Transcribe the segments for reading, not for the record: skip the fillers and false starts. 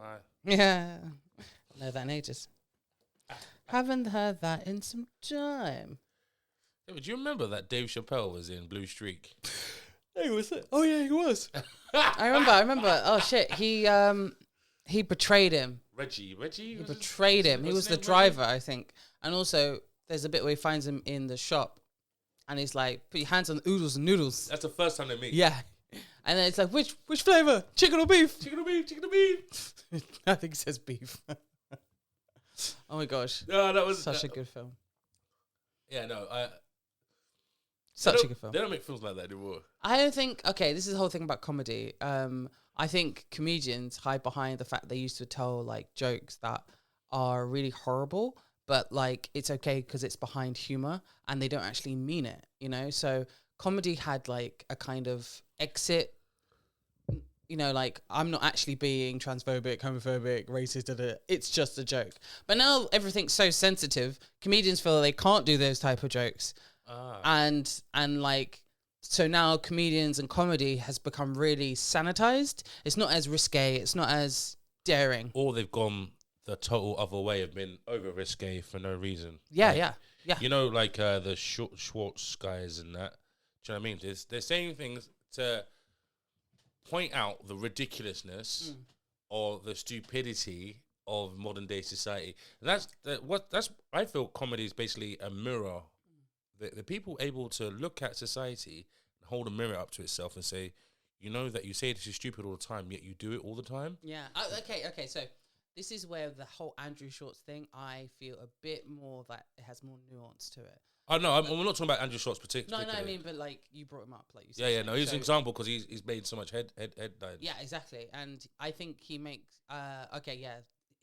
my. Yeah. Know that in ages. Haven't heard that in some time. Yeah, but do you remember that Dave Chappelle was in Blue Streak? Hey, was it? Oh yeah, he was. I remember. Oh shit, he betrayed him. Reggie. He betrayed him. He was the driver, I think. And also, there's a bit where he finds him in the shop, and he's like, "Put your hands on the oodles and noodles." That's the first time they meet. Yeah. And then it's like, which flavor? Chicken or beef? Chicken or beef? Chicken or beef? I think it says beef. Oh my gosh. No, that was such a good film. Yeah, no, such a good film. They don't make films like that anymore. I don't think, okay, this is the whole thing about comedy. I think comedians hide behind the fact they used to tell like jokes that are really horrible, but like it's okay because it's behind humor and they don't actually mean it, you know? So comedy had like a kind of exit, you know, like I'm not actually being transphobic, homophobic, racist, it's just a joke. But now everything's so sensitive, comedians feel they can't do those type of jokes. And like, so now comedians and comedy has become really sanitized. It's not as risque, it's not as daring. Or they've gone the total other way of being over risque for no reason. Yeah, like, yeah. You know, like the Schwartz guys and that. Do you know what I mean? They're saying things to point out the ridiculousness or the stupidity of modern day society. And that's I feel comedy is basically a mirror. The people able to look at society and hold a mirror up to itself and say, you know that you say this is stupid all the time, yet you do it all the time. Yeah. Okay. So this is where the whole Andrew Schwartz thing, I feel a bit more that it has more nuance to it. Oh no, I'm not talking about Andrew Schwartz particularly. No, I mean, but like you brought him up, like you said. Yeah. No, he's an example because he's made so much head dying. Yeah, exactly. And I think he makes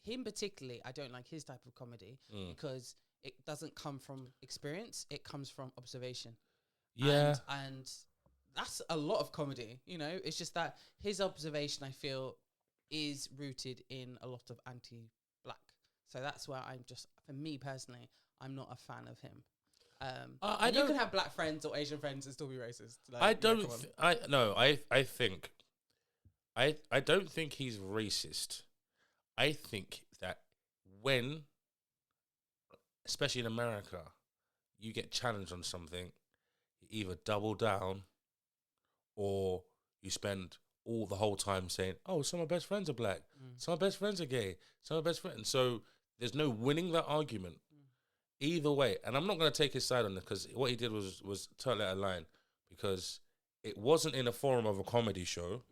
him particularly. I don't like his type of comedy because it doesn't come from experience; it comes from observation. Yeah, and that's a lot of comedy. You know, it's just that his observation, I feel, is rooted in a lot of anti-black. So that's where I'm just, for me personally, I'm not a fan of him. You can have black friends or Asian friends and still be racist. Like, I don't. I think. I don't think he's racist. I think that when, especially in America, you get challenged on something, you either double down, or you spend all the whole time saying, "Oh, some of my best friends are black. Some of my best friends are gay. Some of my best friends." So there's no winning that argument. Either way, and I'm not going to take his side on it because what he did was totally out of line because it wasn't in a forum of a comedy show.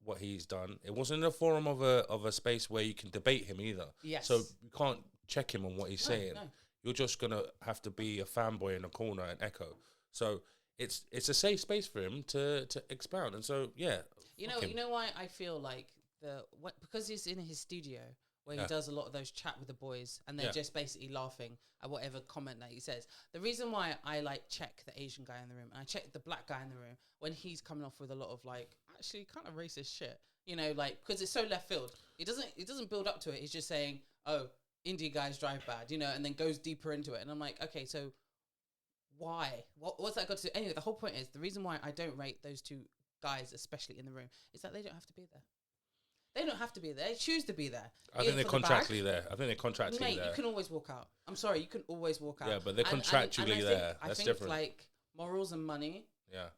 What he's done, it wasn't in a forum of a space where you can debate him either. Yes. So you can't check him on what he's saying. No. You're just gonna have to be a fanboy in a corner and echo. So it's a safe space for him to expound. And so yeah, you know why I feel like because he's in his studio. Where he does a lot of those chat with the boys and they're just basically laughing at whatever comment that he says. The reason why I like check the Asian guy in the room and I check the black guy in the room when he's coming off with a lot of like actually kind of racist shit, you know, like because it's so left field. It doesn't build up to it. He's just saying, oh, Indian guys drive bad, you know, and then goes deeper into it. And I'm like, okay, so why? What's that got to do? Anyway, the whole point is the reason why I don't rate those two guys, especially in the room, is that they don't have to be there. They don't have to be there. They choose to be there. I think they're contractually there. Mate, you can always walk out. I'm sorry, you can always walk out. Yeah, but they're contractually there. That's different. Like morals and money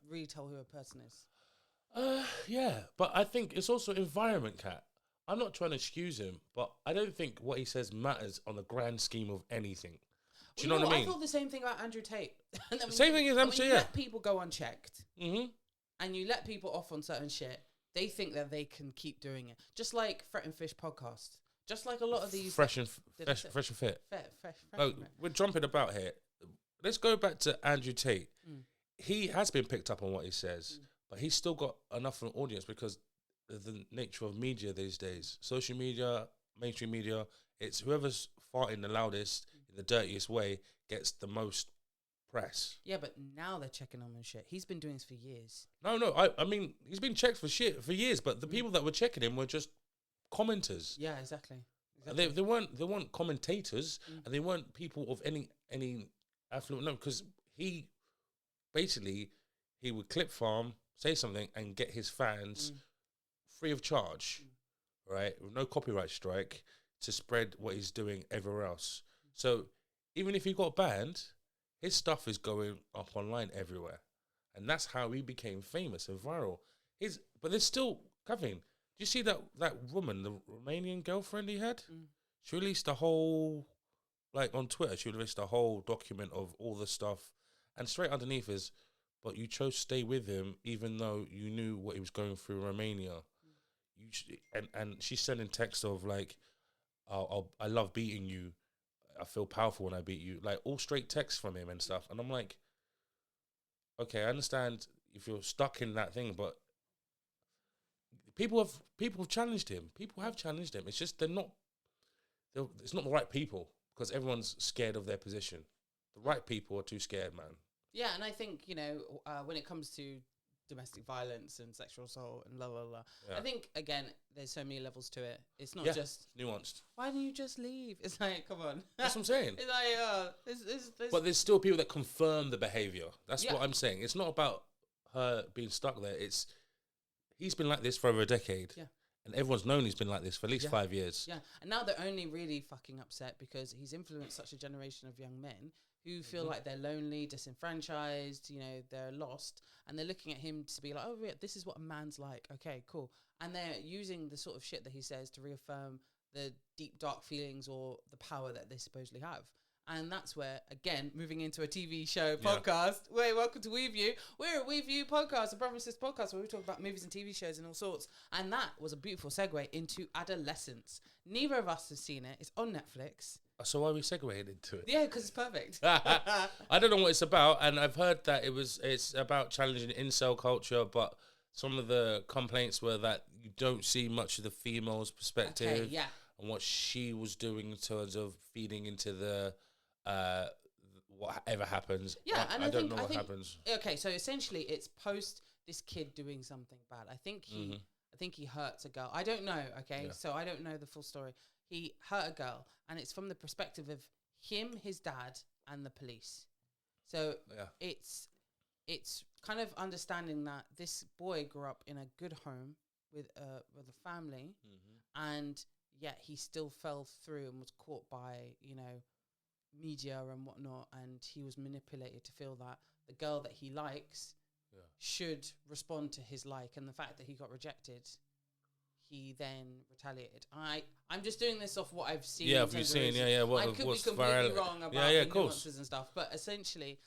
really tell who a person is. Yeah, but I think it's also environment, Kat. I'm not trying to excuse him, but I don't think what he says matters on the grand scheme of anything. Do you know what I mean? I feel the same thing about Andrew Tate. Same thing as Andrew Tate, you let people go unchecked, and you let people off on certain shit, they think that they can keep doing it. Just like Fret and Fish podcast. Just like a lot of these... Fresh and fit. Oh, we're jumping about here. Let's go back to Andrew Tate. He has been picked up on what he says, but he's still got enough of an audience because of the nature of media these days. Social media, mainstream media, it's whoever's farting the loudest in the dirtiest way gets the most press. Yeah, but now they're checking him and shit. He's been doing this for years. No, I mean, he's been checked for shit for years, but the people that were checking him were just commenters. Yeah, exactly. They weren't commentators, and they weren't people of any affluent. No, because he would clip farm, say something, and get his fans free of charge, right, with no copyright strike, to spread what he's doing everywhere else. So even if he got banned, his stuff is going up online everywhere. And that's how he became famous and viral. But there's still, Kevin, do you see that woman, the Romanian girlfriend he had? She released a whole, like on Twitter, she released a whole document of all the stuff. And straight underneath is, but you chose to stay with him even though you knew what he was going through in Romania. And she's sending texts of like, I love beating you. I feel powerful when I beat you. Like all straight texts from him and stuff. And I'm like, okay, I understand if you're stuck in that thing, but people have challenged him. People have challenged him. It's just it's not the right people because everyone's scared of their position. The right people are too scared, man. Yeah, and I think, when it comes to domestic violence and sexual assault and I think, again, there's so many levels to it. It's not just... nuanced. Why don't you just leave? It's like, come on. That's what I'm saying. It's like, But there's still people that confirm the behaviour. That's what I'm saying. It's not about her being stuck there. He's been like this for over a decade. Yeah. And everyone's known he's been like this for at least 5 years. Yeah. And now they're only really fucking upset because he's influenced such a generation of young men who feel like they're lonely, disenfranchised, they're lost. And they're looking at him to be like, oh, yeah, this is what a man's like. Okay, cool. And they're using the sort of shit that he says to reaffirm the deep, dark feelings or the power that they supposedly have. And that's where, again, moving into a TV show podcast. Wait, welcome to WeView. We're a WeView podcast, a brother and sister podcast where we talk about movies and TV shows and all sorts. And that was a beautiful segue into adolescence. Neither of us have seen it. It's on Netflix. So why are we segueing into it? Yeah, because it's perfect. I don't know what it's about, and I've heard that it's about challenging incel culture, but some of the complaints were that you don't see much of the female's perspective and what she was doing in terms of feeding into the whatever happens. Yeah, and I don't know what happens. Okay, so essentially it's post this kid doing something bad. I think he hurts a girl. I don't know, so I don't know the full story. He hurt a girl, and it's from the perspective of him, his dad, and the police. So it's kind of understanding that this boy grew up in a good home with a family, and yet he still fell through and was caught by media and whatnot, and he was manipulated to feel that the girl that he likes should respond to his like, and the fact that he got rejected, he then retaliated. I'm just doing this off what I've seen. Yeah, have you seen? Yeah. I could be completely wrong about the nuances and stuff, but essentially,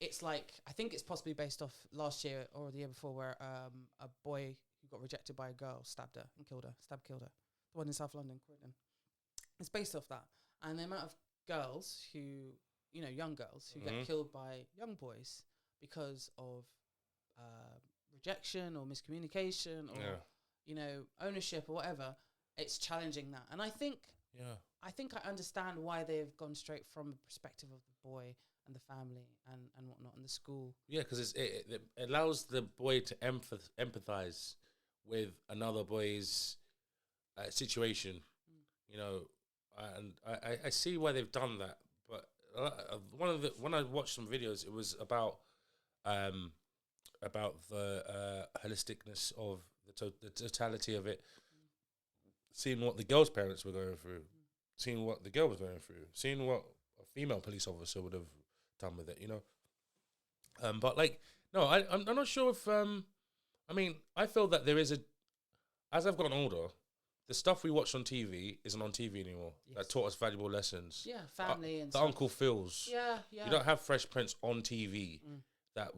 it's like, I think it's possibly based off last year or the year before, where a boy who got rejected by a girl stabbed her and killed her. The one in South London, Croydon. It's based off that, and the amount of girls who, young girls who get killed by young boys because of rejection or miscommunication or ownership or whatever. It's challenging that, and I think I understand why they've gone straight from the perspective of the boy and the family and whatnot and the school. Yeah, because it allows the boy to empathize with another boy's situation, and I see why they've done that. But when I watched some videos, it was about the holisticness of the totality of it, seeing what the girl's parents were going through, seeing what the girl was going through, seeing what a female police officer would have done with it, But I'm not sure if I feel that there is as I've gotten older, the stuff we watch on TV isn't on TV anymore. Yes. That taught us valuable lessons. Yeah, family and the stuff. Uncle Phil's. Yeah. You don't have Fresh Prince on TV. That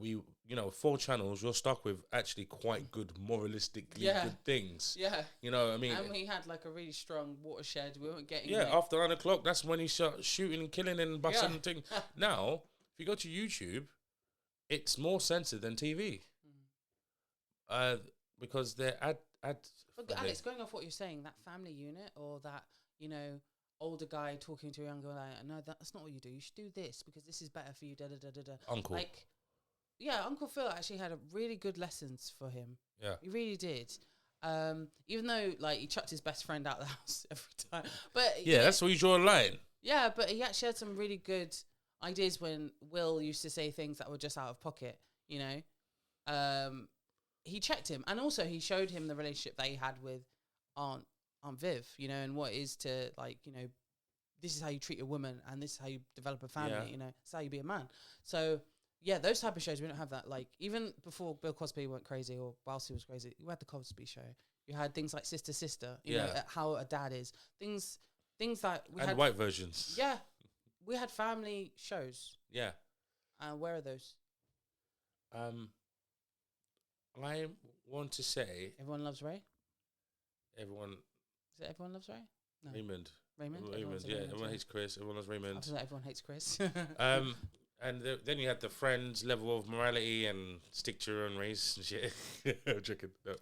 4 channels, you're stuck with actually quite good, moralistically good things. Yeah. And we had like a really strong watershed. We weren't getting... Yeah, after 9 o'clock, that's when he started shooting and killing and busting and things. Now, if you go to YouTube, it's more censored than TV. Because they're But Alex, going off what you're saying, that family unit or that, older guy talking to a younger guy, no, that's not what you do. You should do this because this is better for you, da-da-da-da-da. Uncle. Uncle Phil actually had a really good lessons for him. Yeah. He really did. Even though, he chucked his best friend out of the house every time. But that's where you draw a line. Yeah, but he actually had some really good ideas when Will used to say things that were just out of pocket, He checked him. And also he showed him the relationship that he had with aren't Viv, you know, and what it is to like, you know, this is how you treat a woman and this is how you develop a family, you know, it's how you be a man. So yeah, those type of shows, we don't have that. Like even before Bill Cosby went crazy or whilst he was crazy, you had the Cosby Show. You had things like Sister Sister, you know, how a dad is. Things that we and had. white versions. Yeah. We had family shows. Yeah. Where are those? I want to say Everyone Loves Ray? everyone. Is it Everyone Loves Ray? No. Raymond. Raymond? Yeah. Everyone hates Chris. Everyone loves Raymond. I was like, everyone hates Chris. And then you had the Friends level of morality and stick to your own race and shit. I'm joking. No.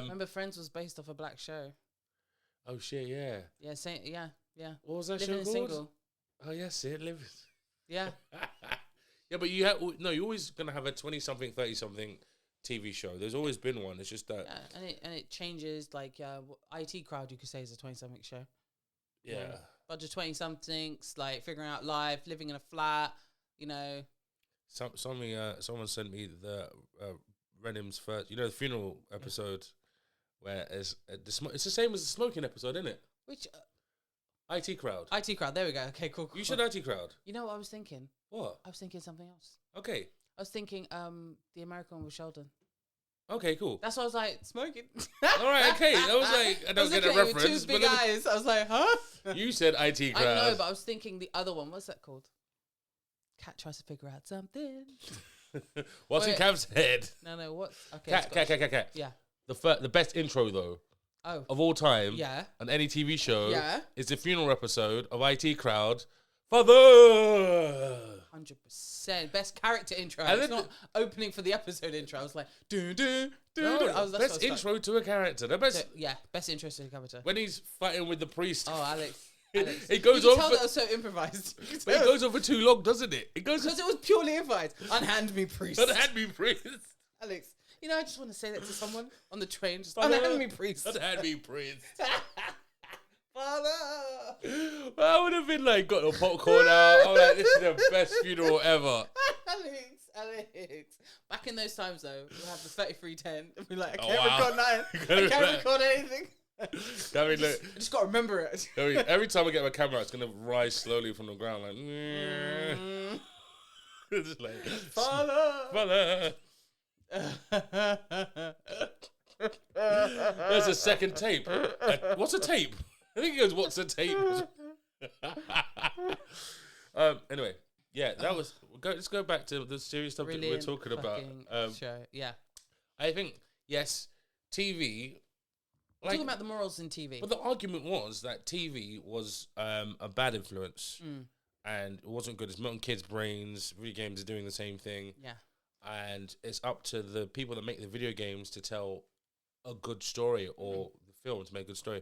Remember, Friends was based off a black show. Oh shit! Yeah. Yeah. Yeah. What was that Living show and called? Single. Oh yes, it Living. Yeah. Yeah, but you're always gonna have a 20-something, 30-something TV show. There's always been one. It's just that. Yeah, and it changes. Like IT Crowd, you could say, is a 20-something show. Yeah. Bunch of 20-somethings like figuring out life, living in a flat. You know. Someone sent me the Renim's first. You know the funeral episode, where it's the same as the smoking episode, isn't it? Which. IT Crowd. IT Crowd. There we go. Okay, cool. You said IT Crowd. You know what I was thinking? What? I was thinking something else. Okay. I was thinking the American one with Sheldon. Okay, cool. That's why I was like, smoking. All right, okay. I was like, I don't get a reference. With two big eyes. I was like, huh? You said IT Crowd. I know, but I was thinking the other one. What's that called? Cat tries to figure out something. What's in Cav's head? No, what? Okay. Cat. Yeah. The best intro, though, of all time on any TV show is the funeral episode of IT Crowd. Father! 100%. Best character intro. And it's not opening for the episode intro. I was like, best intro to a character. The best. Best intro to a character. When he's fighting with the priest. Oh, Alex. It goes you on. Can tell that was so improvised. But it goes on for too long, doesn't it? It goes because it was purely improvised. Unhand me, priest. Unhand me, priest. Alex, you know, I just want to say that to someone on the train. Just unhand me, priest. Unhand me, priest. Father. Well, I would have been like, got a popcorn out. I'm like, this is the best funeral ever. Alex. Back in those times, though, we'll have the 3310. And be like, I Oh, can't record nothing. I can't record anything. I mean, look, I just got to remember it. I mean, every time I get my camera, it's going to rise slowly from the ground. Like, it's like, Father. There's a second tape. What's a tape? I think he goes, what's a tape? Anyway, yeah, that was. Let's go back to the serious stuff that we're talking about. Show. Yeah. I think, yes, TV. We're talking about the morals in TV. But the argument was that TV was a bad influence and it wasn't good. It's melting kids' brains. Video games are doing the same thing. Yeah. And it's up to the people that make the video games to tell a good story or the film to make a good story.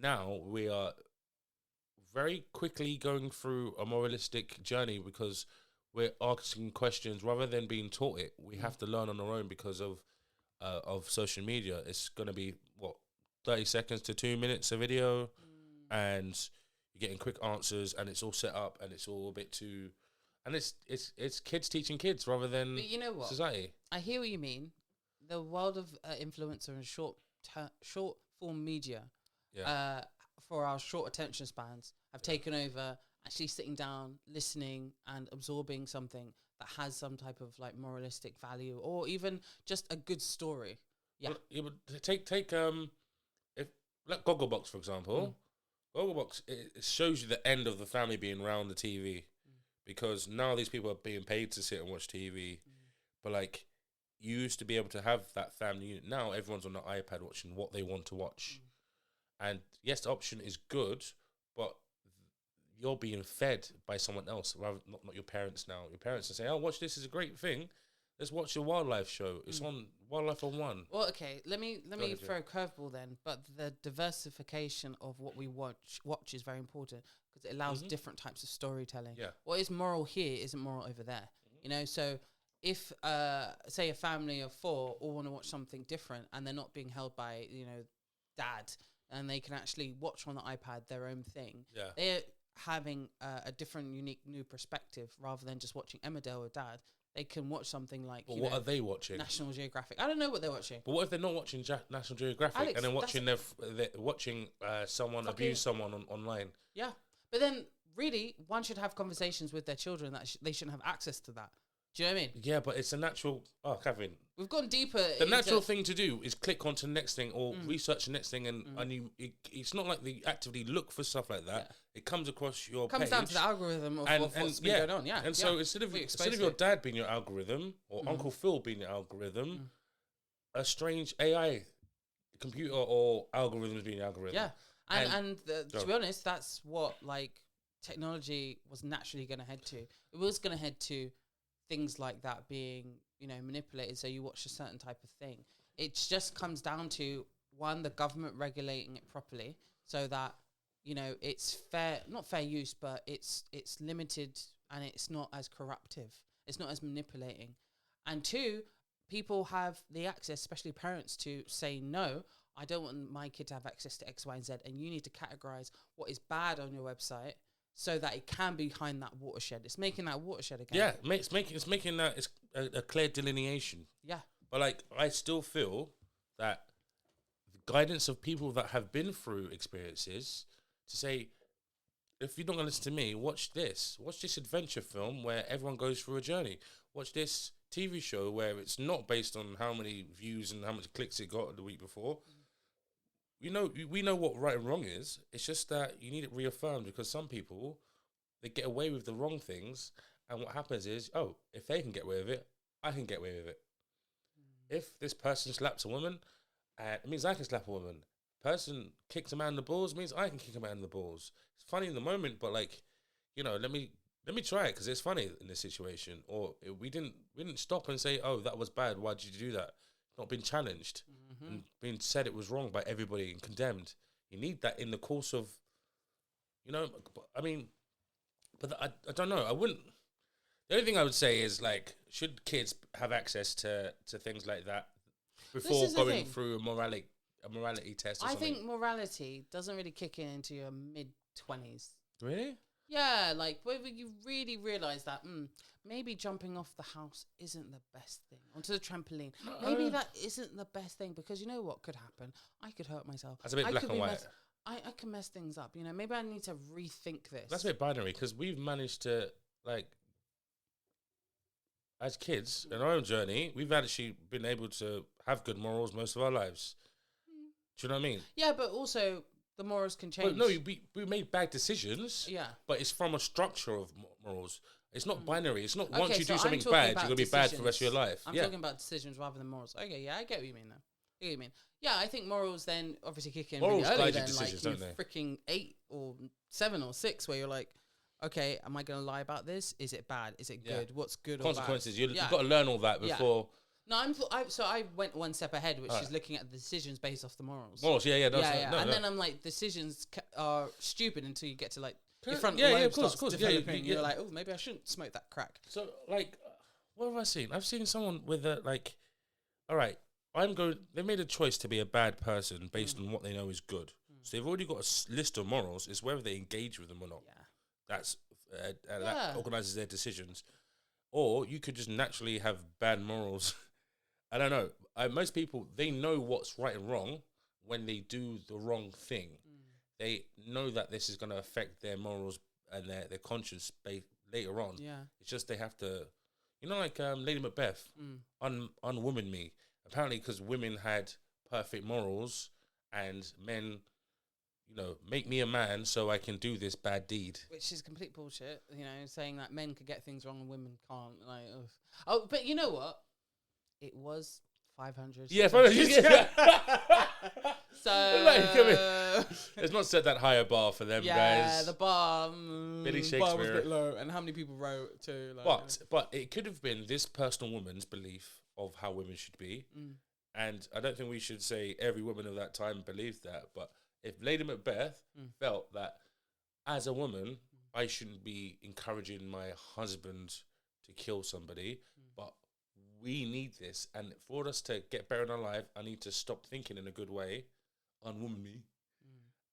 Now we are very quickly going through a moralistic journey because we're asking questions rather than being taught it. We have to learn on our own because of social media. It's going to be, 30 seconds to 2 minutes a video, and you're getting quick answers, and it's all set up, and it's all a bit too, and it's kids teaching kids rather than you know what? Society. I hear what you mean. The world of influencer and short form media, for our short attention spans, have taken over. Actually, sitting down, listening, and absorbing something that has some type of like moralistic value, or even just a good story. Yeah, but take like Gogglebox, for example. Gogglebox, it shows you the end of the family being around the TV because now these people are being paid to sit and watch TV. But like, you used to be able to have that family unit. Now everyone's on the iPad watching what they want to watch. And yes, the option is good, but you're being fed by someone else, rather not your parents now. Your parents are saying, "Oh, watch this, is a great thing. Let's watch a wildlife show. It's on Wildlife on One." Well, okay, let me throw a curveball then. But the diversification of what we watch is very important because it allows different types of storytelling. Yeah. What is moral here isn't moral over there. You know, so if say a family of 4 all want to watch something different and they're not being held by dad, and they can actually watch on the iPad their own thing. Yeah. They're having a different, unique, new perspective rather than just watching Emmerdale with dad. they can watch something like, But what are they watching? National Geographic. I don't know what they're watching. But what if they're not watching National Geographic Alex, and then they're watching someone abuse someone online? Yeah. But then, really, one should have conversations with their children that they shouldn't have access to that. Do you know what I mean? Yeah, but it's a natural... Oh, Catherine. We've gone deeper. The natural thing to do is click onto the next thing or research the next thing, and it's not like they actively look for stuff like that. Yeah. It comes across your page. It comes down to the algorithm of what's been going on. Yeah. And so instead of your dad being your algorithm or Uncle Phil being your algorithm, a strange AI computer or algorithm being your algorithm. Yeah. And to be honest, that's what technology was naturally going to head to. It was going to head to things like that being, manipulated, so you watch a certain type of thing. It just comes down to, one, the government regulating it properly so that, it's not fair use, but it's limited and it's not as corruptive. It's not as manipulating. And two, people have the access, especially parents, to say, no, I don't want my kid to have access to X, Y, and Z, and you need to categorize what is bad on your website so that it can be behind that watershed. It's making that watershed again. Yeah, it's making that it's a clear delineation. Yeah. But I still feel that the guidance of people that have been through experiences to say, if you're not going to listen to me, watch this adventure film where everyone goes through a journey. Watch this TV show where it's not based on how many views and how much clicks it got the week before. We know what right and wrong is. It's just that you need it reaffirmed, because some people, they get away with the wrong things, and what happens is, if they can get away with it, I can get away with it. If this person slaps a woman, it means I can slap a woman. Person kicks a man in the balls, means I can kick a man in the balls. It's funny in the moment, but let me try it because it's funny in this situation. Or we didn't stop and say, that was bad. Why did you do that? Not been challenged and being said it was wrong by everybody and condemned. You need that in the course of, but I don't know. I wouldn't. The only thing I would say is, should kids have access to things like that before going through a morality test or I something? think morality doesn't really kick in into your mid-20s. Really? Yeah, whether you really realise that maybe jumping off the house isn't the best thing. Onto the trampoline. Maybe that isn't the best thing, because you know what could happen? I could hurt myself. That's a bit black and white. I can mess things up, Maybe I need to rethink this. That's a bit binary, because we've managed to, as kids, in our own journey, we've actually been able to have good morals most of our lives. Do you know what I mean? Yeah, but also the morals can change. But no, we made bad decisions. Yeah. But it's from a structure of morals. It's not binary. It's not once you do something bad, you're going to be bad for the rest of your life. I'm talking about decisions rather than morals. Okay, yeah, I get what you mean, though. I get what you mean. Yeah, I think morals then obviously kick in morals really early. Guide your decisions, don't they? Freaking 8 or 7 or 6, where you're like, okay, am I going to lie about this? Is it bad? Is it good? What's good consequences? Or bad? You've got to learn all that before. Yeah. No, so I went one step ahead, which is looking at the decisions based off the morals. Morals, yeah. Then I'm like, decisions are stupid until you get to your front lobe of course. developing. You're like, maybe I shouldn't smoke that crack. So what have I seen? I've seen someone with all right, they made a choice to be a bad person based on what they know is good. So they've already got a list of morals. It's whether they engage with them or not. Yeah. That organizes their decisions. Or you could just naturally have bad morals. I don't know. Most people, they know what's right and wrong when they do the wrong thing. They know that this is going to affect their morals and their conscience later on. Yeah. It's just they have to, Lady Macbeth, unwoman me. Apparently because women had perfect morals and men, make me a man so I can do this bad deed. Which is complete bullshit, saying that men could get things wrong and women can't. But you know what? It was 500. Yeah, 500 years. So it's not set that higher bar for them, guys. Yeah, the bar. Billy Shakespeare. Bar was a bit low, and how many people wrote too? But it could have been this personal woman's belief of how women should be, and I don't think we should say every woman of that time believed that. But if Lady Macbeth felt that as a woman, I shouldn't be encouraging my husband to kill somebody, but we need this, and for us to get better in our life, I need to stop thinking in a good way, unwoman me,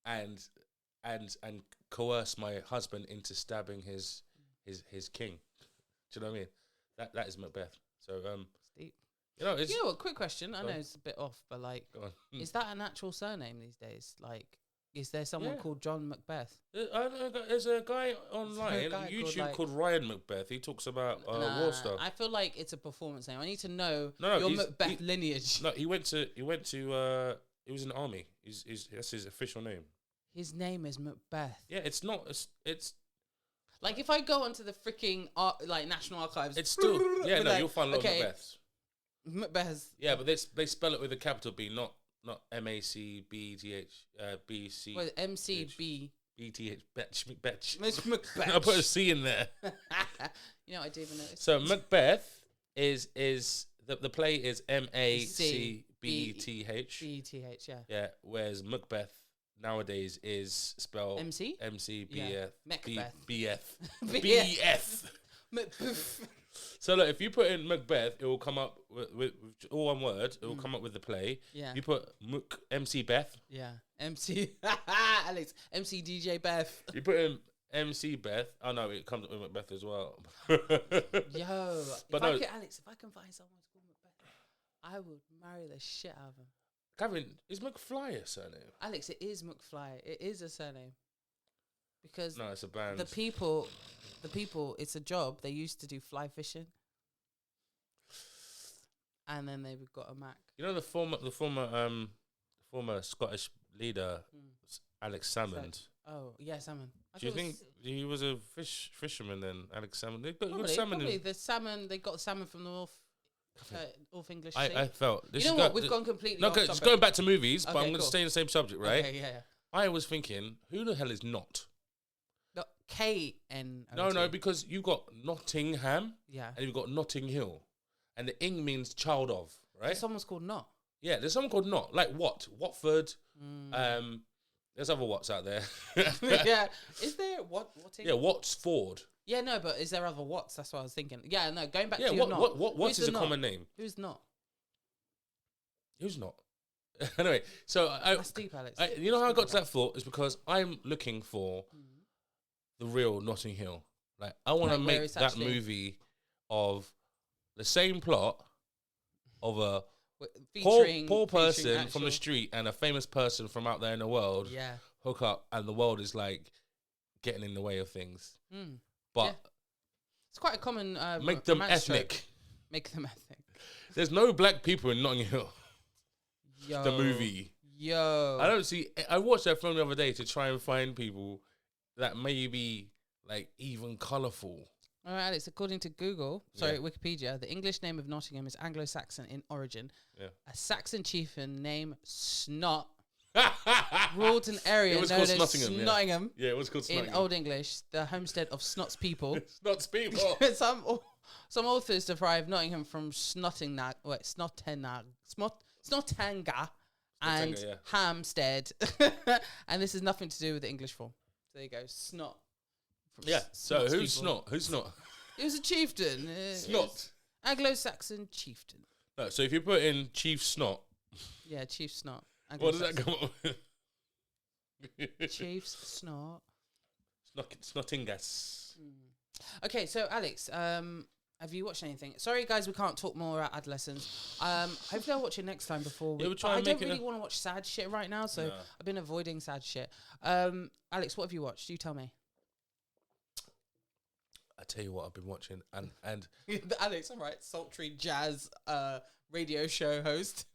and coerce my husband into stabbing his king. Do you know what I mean? That is Macbeth. So It's deep. it's You know what? Quick question. I know on. it's a bit off, but like, Go on. is that an actual surname these days? Like, is there someone Yeah. called John Macbeth? I know there's a guy online guy YouTube called, called Ryan Macbeth. He talks about war stuff. I feel like it's a performance name. I need to know No, your Macbeth lineage. No, he went to he was in the army. That's his official name. His name is Macbeth. Yeah, it's not. It's Like if I go onto the freaking like National Archives, it's still like, you'll find a lot of Macbeths. Macbeth's. Yeah, but they spell it with a capital B, not MACBETH BC. Well, MCB. BTH Betch. It's Macbeth. I put a C in there. You know, I didn't even notice. So Macbeth is the play is MACBETH. BETH, yeah. Yeah, whereas Macbeth nowadays is spelled MC? MCBF. Macbeth. BF. Macbeth. So look, if you put in Macbeth, it will come up with all one word. It will come up with the play. Yeah. You put MC Beth. Yeah. MC. Alex. MC DJ Beth. You put in MC Beth. Oh no, it comes up with Macbeth as well. Yo. But Alex, if I can find someone called Macbeth, I would marry the shit out of him. Gavin, is McFly a surname? Alex, it is McFly. It is a surname. Because No, it's a band. the people, it's a job. They used to do fly fishing. And then they got a Mac. You know the former Scottish leader, Alex Salmond. Oh, yeah, salmon. Do you think he was a fisherman then, Alex Salmond? They got good Probably, salmon. the salmon, they got salmon from the North English Sea. I felt this. You know what? We've gone completely off just topic. going back to movies, but Okay, I'm going to cool. stay in the same subject, right? Okay, yeah. I was thinking, who the hell is not? No, KN. No, because you got Nottingham Yeah. and you've got Notting Hill, and the ing means child of, right? Someone's called Not. Yeah, there's someone called Not, like Watford. There's other Watts out there. Yeah. Is there what? Yeah, Watford. Yeah, no, but is there other Watts? That's what I was thinking. Yeah, no, going back Yeah, to your Not. what Who's is the a Not? common name? Who's Not? Who's not? Anyway, so That's deep, Alex. you know how I got to that thought is because I'm looking for the real Notting Hill. Like I want to Like, where make it's that actually- movie of the same plot of a poor person from the street and a famous person from out there in the world Yeah. hook up, and the world is like getting in the way of things. But Yeah. It's quite a common. make them romance trope. ethnic. Make them ethnic. There's no black people in Notting Hill. Yo. The movie. Yo. I don't see. I watched that film the other day to try and find people that may be like even colourful. All right, Alex. According to Google, Wikipedia, the English name of Nottingham is Anglo-Saxon in origin. Yeah. A Saxon chieftain named Snot ruled an area It was known called as Snottingham, yeah. Nottingham Yeah, it was called in Snottingham. Old English, the homestead of Snot's people. Snots people. Some authors derive Nottingham from Snottinga and yeah. Hampstead, and this has nothing to do with the English form. So there you go, Snot. From Yeah. So Snot's who's people. Snot? Who's Snot? It was a chieftain. Snot. Anglo-Saxon chieftain. No. So if you put in Chief Snot, Yeah, Chief Snot. what does that come up with? Chief's Snot. Snottingas. Okay, so Alex, have you watched anything? Sorry, guys, we can't talk more about adolescence. Hopefully, I'll watch it next time before. Yeah, we'll try I and don't make it really want to watch sad shit right now, so No. I've been avoiding sad shit. Alex, what have you watched? You tell me. I tell you what, I've been watching, and Alex, all right, sultry jazz radio show host.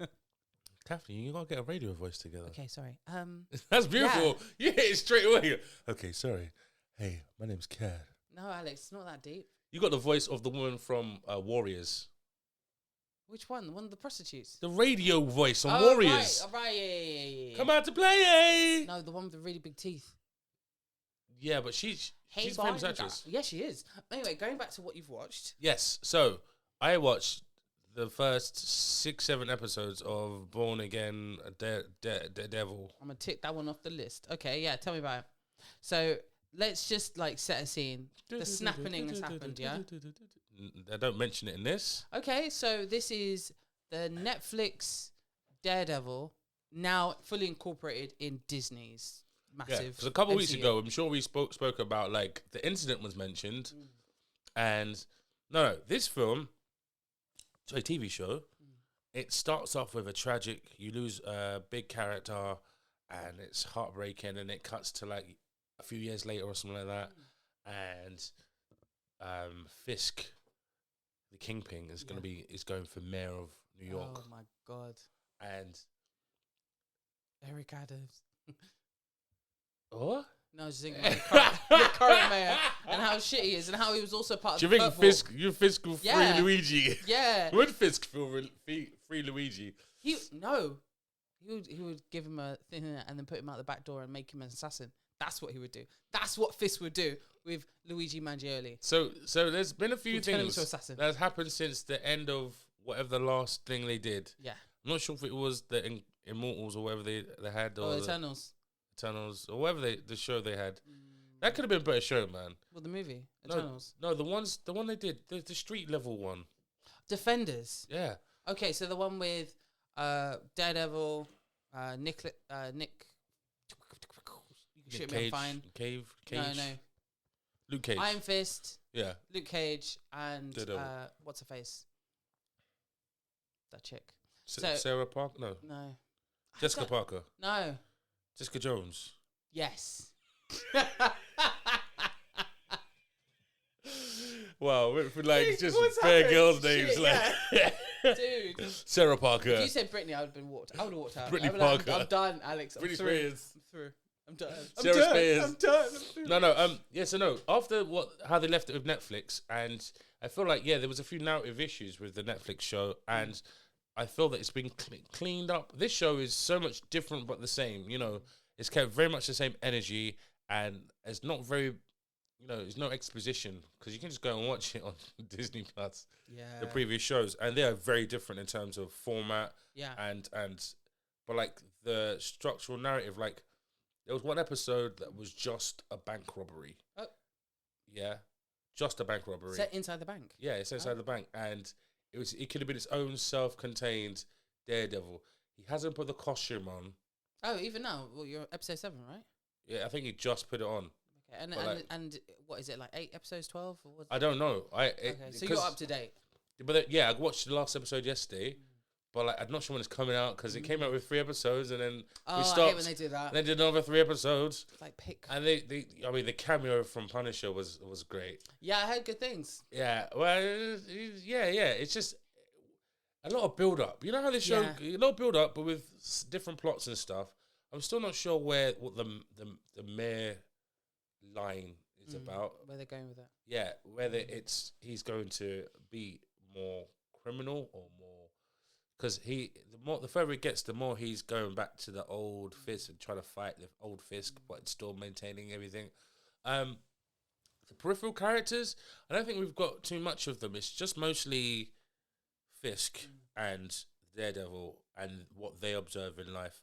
Catherine, you gotta get a radio voice together. Okay, sorry. That's beautiful. You hit it straight away. Okay, sorry. Hey, my name's Kat. No, Alex, it's not that deep. You got the voice of the woman from Warriors. Which one? One of the prostitutes. The radio voice on Oh, Warriors. Right, yeah. Come out to play, eh? No, the one with the really big teeth. Yeah, but she's a famous actress. Yeah, she is. Anyway, going back to what you've watched. Yes, so I watched the first 6-7 episodes of Born Again Daredevil. I'm gonna tick that one off the list. Okay, yeah, tell me about it. So let's just like set a scene. The snapping has happened, yeah? I don't mention it in this. Okay, so this is the Netflix Daredevil, now fully incorporated in Disney's Yeah, massive. because a couple of weeks MCU. ago, I'm sure we spoke about like the incident was mentioned, and No, this film, sorry, TV show, it starts off with a tragic, you lose a big character and it's heartbreaking, and it cuts to like a few years later or something like that. And Fisk, the Kingpin, is going for mayor of New York. Oh my God. And Eric Adams. what? No, I was just thinking about the current mayor and how shit he is, and how he was also part Do of you the think purple. Fisk will free Luigi? Yeah. Would Fisk free Luigi? He would give him a thing and then put him out the back door and make him an assassin. That's what he would do. That's what Fisk would do with Luigi Mangione. So there's been a few Turn him things into assassin. that has happened since the end of whatever the last thing they did. Yeah. I'm not sure if it was the Immortals or whatever they had, or Eternals. Eternals, or whatever the show they had. That could have been a better show, man. Well, the movie Eternals. No, the one they did, the street level one. Defenders. Yeah. Okay, so the one with Daredevil, Nick. You can shoot me, I'm fine. Cage. No. Luke Cage. Iron Fist. Yeah. Luke Cage and Daredevil. what's her face? That chick. Sarah Parker? No. Jessica Parker. No. Jessica Jones. Yes. Wow, for like just What's bare happened? girls' names. Shit, like Dude. Sarah Parker. If you said Britney, I would have walked out. Britney I'd be like, Parker. I'm done, Alex. I'm Britney through. Spears. I'm through. I'm done. Sarah Spears. I'm done. I'm through. No. Yeah, so no. After how they left it with Netflix, and I feel like there was a few narrative issues with the Netflix show, and I feel that it's been cleaned up. This show is so much different but the same. It's kept very much the same energy, and it's not very, there's no exposition because you can just go and watch it on Disney Plus. Yeah. The previous shows, and they are very different in terms of format. Yeah. But like the structural narrative, like there was one episode that was just a bank robbery. Oh. Yeah, just a bank robbery. Set inside the bank. Yeah, it's inside the bank, and it could have been its own self-contained Daredevil. He hasn't put the costume on. Oh, even now? Well, you're episode 7, right? Yeah, I think he just put it on. Okay, and what is it, like 8 episodes, 12? Or what's I don't know. okay, so you're up to date. But I watched the last episode yesterday. But like, I'm not sure when it's coming out because it came out with 3 episodes and then we stopped. I hate when they do that. And they did another 3 episodes. Like pick. And the cameo from Punisher was great. Yeah, I heard good things. Yeah, well, yeah. It's just a lot of build up. You know how this show, a lot of build up, but with different plots and stuff. I'm still not sure what the mayor line is about. Where they're going with it. Yeah, whether he's going to be more criminal or more. Because the further it gets, the more he's going back to the old Fisk and trying to fight the old Fisk, but still maintaining everything. The peripheral characters, I don't think we've got too much of them. It's just mostly Fisk and Daredevil and what they observe in life.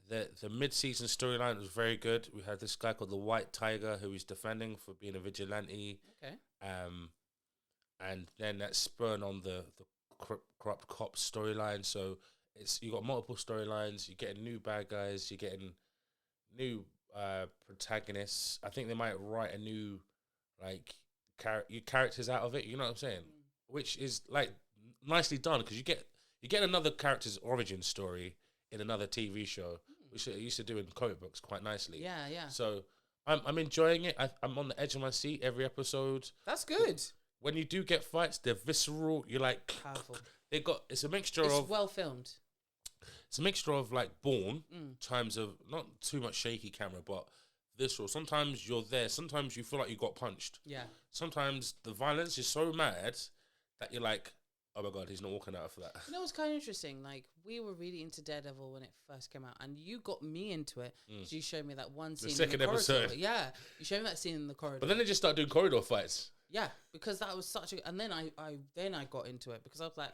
The mid-season storyline was very good. We had this guy called the White Tiger who he's defending for being a vigilante. Okay. And then that spurred on the corrupt cop storyline. So you got multiple storylines. You're getting new bad guys. You're getting new protagonists. I think they might write a new characters out of it. You know what I'm saying? Which is like nicely done because you get another character's origin story in another TV show, which they used to do in comic books quite nicely. Yeah. So I'm enjoying it. I'm on the edge of my seat every episode. That's good. When you do get fights, they're visceral. You're like, powerful. It's a mixture It's of well filmed. It's a mixture of like Bourne times of not too much shaky camera, but visceral. Sometimes you're there. Sometimes you feel like you got punched. Yeah. Sometimes the violence is so mad that you're like, oh my God, he's not walking out for that. You know what's kind of interesting? Like, we were really into Daredevil when it first came out, and you got me into it because you showed me that one scene. The second in the episode. Corridor. Yeah, you showed me that scene in the corridor. But then they just start doing corridor fights. Yeah, because that was such a... And then I got into it because I was like,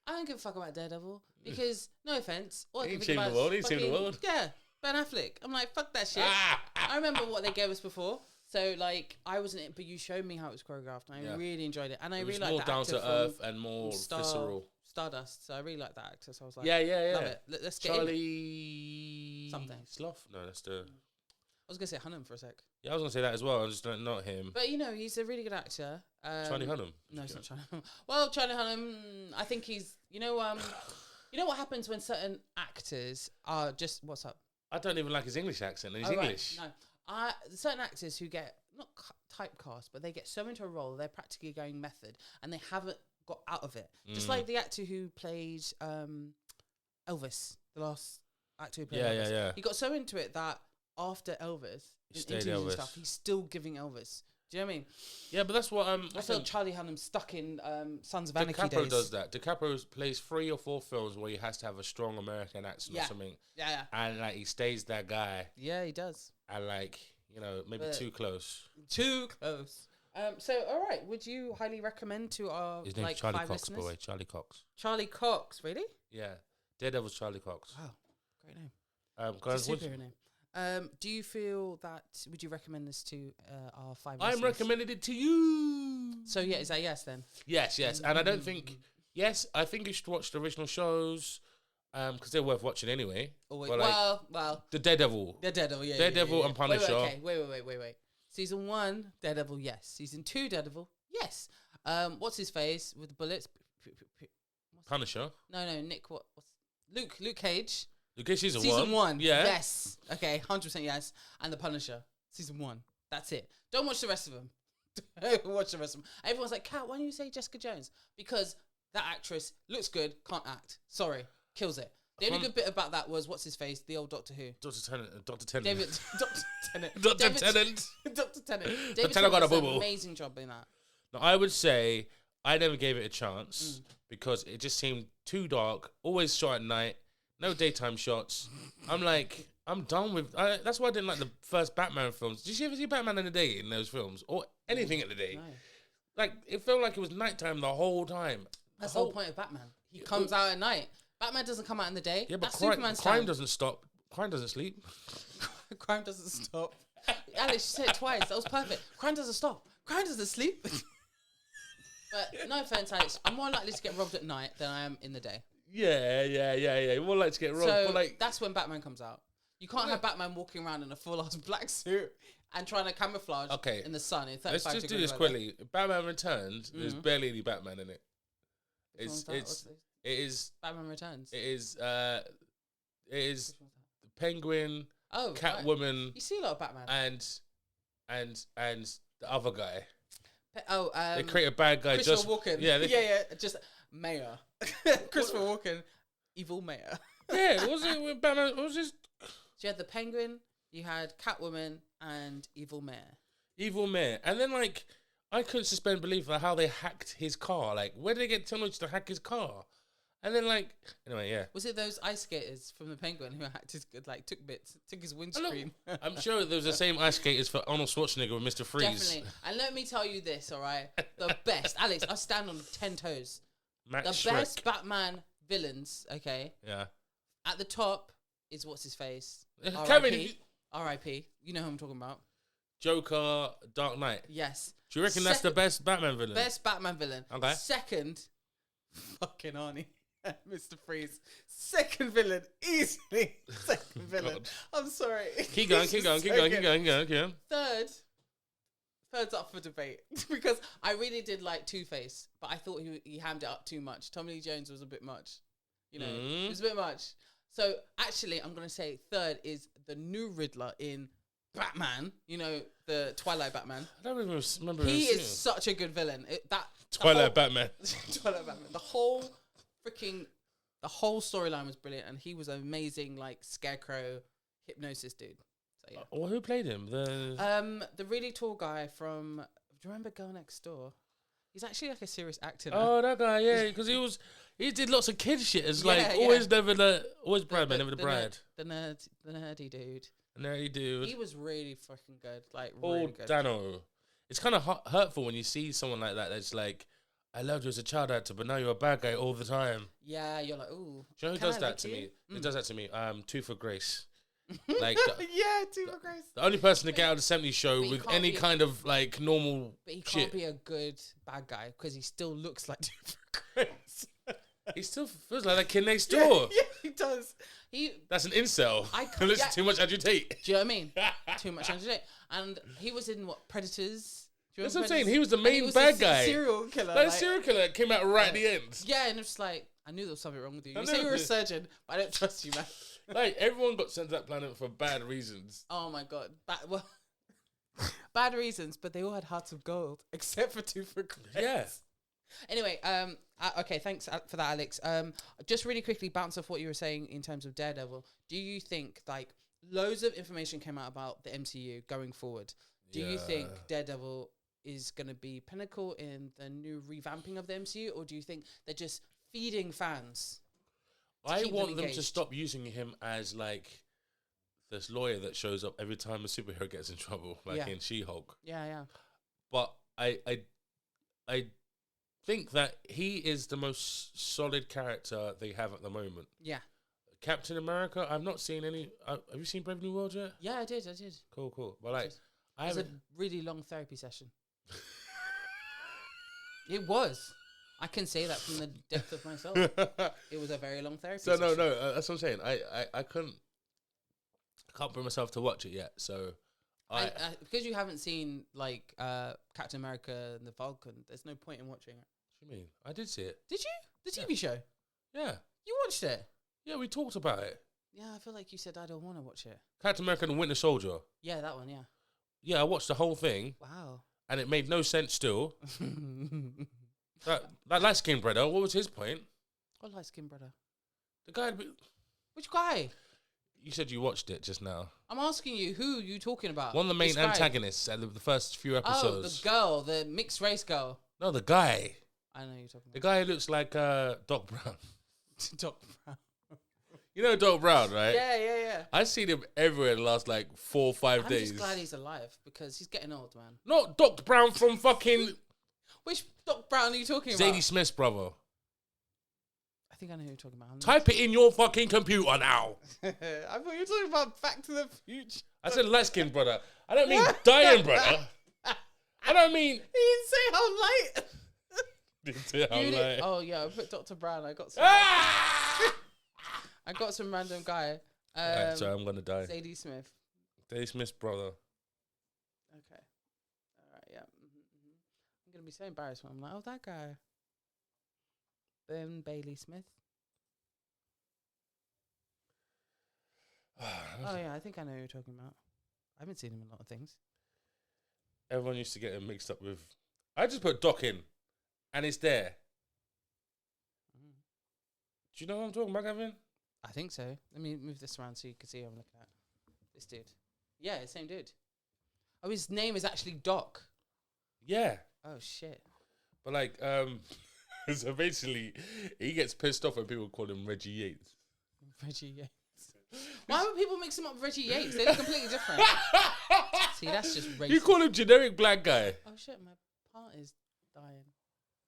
I don't give a fuck about Daredevil because, no offense, all I can think about is the world. Yeah, Ben Affleck. I'm like, fuck that shit. I remember what they gave us before. So, like, I wasn't it, but you showed me how it was choreographed, and I really enjoyed it. And I really liked more the down actor to earth and more visceral. Stardust. So I really like that actor. So I was like, yeah. love it. Let's get Charlie something. Slough? No, that's the... I was gonna say Hunnam for a sec. Yeah, I was gonna say that as well. I just don't not him. But you know, he's a really good actor. Charlie Hunnam. No, it's not Charlie Hunnam. Well, Charlie Hunnam, I think he's, you know what happens when certain actors are just, what's up? I don't even like his English accent, and he's English. Right. No, certain actors who get, not typecast, but they get so into a role, they're practically going method, and they haven't got out of it. Just like the actor who played Elvis, the last actor who played Elvis. Yeah. He got so into it that after Elvis, in interviews and stuff, he's still giving Elvis. Do you know what I mean? Yeah, but that's what I feel Charlie Hunnam stuck in Sons of Anarchy days. DiCaprio does that. DiCaprio plays 3 or 4 films where he has to have a strong American accent or something. Yeah. And like he stays that guy. Yeah, he does. And like, you know, maybe too close. Too close. So, all right, would you highly recommend to our His name's Charlie 5 Cox, listeners? by the way. Charlie Cox. Charlie Cox, really? Yeah. Daredevil's Charlie Cox. Wow, great name. Guys, It's a superhero name. Do you feel that, would you recommend this to our 5 I'm listeners? recommending it to you. So, yeah, is that yes then? Yes. And I don't think, I think you should watch the original shows because they're worth watching anyway. Oh, wait, But, well. The Daredevil. Yeah. Daredevil and Punisher. Wait. Season 1, Daredevil, yes. Season 2, Daredevil, yes. What's his face with the bullets? Punisher. No, Nick, what's Luke Cage. Okay, Season 1. Yeah. Yes. Okay, 100% yes. And the Punisher. Season 1. That's it. Don't watch the rest of them. Don't watch the rest of them. Everyone's like, Kat, why don't you say Jessica Jones? Because that actress looks good, can't act. Sorry. Kills it. The only good bit about that was, what's his face? The old Doctor Who. Dr. Tennant. Dr. Tennant. Dr. Tennant. Dr. Tennant. Dr. Tennant. David Tennant got a does boo-boo. an amazing job in that. Now, I would say I never gave it a chance because it just seemed too dark, always shot at night, no daytime shots. I'm like, I'm done with... that's why I didn't like the first Batman films. Did you ever see Batman in the day in those films? Or anything in the day? No. Like, it felt like it was nighttime the whole time. That's the whole point of Batman. He comes out at night. Batman doesn't come out in the day. Yeah, but that's Superman's crime time. doesn't stop. Crime doesn't sleep. Crime doesn't stop. Alex, you said it twice. That was perfect. Crime doesn't stop. Crime doesn't sleep. But no offense, Alex. I'm more likely to get robbed at night than I am in the day. Yeah. More likely to get robbed. So but like, that's when Batman comes out. You can't have Batman walking around in a full-ass black suit and trying to camouflage in the sun. In let's just do this quickly. Batman Returns. There's barely any Batman in it. It is Batman Returns. It is the Penguin, Oh, Catwoman. Right. You see a lot of Batman. And the other guy. They create a bad guy. Christopher Walken. Yeah, just mayor. Christopher Walken, evil mayor. Yeah, what was it with Batman? What was this? So you had the Penguin, you had Catwoman, and evil mayor. Evil mayor, and then like I couldn't suspend belief for how they hacked his car. Like, where did they get technology to hack his car? And then like, anyway, yeah. Was it those ice skaters from the Penguin who hacked his, like, took his windscreen? I'm sure there was the same ice skaters for Arnold Schwarzenegger with Mr. Freeze. Definitely. And let me tell you this, all right? The best, Alex, I stand on 10 toes. Max the Schreck. best Batman villains, okay? Yeah. At the top is what's his face? Kevin, R.I.P. You know who I'm talking about. Joker, Dark Knight. Yes. Do you reckon that's the best Batman villain? Best Batman villain. Okay. Second, fucking Arnie. Mr. Freeze. Second villain. Easily. Second villain. I'm sorry. Keep going. Third's up for debate. Because I really did like Two-Face, but I thought he hammed it up too much. Tommy Lee Jones was a bit much. You know, it was a bit much. So actually, I'm going to say third is the new Riddler in Batman. You know, the Twilight Batman. I don't even remember. He is such a good villain. Twilight Batman. Twilight Batman. The whole storyline was brilliant, and he was an amazing, like, scarecrow hypnosis dude. So yeah. Well, who played him? The really tall guy from. Do you remember Girl Next Door? He's actually like a serious actor now. Oh, that guy, yeah, because he did lots of kid shit. It's always bride, never the bride. The nerdy dude. Nerdy dude. He was really fucking good. Like, really good. Dano. It's kind of hurtful when you see someone like that that's like, I loved you as a child actor, but now you're a bad guy all the time. Yeah, you're like, ooh. Do you know who does that to me? It does that to me. Two for Grace. Like, Two for Grace. The only person to get out of the 70s show with any kind of like normal But he shit. can't be a good bad guy because he still looks like Two for Grace. He still feels like that kid next door. Yeah, he does. That's an incel. Too much agitate. Do you know what I mean? Too much agitate. And he was in what, Predators? Do That's what I'm saying. He was the main bad guy. Serial killer. Like, serial killer came out right at the end. Yeah, and it's like, I knew there was something wrong with you. You say you're a surgeon, but I don't trust you, man. Like, everyone got sent to that planet for bad reasons. Oh my god. Bad reasons, but they all had hearts of gold, except for two for Christ. Yeah. Anyway, okay, thanks for that, Alex. Just really quickly bounce off what you were saying in terms of Daredevil. Do you think, like, loads of information came out about the MCU going forward? Do you think Daredevil is going to be pinnacle in the new revamping of the MCU, or do you think they're just feeding fans? I want them to stop using him as, like, this lawyer that shows up every time a superhero gets in trouble, like in She-Hulk. Yeah. But I think that he is the most solid character they have at the moment. Yeah. Captain America, I've not seen any. Have you seen Brave New World yet? Yeah, I did. Cool. But like, it was a really long therapy session. It was. I can say that from the depth of myself. It was a very long therapy session. No, that's what I'm saying. I can't bring myself to watch it yet. So, because you haven't seen like Captain America and the Falcon, there's no point in watching it. What do you mean? I did see it. Did you? The TV show? Yeah. You watched it? Yeah, we talked about it. Yeah, I feel like you said I don't want to watch it. Captain America and the Winter Soldier. Yeah, that one, yeah. Yeah, I watched the whole thing. Wow. And it made no sense still. that light-skinned brother, what was his point? What light-skinned brother? The guy... Which guy? You said you watched it just now. I'm asking you, who are you talking about? One of the main antagonists at the first few episodes. Oh, the girl, the mixed race girl. No, the guy. I know you're talking about. The guy who looks like Doc Brown. Doc Brown. You know Doc Brown, right? Yeah. I've seen him everywhere the last like 4 or 5 days. I'm just glad he's alive because he's getting old, man. Not Doc Brown from fucking... Which Doc Brown are you talking about? Zadie Smith's brother. I think I know who you're talking about. Type it in your fucking computer now. I thought you were talking about Back to the Future. I said light-skinned brother. I don't mean dying brother. I don't mean... He didn't say how light. Didn't say how light. Oh, yeah, I put Dr. Brown. I got some... I got some random guy. Right, sorry, I'm going to die. Zadie Smith. Zadie Smith's brother. Okay. All right, yeah. I'm going to be so embarrassed when I'm like, oh, that guy. Ben Bailey Smith. Oh, yeah, I think I know who you're talking about. I haven't seen him in a lot of things. Everyone used to get him mixed up with... I just put Doc in, and it's there. Do you know what I'm talking about, Gavin? I think so. Let me move this around so you can see who I'm looking at. This dude. Yeah, same dude. Oh, his name is actually Doc. Yeah. Oh, shit. But, like, so basically, he gets pissed off when people call him Reggie Yates. Reggie Yates. Why would people mix him up with Reggie Yates? They look completely different. See, that's just racist. You call him generic black guy. Oh, shit, my part is dying.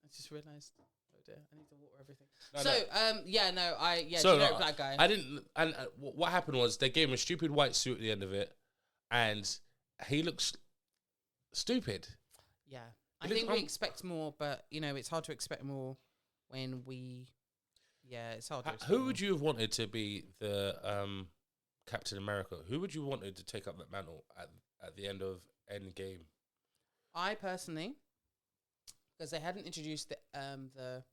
I just realised. Oh, dear. I need to water everything. Generic black guy. I didn't... And what happened was they gave him a stupid white suit at the end of it, and he looks stupid. Yeah. I think we expect more, but, you know, it's hard to expect more when we... Yeah, it's hard to expect Who would you have wanted to be the Captain America? Who would you wanted to take up that mantle at the end of Endgame? I personally, because they hadn't introduced the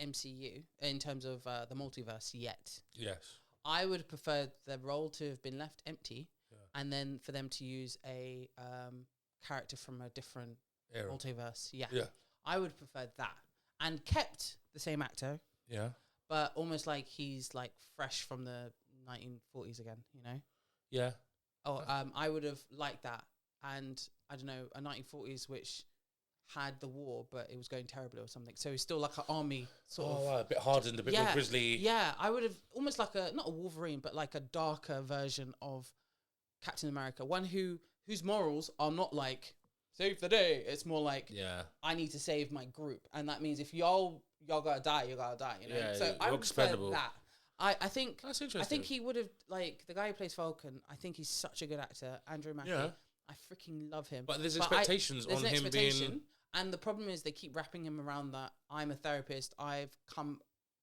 MCU in terms of the multiverse yet. Yes. I would have preferred the role to have been left empty, and then for them to use a character from a different multiverse. Yeah. I would prefer that, and kept the same actor. Yeah. But almost like he's like fresh from the 1940s again, you know? Yeah. Oh, I would have liked that, and I don't know, a 1940s which had the war, but it was going terribly or something. So it's still like an army sort of. Wow, a bit hardened, a bit more grizzly. Yeah, I would have almost like not a Wolverine, but like a darker version of Captain America. One whose morals are not like save the day. It's more like I need to save my group, and that means if y'all gotta die, you gotta die. You know. Yeah, so I would prefer that. I think that's interesting. I think he would have, like, the guy who plays Falcon. I think he's such a good actor, Andrew Mackie. Yeah. I freaking love him. But there's expectations on him being. And the problem is they keep wrapping him around that I'm a therapist. I've come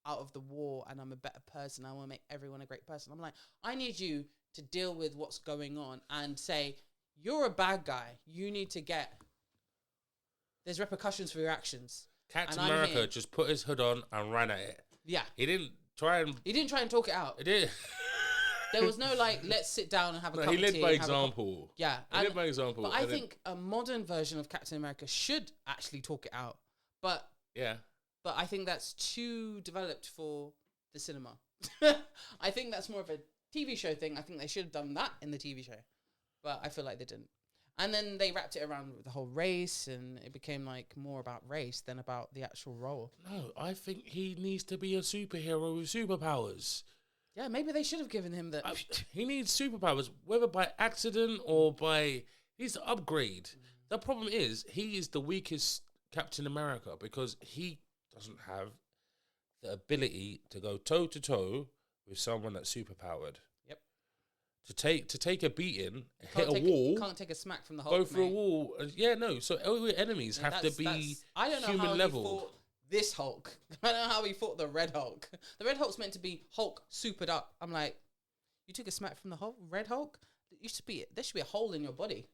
out of the war and I'm a better person. I want to make everyone a great person. I'm like, I need you to deal with what's going on and say, you're a bad guy. You need to get there's repercussions for your actions. Captain America just put his hood on and ran at it. Yeah. He didn't try and talk it out. He did. There was no like, let's sit down and have a cup of tea. He led by example. Yeah. He led by example. But I think a modern version of Captain America should actually talk it out. But I think that's too developed for the cinema. I think that's more of a TV show thing. I think they should have done that in the TV show. But I feel like they didn't. And then they wrapped it around with the whole race, and it became like more about race than about the actual role. No, I think he needs to be a superhero with superpowers. Yeah, maybe they should have given him the... He needs superpowers, whether by accident or by... He needs to upgrade. The problem is, he is the weakest Captain America because he doesn't have the ability to go toe-to-toe with someone that's superpowered. Yep. To take a beating, hit a wall... Can't take a smack from the Hulk, go through a wall. So enemies have to be I don't know human how level. He fought this Hulk. I don't know how he fought the Red Hulk. The Red Hulk's meant to be Hulk supered up. I'm like, you took a smack from the Red Hulk? There should be a hole in your body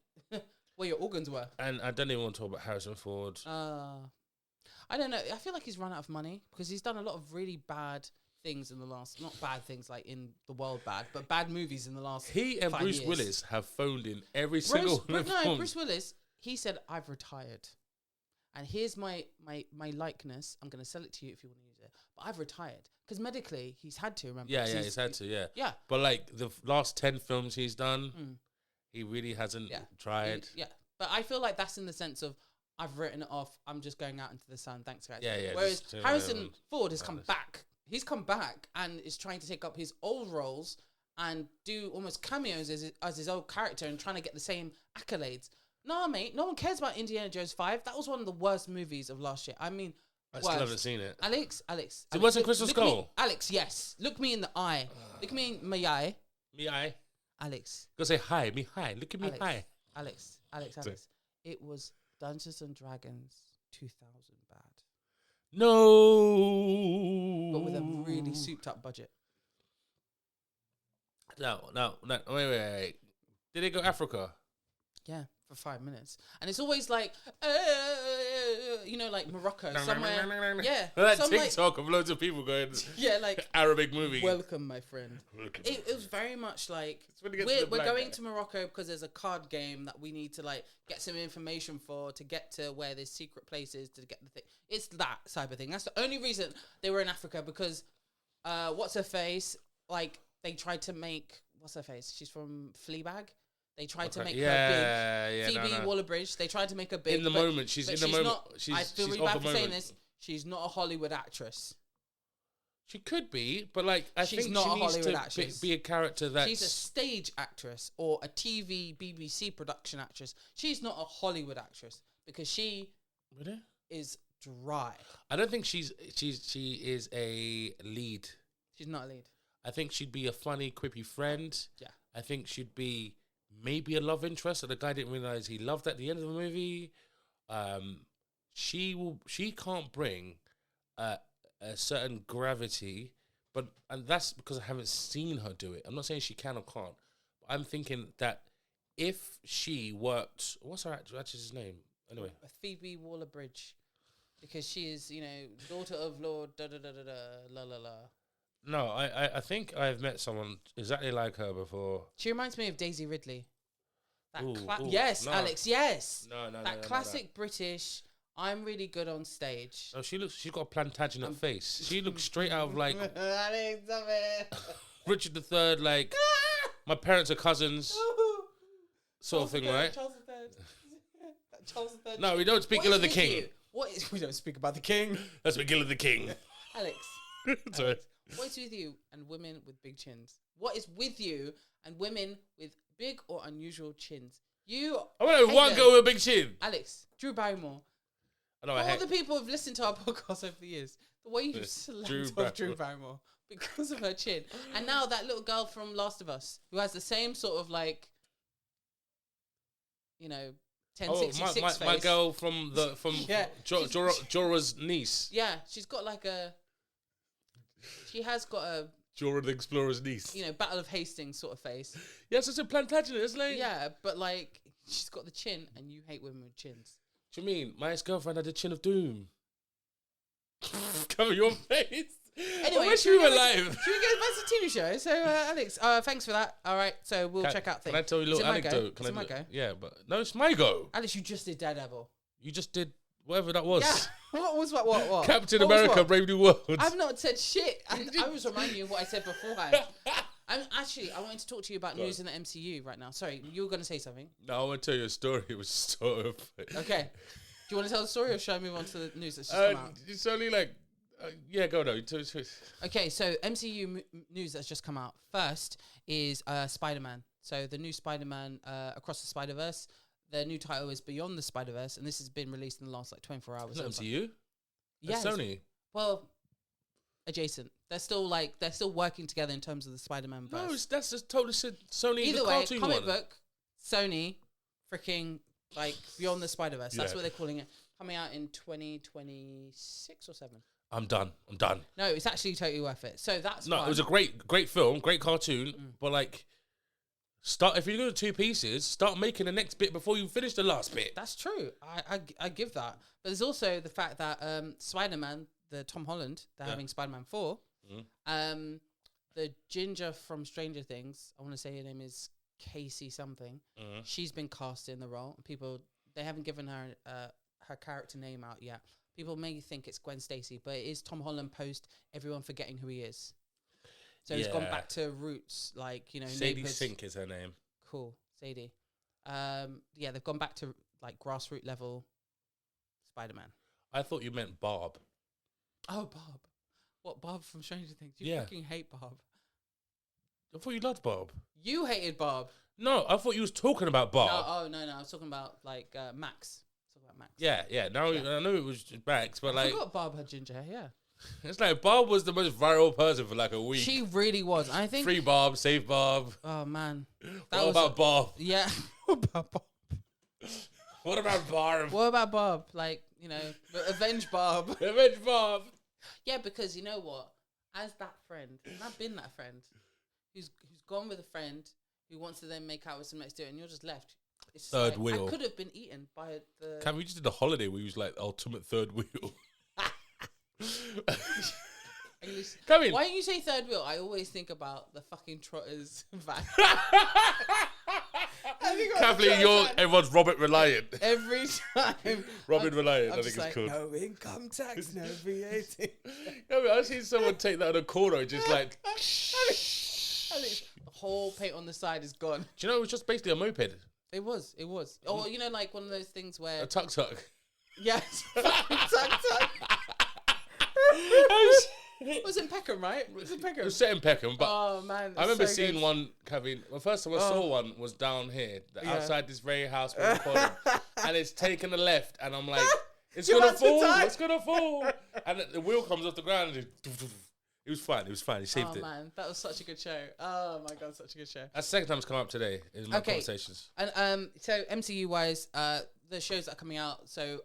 where your organs were. And I don't even want to talk about Harrison Ford. I don't know. I feel like he's run out of money because he's done a lot of really bad things in the last, not bad things like in the world bad, but bad movies in the last He and 5 Bruce years. Willis have phoned in every single film. Bruce Willis, he said, I've retired. And here's my likeness. I'm going to sell it to you if you want to use it. But I've retired. Because medically, he's had to, remember? Yeah, he's had to, yeah. Yeah. But like the last 10 films he's done, he really hasn't tried. But I feel like that's in the sense of, I've written it off. I'm just going out into the sun. Thanks, guys. Yeah. Whereas Harrison Ford has come back. He's come back and is trying to take up his old roles and do almost cameos as his old character and trying to get the same accolades. Nah, mate. No one cares about Indiana Jones 5. That was one of the worst movies of last year. I mean, I still haven't seen it. Alex. It wasn't Crystal Skull. Alex, yes. Look me in the eye. Look me in my eye. Me eye. Alex. Go say hi. Me hi. Look at me hi. Alex. It was Dungeons and Dragons 2000 bad. No. But with a really souped up budget. No. Wait. Did they go Africa? Yeah, for 5 minutes. And it's always like, like Morocco, somewhere. Yeah. That TikTok of loads of people going, like Arabic movie. Welcome, my friend. It was very much like, we're going to Morocco because there's a card game that we need to like get some information for to get to where there's secret places to get the thing. It's that type of thing. That's the only reason they were in Africa because, what's her face? Like, they tried to make, what's her face? She's from Fleabag. They tried to make her big. Phoebe Waller-Bridge. They tried to make her big. In the moment. She's in the moment. Not, I feel really bad for saying this. She's not a Hollywood actress. She could be, but like I she's think not she a needs Hollywood to actress. Be a character that she's a stage actress or a TV BBC production actress. She's not a Hollywood actress because she is dry. I don't think she is a lead. She's not a lead. I think she'd be a funny, quippy friend. Yeah. I think she'd be maybe a love interest that the guy didn't realize he loved at the end of the movie. She can't bring a certain gravity, and that's because I haven't seen her do it. I'm not saying she can or can't. But I'm thinking that if she worked, what's her actress's name? Anyway, Phoebe Waller-Bridge, because she is, daughter of Lord la la la. No, I think I've met someone exactly like her before. She reminds me of Daisy Ridley. Yes, no. Alex, yes. No. That classic British, I'm really good on stage. No, she's got a Plantagenet face. She looks straight out of like Alex, stop it. Richard III, like my parents are cousins, sort of thing, right? Charles III. No, we don't speak ill of the king. We don't speak about the king. Let's speak ill of the king. Alex. Sorry. Alex, what is with you and women with big chins? What is with you and women with big or unusual chins? I want one girl with a big chin. Alex, Drew Barrymore. All the people who've listened to our podcast over the years, the way you slammed off Drew Barrymore because of her chin. And now that little girl from Last of Us who has the same sort of like, 1066 face. My girl from Jorah's niece. Yeah, she's got like she has got a Jorah the Explorer's niece. Battle of Hastings sort of face. Yes, it's a Plantagenet, isn't it? Yeah, but like she's got the chin, and you hate women with chins. do you mean? My ex-girlfriend had the chin of doom. Cover your face. Anyway, I wish we were live. Should we go back to the TV show? So, Alex, thanks for that. All right, so we'll check out things. Can I tell you a little anecdote? Is it my go? Yeah, but no, it's my go. Alice, you just did Daredevil. You just did whatever that was. Yeah. What was what? Captain What was America, what? Brave New World. I've not said shit. I was reminding you of what I said beforehand. I wanted to talk to you about news in the MCU right now. Sorry, you were going to say something. No, I want to tell you a story. It was sort of... Okay. Do you want to tell the story or should I move on to the news that's just come out? It's only like... yeah, go no. Okay, so MCU news that's just come out. First is Spider-Man. So the new Spider-Man Across the Spider-Verse. The new title is Beyond the Spider-Verse, and this has been released in the last 24 hours. It's not MCU? Yeah. Sony? Well, adjacent. They're still working together in terms of the Spider-Man verse. No, that's just totally Sony. Either the way, cartoon comic one. book, Sony, freaking Beyond the Spider-Verse. That's Yeah. what they're calling it. Coming out in 2026 or 7. I'm done. No, it's actually totally worth it. So that's No, fun. it was a great film, great cartoon, but like, if you're doing 2 pieces, start making the next bit before you finish the last bit. That's true. I give that. But there's also the fact that Spider-Man, the Tom Holland, they're having Spider-Man 4. The ginger from Stranger Things, I want to say her name is Casey something. She's been cast in the role. They haven't given her her character name out yet. People may think it's Gwen Stacy, but it is Tom Holland post everyone forgetting who he is. So he's gone back to roots, Sadie Sink is her name. Cool, Sadie. They've gone back to grassroots level Spider-Man. I thought you meant Barb. Oh, Bob. What, Bob from Stranger Things? You fucking hate Bob. I thought you loved Barb. You hated Bob. No, I thought you was talking about Barb. No. I was talking about Max. Max. Yeah. Now I know it was just Max, but I forgot Barb had ginger hair. Yeah. It's like Barb was the most viral person for like a week. She really was. I think. Free Barb, save Barb. Oh man. What about Barb? Yeah. What about Bob? What about Barb? What about Bob? Avenge Bob. Avenge Barb. Yeah, because you know what? As that friend, and I've been that friend, who's gone with a friend who wants to then make out with some next year, and you're just left. It's third wheel. I could have been eaten by the. Can we just did a holiday where you was like ultimate third wheel? Come in. Why don't you say third wheel? I always think about the fucking Trotters van. Kathleen, everyone's Robert Reliant. Every time. Robin Reliant, I'm I think it's called. No income tax, no VAT. I've seen someone take that on a corner and just like... The whole paint on the side is gone. Do you know, it was just basically a moped. It was. Or, one of those things where... A tuk-tuk. Yes. Tuk-tuk. It was in Peckham, right? It was in Peckham. It was set in Peckham, but oh man, I remember so seeing good. one, Kevin. Well, first time I saw one was down here, outside this very house we're recording, and it's taken a left, and I'm like, it's gonna fall, it's gonna fall, and the wheel comes off the ground, and it was fine, he saved it. Oh man, that was such a good show. Oh my god, such a good show. That's the second time it's come up today in my conversations. And so MCU wise, the shows that are coming out. So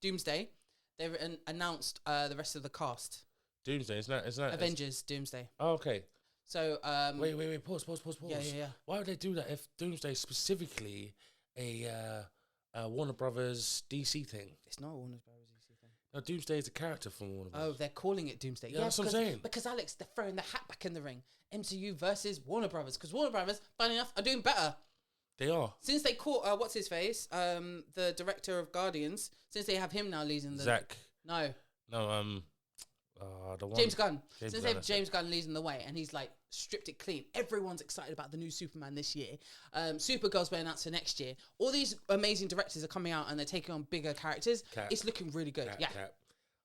Doomsday, they've announced the rest of the cast. Doomsday, isn't that Avengers Doomsday. Oh, okay. So wait, pause. Yeah. Why would they do that if Doomsday is specifically a Warner Brothers DC thing? It's not a Warner Brothers DC thing. No, Doomsday is a character from Warner Brothers. Oh, they're calling it Doomsday. Yeah, that's what I'm saying. Because Alex, they're throwing the hat back in the ring. MCU versus Warner Brothers. Because Warner Brothers, funny enough, are doing better. They are. Since they caught what's his face, the director of Guardians. Since they have him now leading the Zach. No, the one James Gunn. Since they have Gunn, James Gunn leading the way, and he's stripped it clean. Everyone's excited about the new Superman this year. Supergirl's been announced for next year. All these amazing directors are coming out and they're taking on bigger characters. It's looking really good. Cap.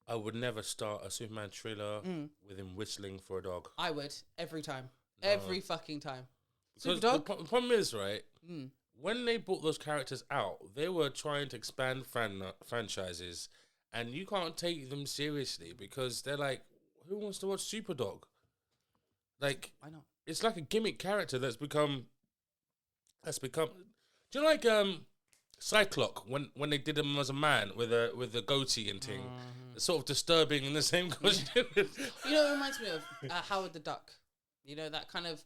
I would never start a Superman trailer with him whistling for a dog. I would every time, every fucking time. The problem is, right? When they brought those characters out, they were trying to expand franchises. And you can't take them seriously because they're like, who wants to watch Superdog? Like, why not? It's like a gimmick character that's become. Do you know like Cyclops when they did him as a man with a goatee and thing? It's sort of disturbing in the same costume. You know, it reminds me of Howard the Duck. You know, that kind of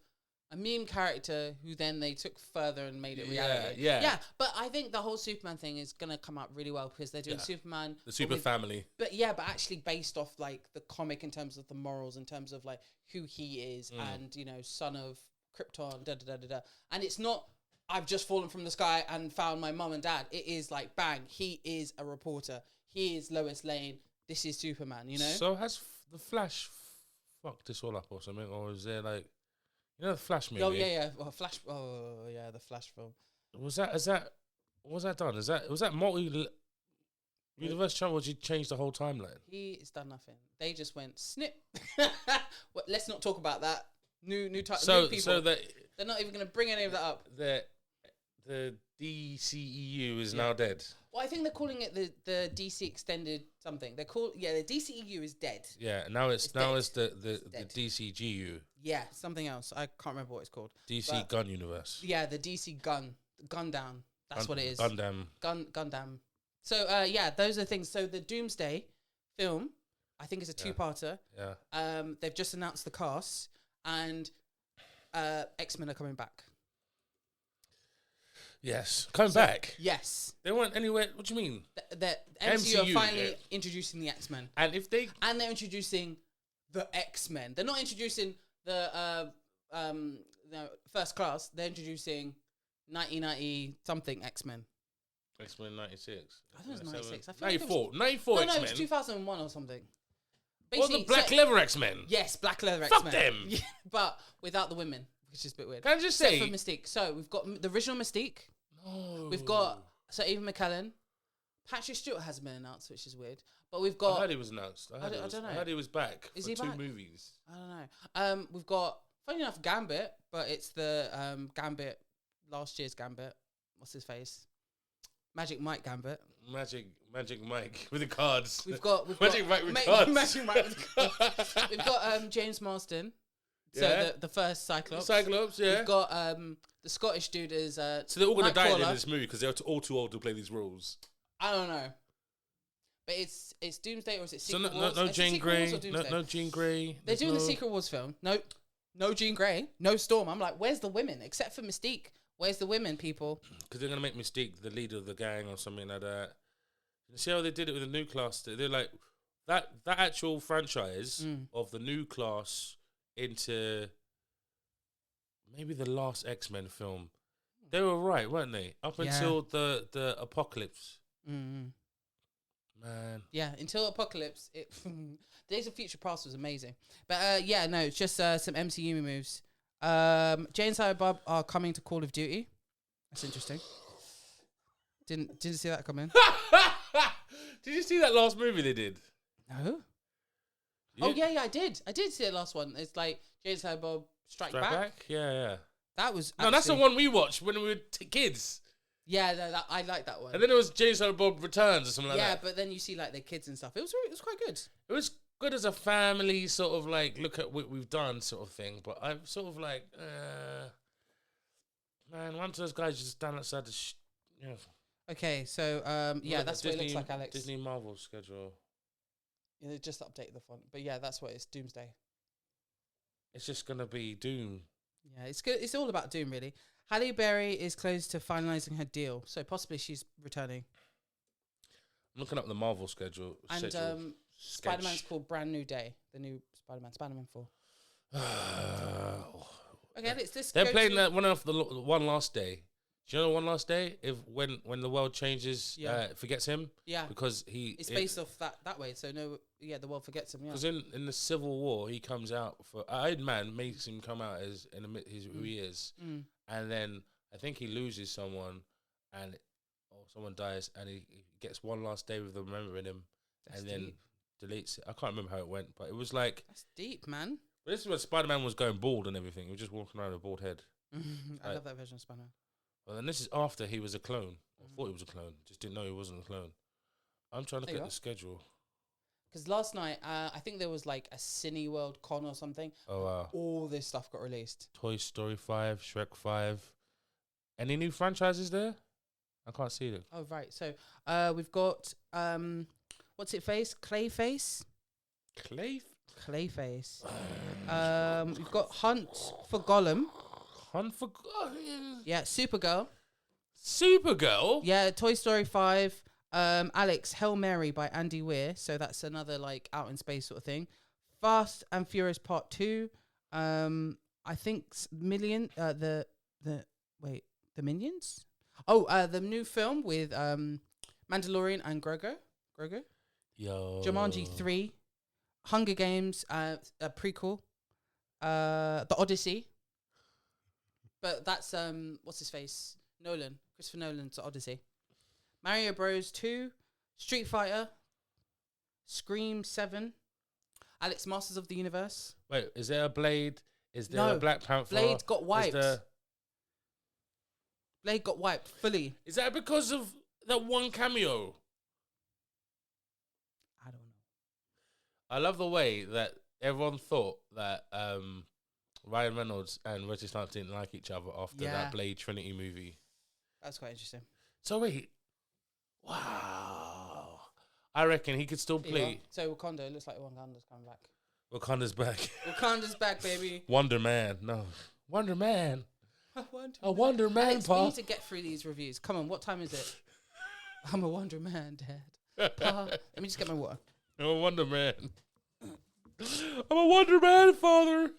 a meme character who then they took further and made it reality. Yeah. But I think the whole Superman thing is gonna come out really well because they're doing Superman, the super family. But actually based off like the comic in terms of the morals, in terms of like who he is, and son of Krypton, and it's not. I've just fallen from the sky and found my mum and dad. It is like bang. He is a reporter. He is Lois Lane. This is Superman. So has the Flash fucked this all up or something, or is there like? The Flash movie. Oh yeah. Well, Flash. Oh yeah, the Flash film. Was that done? Was that universe channel? Or did you change the whole timeline? He's done nothing. They just went snip. Well, let's not talk about that. New people. So they're not even going to bring any of that up. The DCEU is now dead. Well, I think they're calling it the DC extended something. The DCEU is dead. Yeah, now it's the DCGU. Yeah, something else. I can't remember what it's called. DC Gun Universe. Yeah, the DC Gundam. That's what it is. Gundam. So those are the things. So the Doomsday film, I think, is a two-parter. Yeah. They've just announced the cast, and X-Men are coming back. Yes, coming back. Yes, they weren't anywhere. What do you mean? The MCU are finally introducing the X-Men, and they're introducing the X-Men. They're not introducing the First Class. They're introducing 1990 something X-Men. X-Men 96. I think it was 96. I feel 94. 94 X-Men. No, it was 2001 or something. Or the Black Leather X-Men. Yes, Black Leather X-Men. Fuck them. Yeah, but without the women, which is a bit weird. Can I just say? Except for Mystique. So we've got the original Mystique. No. We've got Ian McKellen. Patrick Stewart hasn't been announced, which is weird. But we've got. I heard he was announced. I don't know. I heard he was back. Is for he two back? movies. I don't know. We've got, funny enough, Gambit, but it's the Gambit, last year's Gambit. What's his face? Magic Mike Gambit. Magic Mike with the cards. We've got Magic Mike with cards. Magic Mike with the cards. We've got James Marsden. So the first Cyclops. Cyclops, yeah. We've got the Scottish dude is so they're all going to die in this movie because they're all too old to play these roles. I don't know. But it's Doomsday or is it Secret so Wars? No Jean Grey. No Jean Grey. They're doing the Secret Wars film. No Jean Grey. No Storm. I'm like, where's the women? Except for Mystique. Where's the women, people? Because they're going to make Mystique the leader of the gang or something like that. You see how they did it with the new class? They're like, that actual franchise of the new class into maybe the last X-Men film. They were right, weren't they? Up until the Apocalypse. Mm-hmm. Man. Yeah, until Apocalypse. Days of Future Past was amazing. But it's just some MCU moves. Jay and Silent Bob are coming to Call of Duty. That's interesting. Didn't see that come in. Did you see that last movie they did? No. Oh yeah, I did. I did see the last one. It's like Jay and Silent Bob Strike Back. Yeah. That was that's the one we watched when we were kids. Yeah, I like that one. And then it was Jay and Silent Bob Returns or something like that. Yeah, but then you see like their kids and stuff. It was quite good. It was good as a family sort of like look at what we've done sort of thing. But I'm sort of like, man, one of those guys just stand outside the. Okay, so that's what it looks like, Alex. Disney Marvel schedule. Yeah, they just updated the font, but yeah, that's what it's. Doomsday. It's just gonna be Doom. Yeah, it's good. It's all about Doom, really. Halle Berry is close to finalising her deal, so possibly she's returning. I'm looking up the Marvel schedule. And Spider-Man's called Brand New Day. The new Spider-Man 4. Okay, let's. They're playing that one last day. Do you know One Last Day? If when the world changes, forgets him. Yeah, because it's based off that way. So the world forgets him. Yeah, because in the Civil War, he comes out for Iron Man makes him come out as who he is, and then I think he loses someone, or someone dies, and he gets one last day with them remembering him, and then deletes it. I can't remember how it went, but it was like that's deep, man. But this is when Spider-Man was going bald and everything. He was just walking around with a bald head. I love that version of Spider-Man. Well, and this is after he was a clone. I thought he was a clone. Just didn't know he wasn't a clone. I'm trying to look at the schedule. Because last night, I think there was like a Cineworld con or something. Oh, wow. All this stuff got released. Toy Story 5, Shrek 5. Any new franchises there? I can't see them. Oh, right. So we've got, what's it face? Clayface? Clayface. We've got Hunt for Gollum. Unforgotten. Yeah, Supergirl. Supergirl. Yeah, Toy Story 5. Alex, Hail Mary by Andy Weir. So that's another like out in space sort of thing. Fast and Furious Part 2. I think the Minions. Oh, the new film with Mandalorian and Grogu. Yo. Jumanji 3. Hunger Games, a prequel. The Odyssey. But that's what's his face? Christopher Nolan's Odyssey. Mario Bros 2, Street Fighter, Scream 7, Alex Masters of the Universe. Wait, is there a Blade? Is there a Black Panther? Blade got wiped. Blade got wiped fully. Is that because of that one cameo? I don't know. I love the way that everyone thought that Ryan Reynolds and Wesley Snipes didn't like each other after that Blade Trinity movie. That's quite interesting. So wait, wow! I reckon he could still play. So Wakanda, it looks like Wakanda's coming back. Wakanda's back. Wakanda's back, baby. Wonder Man, no, Wonder Man. A Wonder Man, Alex, Pa. we need to get through these reviews. Come on, what time is it? I'm a Wonder Man, Dad. Pa, let me just get my water. I'm a Wonder Man. I'm a Wonder Man, Father.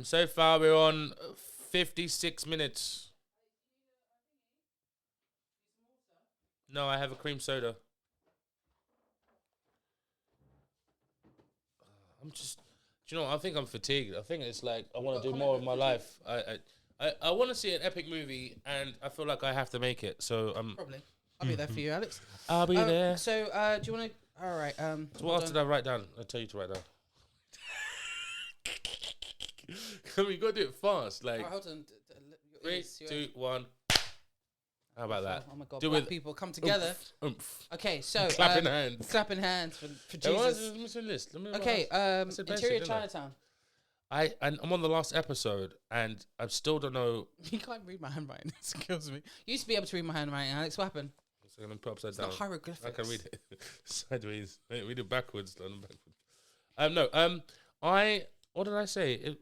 So far we're on 56 minutes. No, I have a cream soda. I'm just, do you know, I think I'm fatigued. I think it's like I want to do more of my life. I want to see an epic movie, and I feel like I have to make it. So I'm probably. I'll be there for you, Alex. I'll be there. So, do you want to? All right. So what else did I write down? I'll tell you to write down. We got to do it fast. Like, hold on. 3, 2, 1. How about that? Oh my God! Do Black it. people come together. Oomph. Okay, so Clapping hands. Clapping hands for Hey, Jesus. Let me Okay, basic, Interior didn't I? Chinatown. I'm on the last episode, and I still don't know. You can't read my handwriting. It kills me. You used to be able to read my handwriting, Alex. What happened? So I'm gonna put upside It's down. not hieroglyphics. I can read it sideways. Read it backwards. No. What did I say?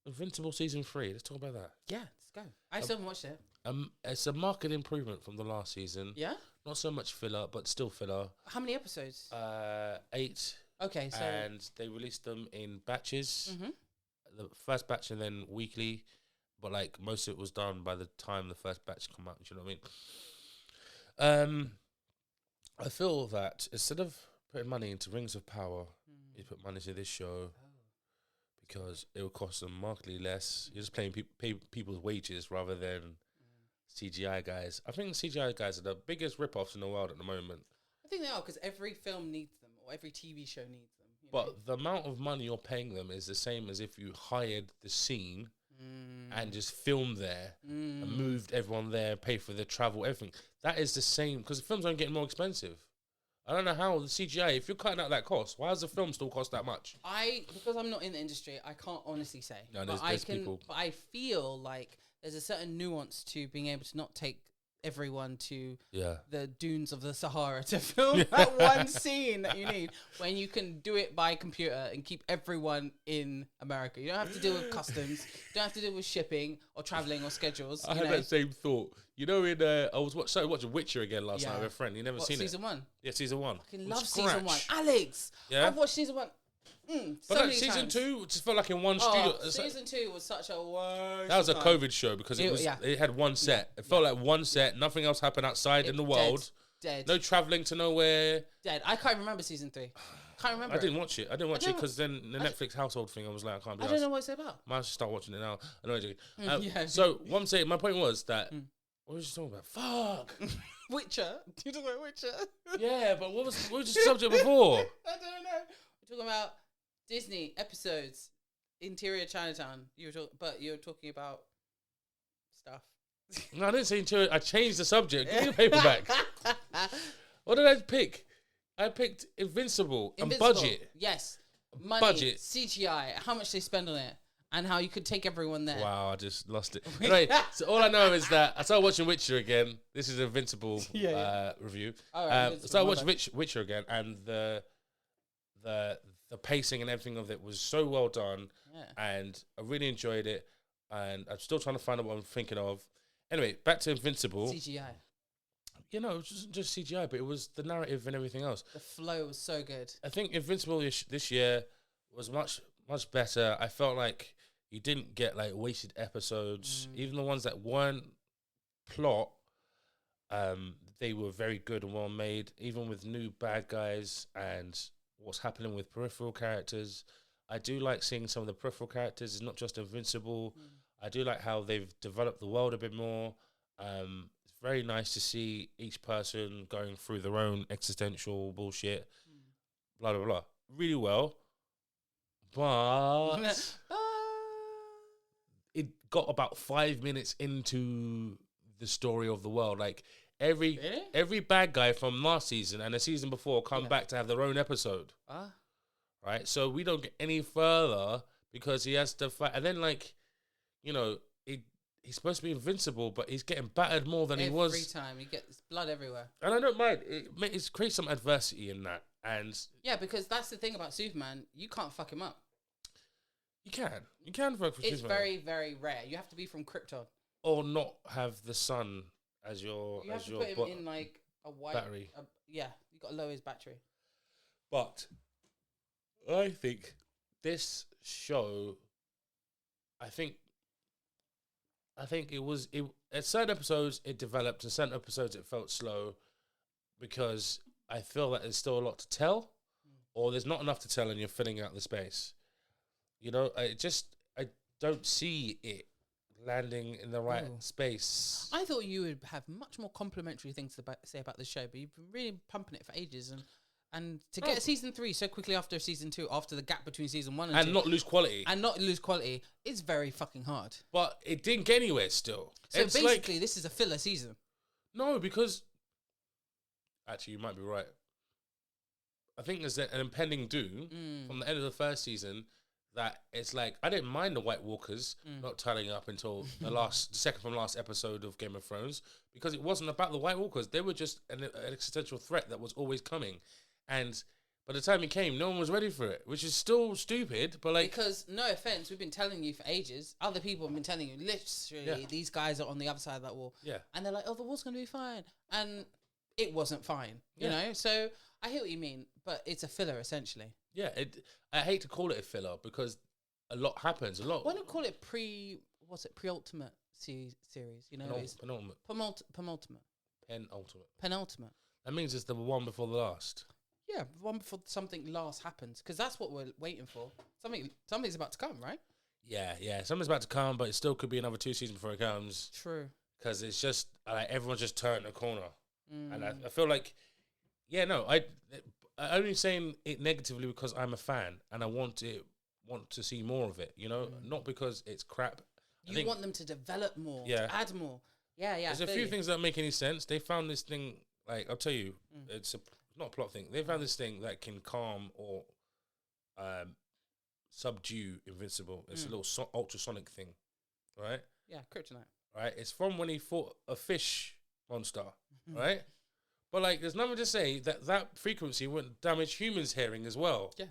Invincible season 3. Let's talk about that. Yeah, let's go. I still haven't watched it. It's a marked improvement from the last season. Yeah. Not so much filler, but still filler. How many episodes? 8. Okay, so And they released them in batches. Mhm. The first batch and then weekly, but like most of it was done by the time the first batch come out. Do you know what I mean? I feel that instead of putting money into Rings of Power, you put money into this show because it will cost them markedly less. You're just paying people's wages rather than CGI guys. I think CGI guys are the biggest rip-offs in the world at the moment. I think they are because every film needs them or every TV show needs them. You know? But the amount of money you're paying them is the same as if you hired the scene and just filmed there and moved everyone there, paid for the travel, everything. That is the same because the films aren't getting more expensive. I don't know how the CGI, if you're cutting out that cost, why does the film still cost that much? Because I'm not in the industry, I can't honestly say. No, but there's people. But I feel like there's a certain nuance to being able to not take everyone to the dunes of the Sahara to film that one scene that you need when you can do it by computer and keep everyone in America. You don't have to deal with customs. You don't have to deal with shipping or traveling or schedules. I had that same thought. You know, I was watching Witcher again last night with a friend. He never seen season 1? Yeah, season 1. I fucking love season 1. Alex! Yeah? I've watched season 1. But like season 2 just felt like in one studio. Season 2 was such a worst. That was a COVID show because it had one set. It felt like one set. Nothing else happened outside in the world. Dead. No traveling to nowhere. Dead. I can't remember season 3. Can't remember. I didn't watch it. Because then the Netflix household thing, I was like, I can't be I don't know what it's about. Might just start watching it now. I know. So my point was that what was you talking about? Fuck. Witcher. You talking about Witcher? Yeah, but what was the subject before? I don't know. We're talking about Disney episodes, Interior Chinatown. You were talking about stuff. No, I didn't say interior. I changed the subject. Give me the paper back. What did I pick? I picked Invincible and budget. Yes. Money, budget. CGI, how much they spend on it, and how you could take everyone there. Wow, I just lost it. Anyway, so all I know is that I started watching Witcher again. This is Invincible review. All right, I started watching Witcher again, and the the pacing and everything of it was so well done, Yeah. and I really enjoyed it. And I'm still trying to find out what I'm thinking of. Anyway, back to Invincible. CGI. You know, it was just CGI, but it was the narrative and everything else. The flow was so good. I think Invincible this year was much better. I felt like you didn't get like wasted episodes, even the ones that weren't plot. They were very good and well made, even with new bad guys and what's happening with peripheral characters. I do like seeing some of the peripheral characters. It's not just Invincible. I do like how they've developed the world a bit more. It's very nice to see each person going through their own existential bullshit, blah, blah, blah. Really well. But it got about 5 minutes into the story of the world. Like, every bad guy from last season and the season before come back to have their own episode. Right? So we don't get any further because he has to fight. And then, like, you know, he's supposed to be invincible, but he's getting battered more than he was. Every time. He gets blood everywhere. And I don't mind. It creates some adversity in that. And yeah, because that's the thing about Superman. You can't fuck him up. You can. You can fuck with Superman. It's very, very rare. You have to be from Krypton. Or not have the sun as your You have to put him in like a white battery. Yeah, you got to lower his battery. But I think this show, I think at certain episodes it developed, at certain episodes it felt slow because I feel that there's still a lot to tell, or there's not enough to tell and you're filling out the space. You know, I don't see it landing in the right space. I thought you would have much more complimentary things to say about this show, but you've been really pumping it for ages, and to get season 3 so quickly after season 2, after the gap between season 1 and 2, not lose quality, it's very fucking hard. But it didn't get anywhere still. So it's basically, this is a filler season. No, because actually you might be right. I think there's an impending doom from the end of the first season. That it's like, I didn't mind the White Walkers not turning up until the second from last episode of Game of Thrones, because it wasn't about the White Walkers. They were just an existential threat that was always coming. And by the time it came, no one was ready for it, which is still stupid, but like... Because, no offense, we've been telling you for ages. Other people have been telling you, literally, these guys are on the other side of that wall. Yeah. And they're like, oh, the wall's going to be fine. And it wasn't fine, you know? So I hear what you mean, but it's a filler, essentially. Yeah, I hate to call it a filler because a lot happens. Why not call it pre-ultimate series? You know, penultimate. Penultimate. That means it's the one before the last. Yeah, one before something last happens, because that's what we're waiting for. Something's about to come, right? Yeah. Something's about to come, but it still could be another 2 seasons before it comes. True. Because it's just like everyone's just turning a corner, and I feel like, I'm only saying it negatively because I'm a fan and I want to see more of it, you know, not because it's crap. You want them to develop more, to add more. Yeah. There's a few things that don't make any sense. They found this thing, like, I'll tell you, it's not a plot thing. They found this thing that can calm or subdue Invincible. It's a little ultrasonic thing, right? Yeah, kryptonite. Right? It's from when he fought a fish monster, right? But, like, there's nothing to say that frequency wouldn't damage humans' hearing as well. Yeah.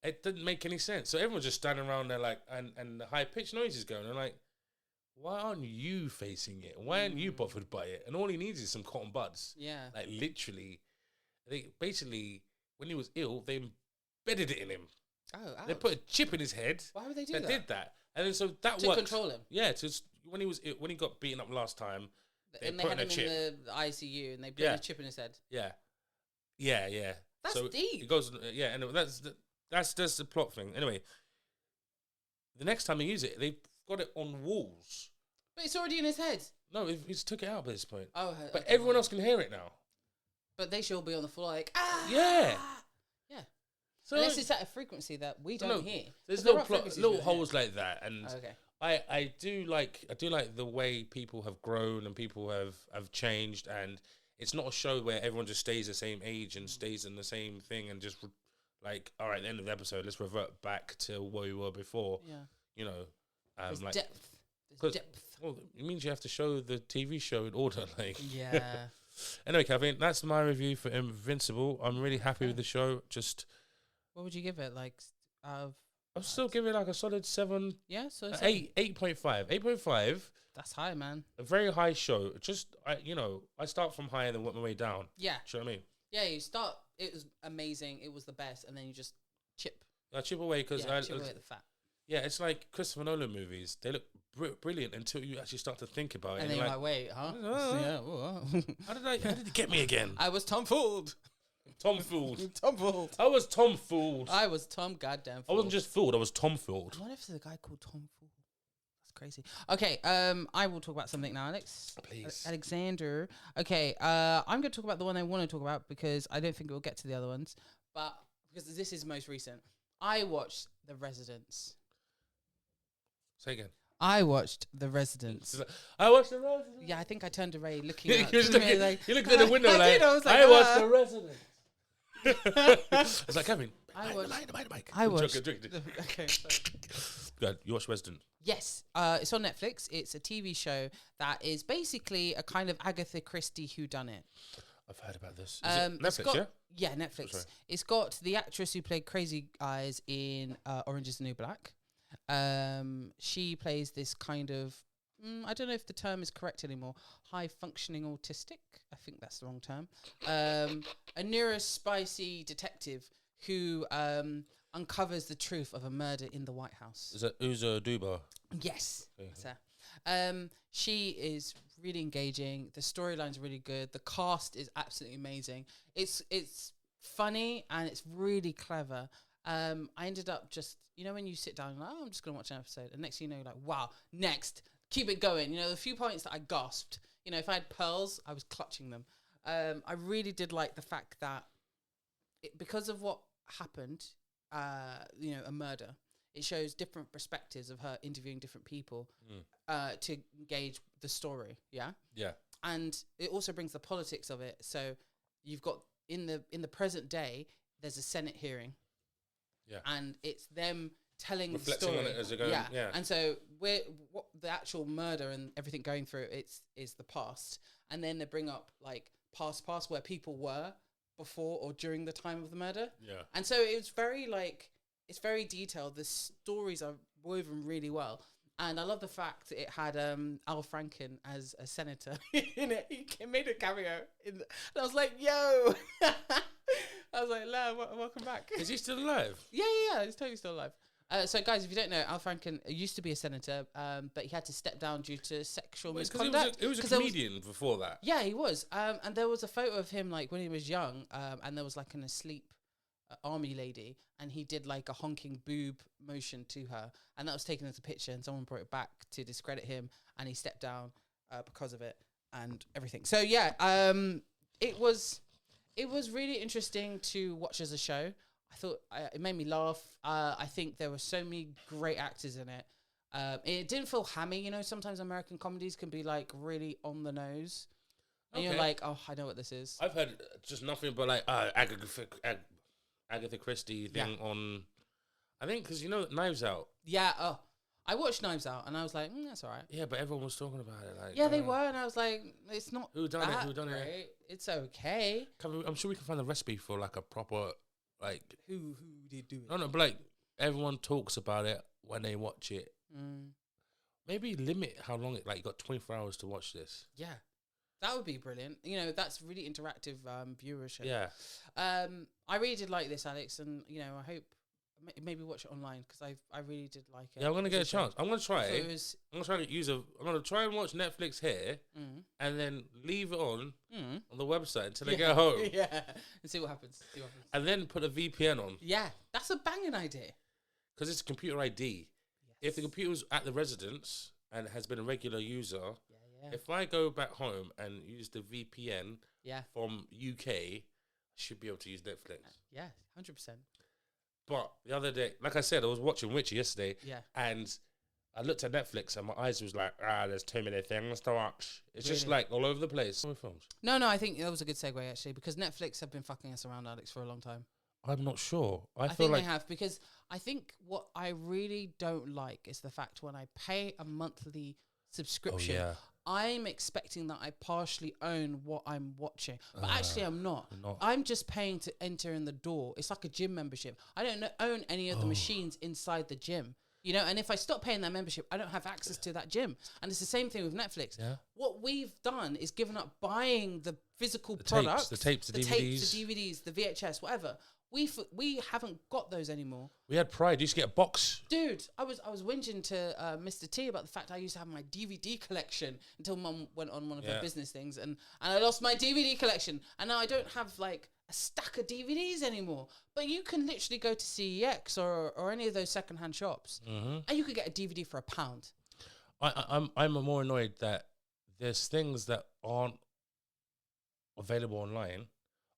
It didn't make any sense. So everyone's just standing around there, like, and the high-pitched noise is going. And, like, why aren't you facing it? Why aren't you bothered by it? And all he needs is some cotton buds. Yeah. Like, literally, basically, when he was ill, they embedded it in him. Oh, ouch. They put a chip in his head. Why would they do that? They did that. And then so that to control him? Yeah, when he got beaten up last time, they had him in the ICU and they put a chip in his head. Yeah. That's so deep. It goes, and that's the plot thing. Anyway, the next time they use it, they've got it on walls. But it's already in his head. No, he's took it out by this point. Oh, but everyone else can hear it now. But they should all be on the floor like, Yeah. So unless it's at a frequency that we don't hear. There's little holes like that, and I do like the way people have grown and people have changed, and it's not a show where everyone just stays the same age and stays in the same thing and just like, all right, at the end of the episode, let's revert back to where we were before. Yeah, you know, there's like depth. There's depth. Well, it means you have to show the TV show in order, like. Yeah. Anyway, Kevin, that's my review for Invincible. I'm really happy with the show. What would you give it? Like, I'll still give it like a solid 7. Yeah, so it's 8.5. 8.5. That's high, man. A very high show. Just I start from high and then work my way down. Yeah. Do you know what I mean? Yeah, you start. It was amazing. It was the best, and then you just chip. I chip away because chip away at the fat. Yeah, it's like Christopher Nolan movies. They look brilliant until you actually start to think about it. And then you're like, wait, huh? Yeah. How did it get me again? I was Tom fooled. Tom fooled. Tom fooled. I was Tom fooled. I was Tom goddamn fooled. I wasn't just fooled. I was Tom fooled. What if there's a guy called Tom Fool? That's crazy. Okay, I will talk about something now, Alex. Please. Alexander. Okay, I'm going to talk about the one I want to talk about because I don't think we'll get to the other ones. But because this is most recent. I watched The Residents. Say again. I watched The Residents. I watched The Residents. Yeah, I think I turned away looking at you looked at the window like, I was like, I watched The Residents. I was like, Kevin, I watched. Okay, sorry. Good. You watched Resident? Yes. It's on Netflix. It's a TV show that is basically a kind of Agatha Christie whodunit. I've heard about this. Is it Netflix, yeah? Yeah, Netflix. It's got the actress who played Crazy Eyes in Orange is the New Black. She plays this kind of, I don't know if the term is correct anymore, high-functioning autistic. I think that's the wrong term. A neurospicy detective who uncovers the truth of a murder in the White House. Is that Uzo Duba? Yes. Okay. She is really engaging. The storyline's really good. The cast is absolutely amazing. It's funny and it's really clever. I ended up just, when you sit down and like, I'm just going to watch an episode. And next thing you know, you're like, wow, next. Keep it going. The few points that I gasped, if I had pearls, I was clutching them. I really did like the fact that because of what happened, a murder, it shows different perspectives of her interviewing different people to engage the story. Yeah. Yeah. And it also brings the politics of it. So you've got in the present day, there's a Senate hearing. Yeah. And it's them telling reflecting the story on it as they're going. Yeah. And so what the actual murder and everything going through is the past. And then they bring up like past where people were before or during the time of the murder. Yeah. And so it's very it's very detailed. The stories are woven really well. And I love the fact that it had Al Franken as a senator in it. He made a cameo. And I was like, yo. I was like, lad, welcome back. Is he still alive? Yeah, he's totally still alive. So, guys, if you don't know, Al Franken used to be a senator, but he had to step down due to sexual misconduct. He was a comedian before that. Yeah, he was. And there was a photo of him, when he was young, and there was, an asleep army lady, and he did, a honking boob motion to her, and that was taken as a picture, and someone brought it back to discredit him, and he stepped down because of it and everything. So, yeah, it was really interesting to watch as a show. I thought it made me laugh. I think there were so many great actors in it. It didn't feel hammy. Sometimes American comedies can be really on the nose. And you're like, oh, I know what this is. I've heard just nothing but Agatha Christie thing on, I think, because Knives Out. Yeah. Oh, I watched Knives Out and I was like, that's all right. Yeah, but everyone was talking about it. Yeah, they were, and I was like, it's not. Who done it? It's okay. I'm sure we can find the recipe for a proper Who did do it? No, but everyone talks about it when they watch it. Maybe limit how long it. You got 24 hours to watch this. Yeah, that would be brilliant. That's really interactive viewership. Yeah. I really did like this, Alex, and I hope maybe watch it online because I really did like it. Yeah, I'm gonna get a chance. I'm gonna try it. I'm gonna try and watch Netflix here, and then leave it on the website until I get home. Yeah, and see what happens. And then put a VPN on. Yeah, that's a banging idea. Because it's computer ID. Yes. If the computer's at the residence and has been a regular user, if I go back home and use the VPN from UK, I should be able to use Netflix. Yeah, 100%. But the other day, like I said, I was watching Witcher yesterday, and I looked at Netflix and my eyes was like, there's too many things to watch. It's just all over the place. Films. No, I think that was a good segue actually, because Netflix have been fucking us around, Alex, for a long time. I'm not sure. I think they have, because I think what I really don't like is the fact when I pay a monthly subscription, I'm expecting that I partially own what I'm watching. But actually, I'm not. I'm just paying to enter in the door. It's like a gym membership. I don't own any of the machines inside the gym. You know, and if I stop paying that membership, I don't have access to that gym. And it's the same thing with Netflix. Yeah. What we've done is given up buying the physical products. The tapes, the DVDs, the VHS, whatever. We haven't got those anymore. We had Pride. You used to get a box. Dude, I was whinging to Mr. T about the fact I used to have my DVD collection until Mum went on one of her business things. And I lost my DVD collection. And now I don't have, like, a stack of DVDs anymore. But you can literally go to CEX or any of those secondhand shops, and you could get a DVD for £1. I'm more annoyed that there's things that aren't available online.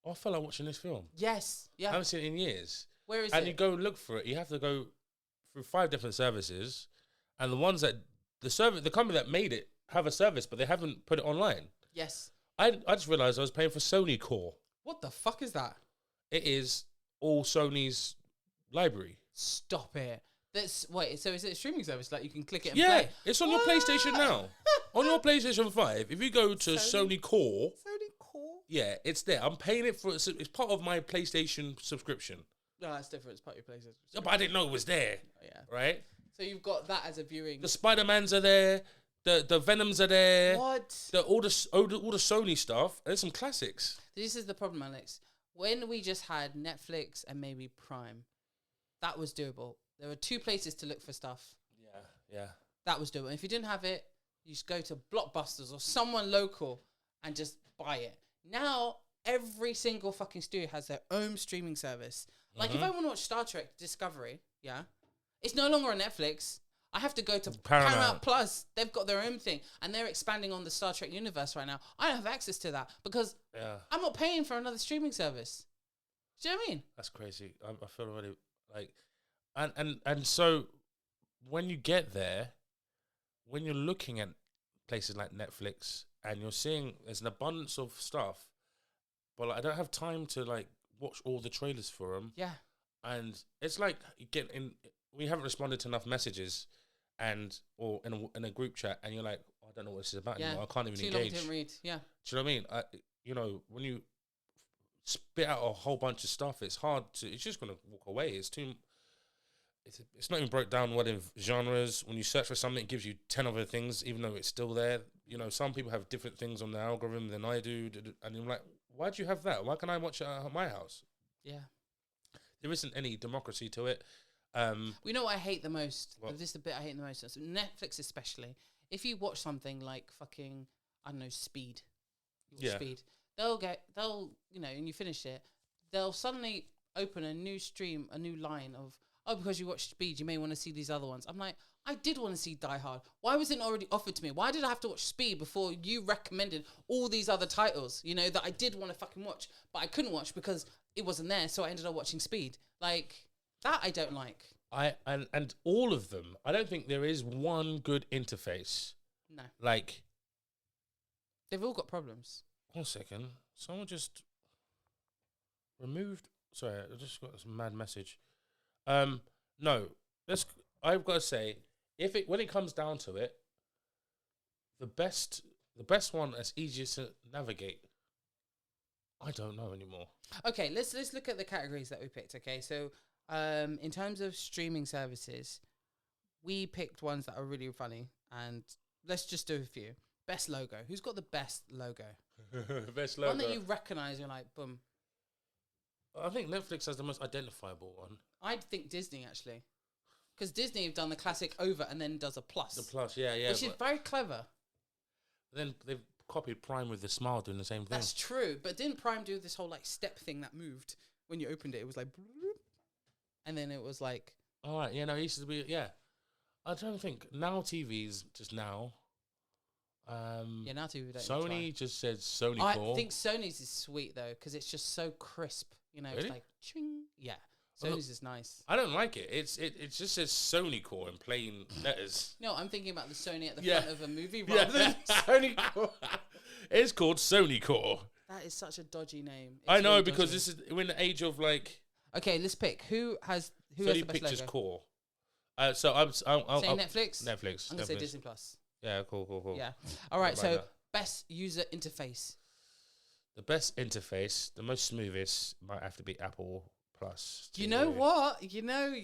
Oh, I felt like watching this film. Yes, yeah. I haven't seen it in years. Where is it? And you go look for it. You have to go through 5 different services, and the ones that the company that made it have a service, but they haven't put it online. Yes. I just realized I was paying for Sony Core. What the fuck is that? It is all Sony's library. Stop it. So is it a streaming service? Like you can click it and play? Yeah, it's on your PlayStation now. On your PlayStation 5, if you go to Sony Core. Yeah, it's there. I'm paying it for. It's part of my PlayStation subscription. No, that's different. It's part of your PlayStation. Yeah, but I didn't know it was there. Oh, yeah. Right. So you've got that as a viewing. The Spider-Mans are there. The Venoms are there. What? All the Sony stuff. There's some classics. This is the problem, Alex. When we just had Netflix and maybe Prime, that was doable. There were 2 places to look for stuff. Yeah. That was doable. If you didn't have it, you just go to Blockbusters or someone local and just buy it. Now, every single fucking studio has their own streaming service. Like, if I want to watch Star Trek Discovery, it's no longer on Netflix. I have to go to Paramount Plus. They've got their own thing. And they're expanding on the Star Trek universe right now. I don't have access to that because I'm not paying for another streaming service. Do you know what I mean? That's crazy. I feel already like... And so, when you get there, when you're looking at places like Netflix and you're seeing there's an abundance of stuff, but like, I don't have time to like watch all the trailers for them. Yeah. And it's like we haven't responded to enough messages or in a group chat, and you're like, oh, I don't know what this is about anymore. I can't even engage. Too long to read. Yeah. Do you know what I mean? When you spit out a whole bunch of stuff, it's hard to. It's just gonna walk away. It's too. It's not even broke down well in genres. When you search for something, it gives you 10 other things, even though it's still there. You know, some people have different things on the algorithm than I do, and you're like, why do you have that? Why can't I watch it at my house? Yeah. There isn't any democracy to it. We know what I hate the most. This is the bit I hate the most. So Netflix especially. If you watch something like fucking, I don't know, Speed. Speed. They'll, and you finish it, they'll suddenly open a new stream, a new line of, because you watched Speed, you may want to see these other ones. I'm like, I did want to see Die Hard. Why was it not already offered to me? Why did I have to watch Speed before you recommended all these other titles, that I did want to fucking watch, but I couldn't watch because it wasn't there, so I ended up watching Speed. Like, that I don't like. And all of them, I don't think there is one good interface. No. Like, they've all got problems. 1 second. Someone just removed... Sorry, I just got this mad message. No, I've got to say, when it comes down to it, the best one that's easiest to navigate, I don't know anymore. Okay, let's look at the categories that we picked. Okay, so in terms of streaming services, we picked ones that are really funny, and let's just do a few. Best logo. Who's got the best logo? Best logo. One that you recognise. You're like, boom. I think Netflix has the most identifiable one. I'd think Disney, actually. Because Disney have done the classic over and then does a plus. The plus, yeah. Which is very clever. Then they've copied Prime with the smile doing the same thing. That's true. But didn't Prime do this whole like step thing that moved? When you opened it, it was like... And then it was like... All right, it used to be... Yeah. I'm trying to think. Now TV's just now... now TV don't Sony just said Sony Core. I think Sony's is sweet, though, because it's just so crisp. Really? It's like... Ching. Yeah. Sony's is nice. I don't like it. It just says Sony Core in plain letters. No, I'm thinking about the Sony at the front of a movie rather than Sony Core. It's called Sony Core. That is such a dodgy name. I know, really because this is we're in the age of like. Okay, let's pick who has the best Pictures logo? Core. So I'm saying Netflix. Netflix. I'm gonna say Disney Plus. Yeah, cool. Yeah. All right. About So that. best user interface. The best interface, the most smoothest, might have to be Apple Plus. You know TV. what? You know.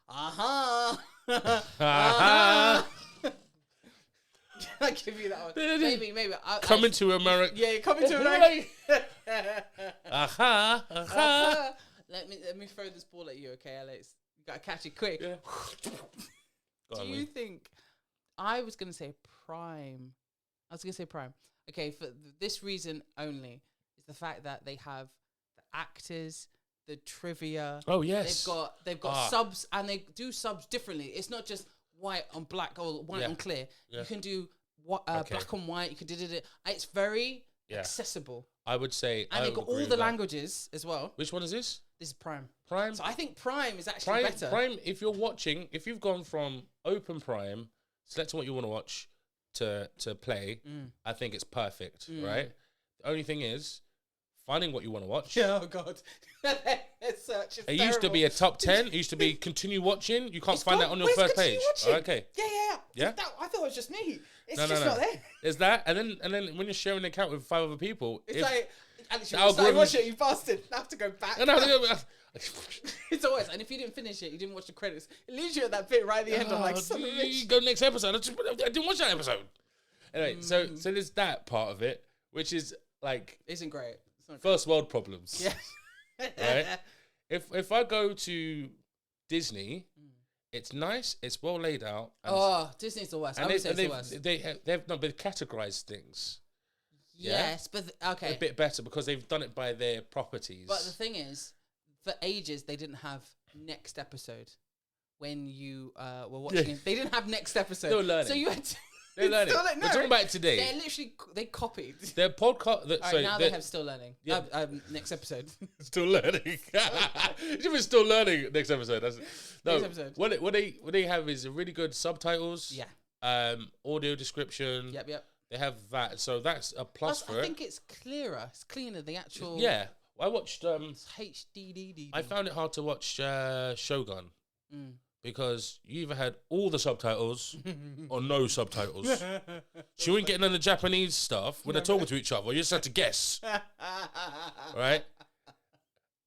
Aha. Aha. I give you that one. Maybe. Coming to America. Yeah, you're coming to America. Aha. Let me throw this ball at you, okay, Alex? You gotta catch it quick. Yeah. Do you think? I was gonna say Prime. Okay, for this reason only is the fact that they have the actors, the trivia. Oh yes. They've got subs, and they do subs differently. It's not just white on black or white on clear. Yeah. You can do black on white. You can do it. It's very accessible. I would say, and they've got all the languages as well. Which one is this? This is Prime. Prime. So I think Prime is actually better. Prime. If you're watching, if you've gone from open Prime, selecting what you want to watch to play, I think it's perfect. Right. The only thing is finding what you want to watch. Yeah, oh god. Search is it used to be a top 10. It used to be continue watching. You can't find that on your first page. Okay. Yeah. I thought it was just me. It's not there. There's that, and then when you're sharing an account with 5 other people, it's like Alex, you started watching it, you bastard. I have to go back. It's always, and if you didn't finish it, you didn't watch the credits. It leaves you at that bit right at the end. I'm like, you go next episode. I didn't watch that episode. Anyway, so there's that part of it, which is like isn't great. First world problems. Yeah. Right? If I go to Disney, it's nice, it's well laid out. Disney's the worst. I would say it's the worst. They've categorized things. Yes, but a bit better because they've done it by their properties. But the thing is, for ages they didn't have next episode. When you were watching it, they didn't have next episode. Still learning. So you had to. They're learning. We're talking about it today. They're literally they copied. Their podcast. Now they have still learning. Yeah. Next episode. Still learning. You're still learning. Next episode. Next episode. What they have is really good subtitles. Yeah. Audio description. Yep. They have that, so that's a plus for it. I think it's clearer. It's cleaner. The actual. Yeah. I watched. HDDD. I found it hard to watch Shogun. Because you either had all the subtitles or no subtitles. So you ain't getting none of the Japanese stuff when they're talking to each other. You just have to guess. Right?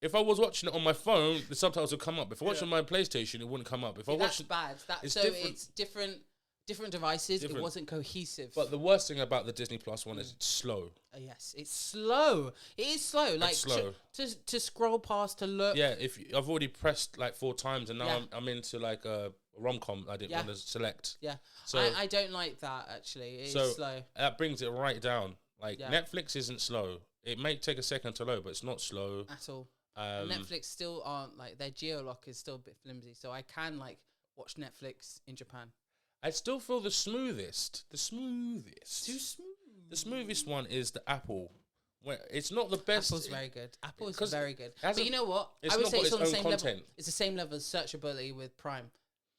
If I was watching it on my phone, the subtitles would come up. If I watched it on my PlayStation, it wouldn't come up. That's bad. It's different devices. It wasn't cohesive. But the worst thing about the Disney Plus one is it's slow. Yes, it's slow. It is slow. Like it's slow. To scroll past, to look. Yeah, I've already pressed like 4 times and now I'm into like a rom-com I didn't want to select. Yeah. So I don't like that actually. It's slow. That brings it right down. Like Netflix isn't slow. It may take a second to load, but it's not slow. At all. Netflix still aren't like their geolock is still a bit flimsy. So I can like watch Netflix in Japan. I still feel the smoothest. Too smooth. The smoothest one is the Apple. Where it's not the best. Apple's very good. Apple is very good. But you know what? I would say it's on the same level. It's the same level as searchability with Prime.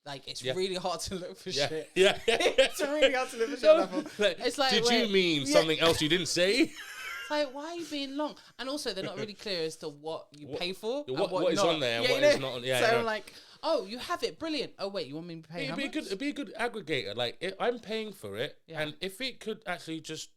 Like it's really hard to look for shit. Yeah. It's really hard to look for shit. Like, it's like, did you mean something else you didn't say? It's like, why are you being long? And also, they're not really clear as to what you pay for. What is on there and what is not on there. So I'm like, oh, you have it, brilliant. Oh wait, you want me to pay? It'd be a good aggregator. Like I'm paying for it, and if it could actually just,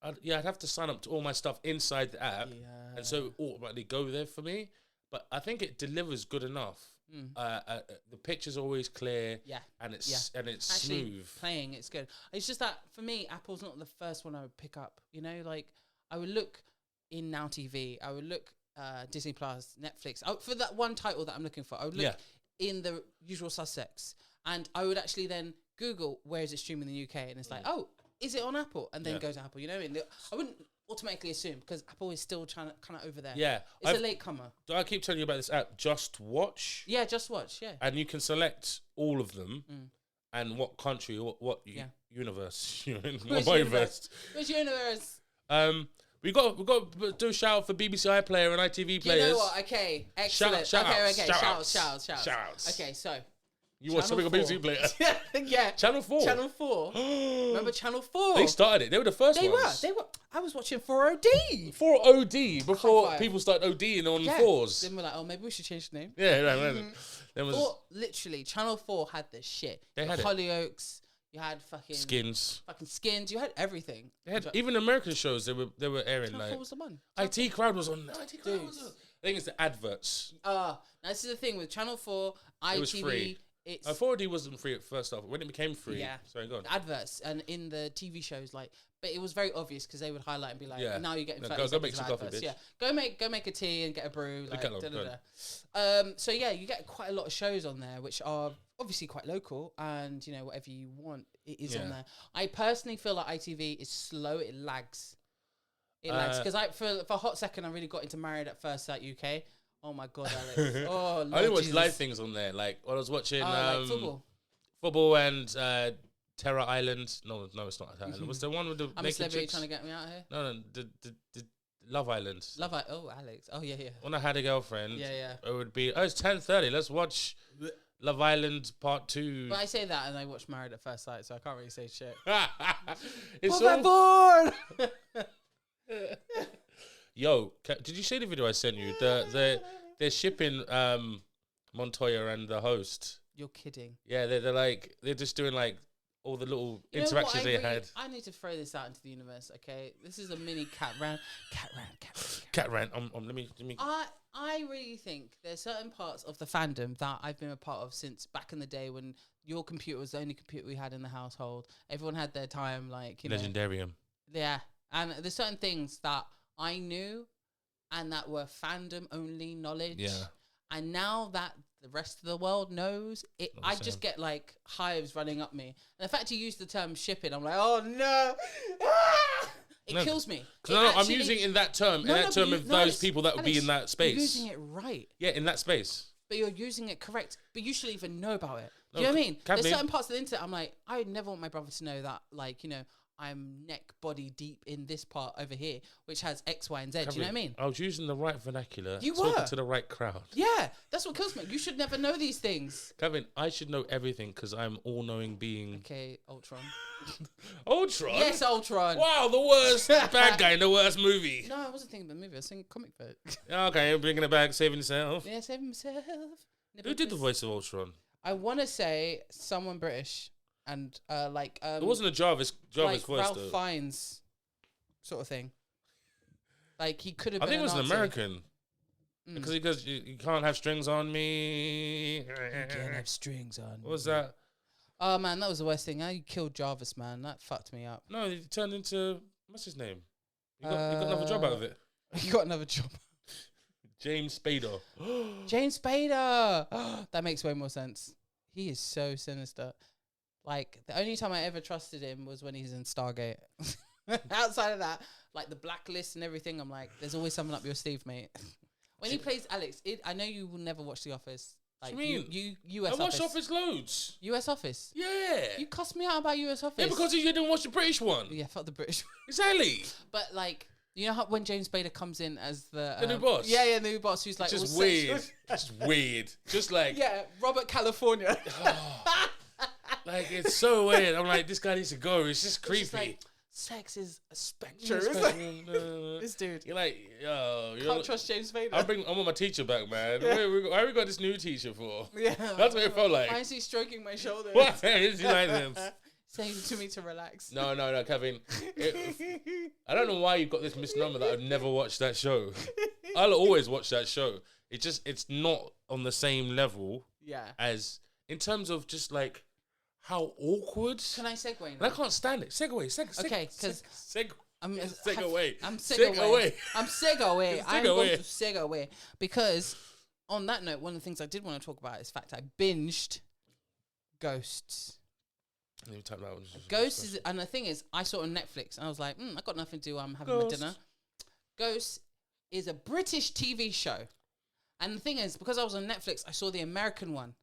I'd have to sign up to all my stuff inside the app, and so automatically go there for me. But I think it delivers good enough. The picture's always clear, and it's actually smooth. Playing, it's good. It's just that for me, Apple's not the first one I would pick up. You know, like I would look in Now TV, I would look Disney Plus, Netflix. For that one title that I'm looking for, I would look in the usual suspects, and I would actually then Google where is it streaming in the UK, and it's like, oh, is it on Apple? And then go to Apple. You know, and I wouldn't automatically assume because Apple is still trying to kind of over there. Yeah, it's a latecomer. I keep telling you about this app, Just Watch. Yeah, Just Watch. Yeah, and you can select all of them and what country, what universe you're in. Which universe? Which universe? We got to do a shout out for BBC iPlayer and ITV players. You know what? Okay, excellent. Shout outs. Okay, so you watch something on BBC Player? Yeah. Channel 4. Channel 4. Remember Channel 4? They started it. They were the first ones. They were. I was watching 4OD. 4OD before people started ODing on 4s. Then we're like, oh, maybe we should change the name. Yeah, right. There was literally Channel 4 had this shit. They had Hollyoaks. You had fucking Skins. You had everything. They had even American shows. They were airing Channel 4 was the one. IT Crowd was on. IT Crowd was on. I think it's the adverts. Now this is the thing with Channel 4, ITV. It was free. It's 4D wasn't free at first off. When it became free, sorry, go on. The adverts and in the TV shows, like, but it was very obvious because they would highlight and be like, now you're getting 30 go make seconds some of coffee, adverts. bitch. Yeah, go make a tea and get a brew. Like, So yeah, you get quite a lot of shows on there, which are obviously quite local, and you know whatever you want, it is on there. I personally feel like ITV is slow. It lags. It lags because for a hot second I really got into Married at First Sight UK. Oh my god, Alex! Oh, Lord I only watched Jesus. live things on there. Like I was watching like football and Terror Island. No, it's not Terror Island. What's the one with the I'm a naked celebrity chicks? trying to get me out here. No, the Love Island. Oh, Alex. Oh yeah. When I had a girlfriend, Yeah. it would be it's 10:30. Let's watch Love Island Part 2. But I say that and I watch Married at First Sight, so I can't really say shit. It's Put all... board. Yo, did you see the video I sent you? They're shipping Montoya and the host. You're kidding. Yeah, they're just doing like all the little You know interactions what, they had. I need to throw this out into the universe, okay? This is a mini cat rant. Cat rant. Let me. I really think there's certain parts of the fandom that I've been a part of since back in the day when your computer was the only computer we had in the household. Everyone had their time, like, you know. Legendarium. Yeah. And there's certain things that I knew and that were fandom only knowledge. Yeah. And now that the rest of the world knows it, I just get like hives running up me. And the fact you use the term shipping, I'm like, oh no. It kills me. I'm using it in that term, of those people that would be in that space. You're using it right. Yeah, in that space. But you're using it correct. But you should even know about it. Do you know what I mean? There's certain parts of the internet I'm like, I would never want my brother to know that, like, you know, I'm neck body deep in this part over here, which has X, Y, and Z. Do you know what I mean? I was using the right vernacular. You talking were to the right crowd. Yeah, that's what kills me. You should never know these things. Kevin, I should know everything because I'm all-knowing being. Okay, Ultron. Ultron? Yes, Ultron. Wow, the worst bad guy in the worst movie. No, I wasn't thinking about the movie. I was thinking comic book. Okay, you're bringing it back, saving yourself. Yeah, saving myself. Who did the voice of Ultron? I want to say someone British. And it wasn't a Jarvis like voice Ralph though. Fiennes sort of thing. Like he could have been. I think it was an American. Mm. Because you can't have strings on me. You can't have strings on. What was that? Oh man, that was the worst thing. How you killed Jarvis, man? That fucked me up. No, he turned into what's his name? You got another job out of it. You got another job. James Spader. James Spader. That makes way more sense. He is so sinister. Like, the only time I ever trusted him was when he's in Stargate. Outside of that, like the blacklist and everything, I'm like, there's always something up your sleeve, mate. When he plays Alex, I know you will never watch The Office. Like, what do you mean? You US I watched Office. Office loads. US Office? Yeah. You cussed me out about US Office. Yeah, because you didn't watch the British one. Yeah, fuck the British one. Exactly. But, like, you know how when James Spader comes in as the new boss? Yeah, the new boss who's like... Just weird. Just weird. Just like... Yeah, Robert California. Like, it's so weird. I'm like, this guy needs to go. It's just creepy. It's like, sex is a spectrum. This dude. You're like, yo. Can't trust James Spader. I want my teacher back, man. Yeah. Why we got this new teacher for? Yeah. That's what it felt like. Why is he stroking my shoulder? What is he like this? Saying to me to relax. No, Kevin. I don't know why you've got this misnomer that I've never watched that show. I'll always watch that show. It's not on the same level. Yeah. As, in terms of just like, how awkward. Can I segue now? I can't stand it. Segue. Okay, because I'm segue. I'm segue. I'm segue. I'm going to segue because on that note, one of the things I did want to talk about is the fact I binged Ghosts. Ghosts is, and the thing is, I saw it on Netflix and I was like, I got nothing to do. I'm having my dinner. Ghosts is a British TV show, and the thing is, because I was on Netflix, I saw the American one.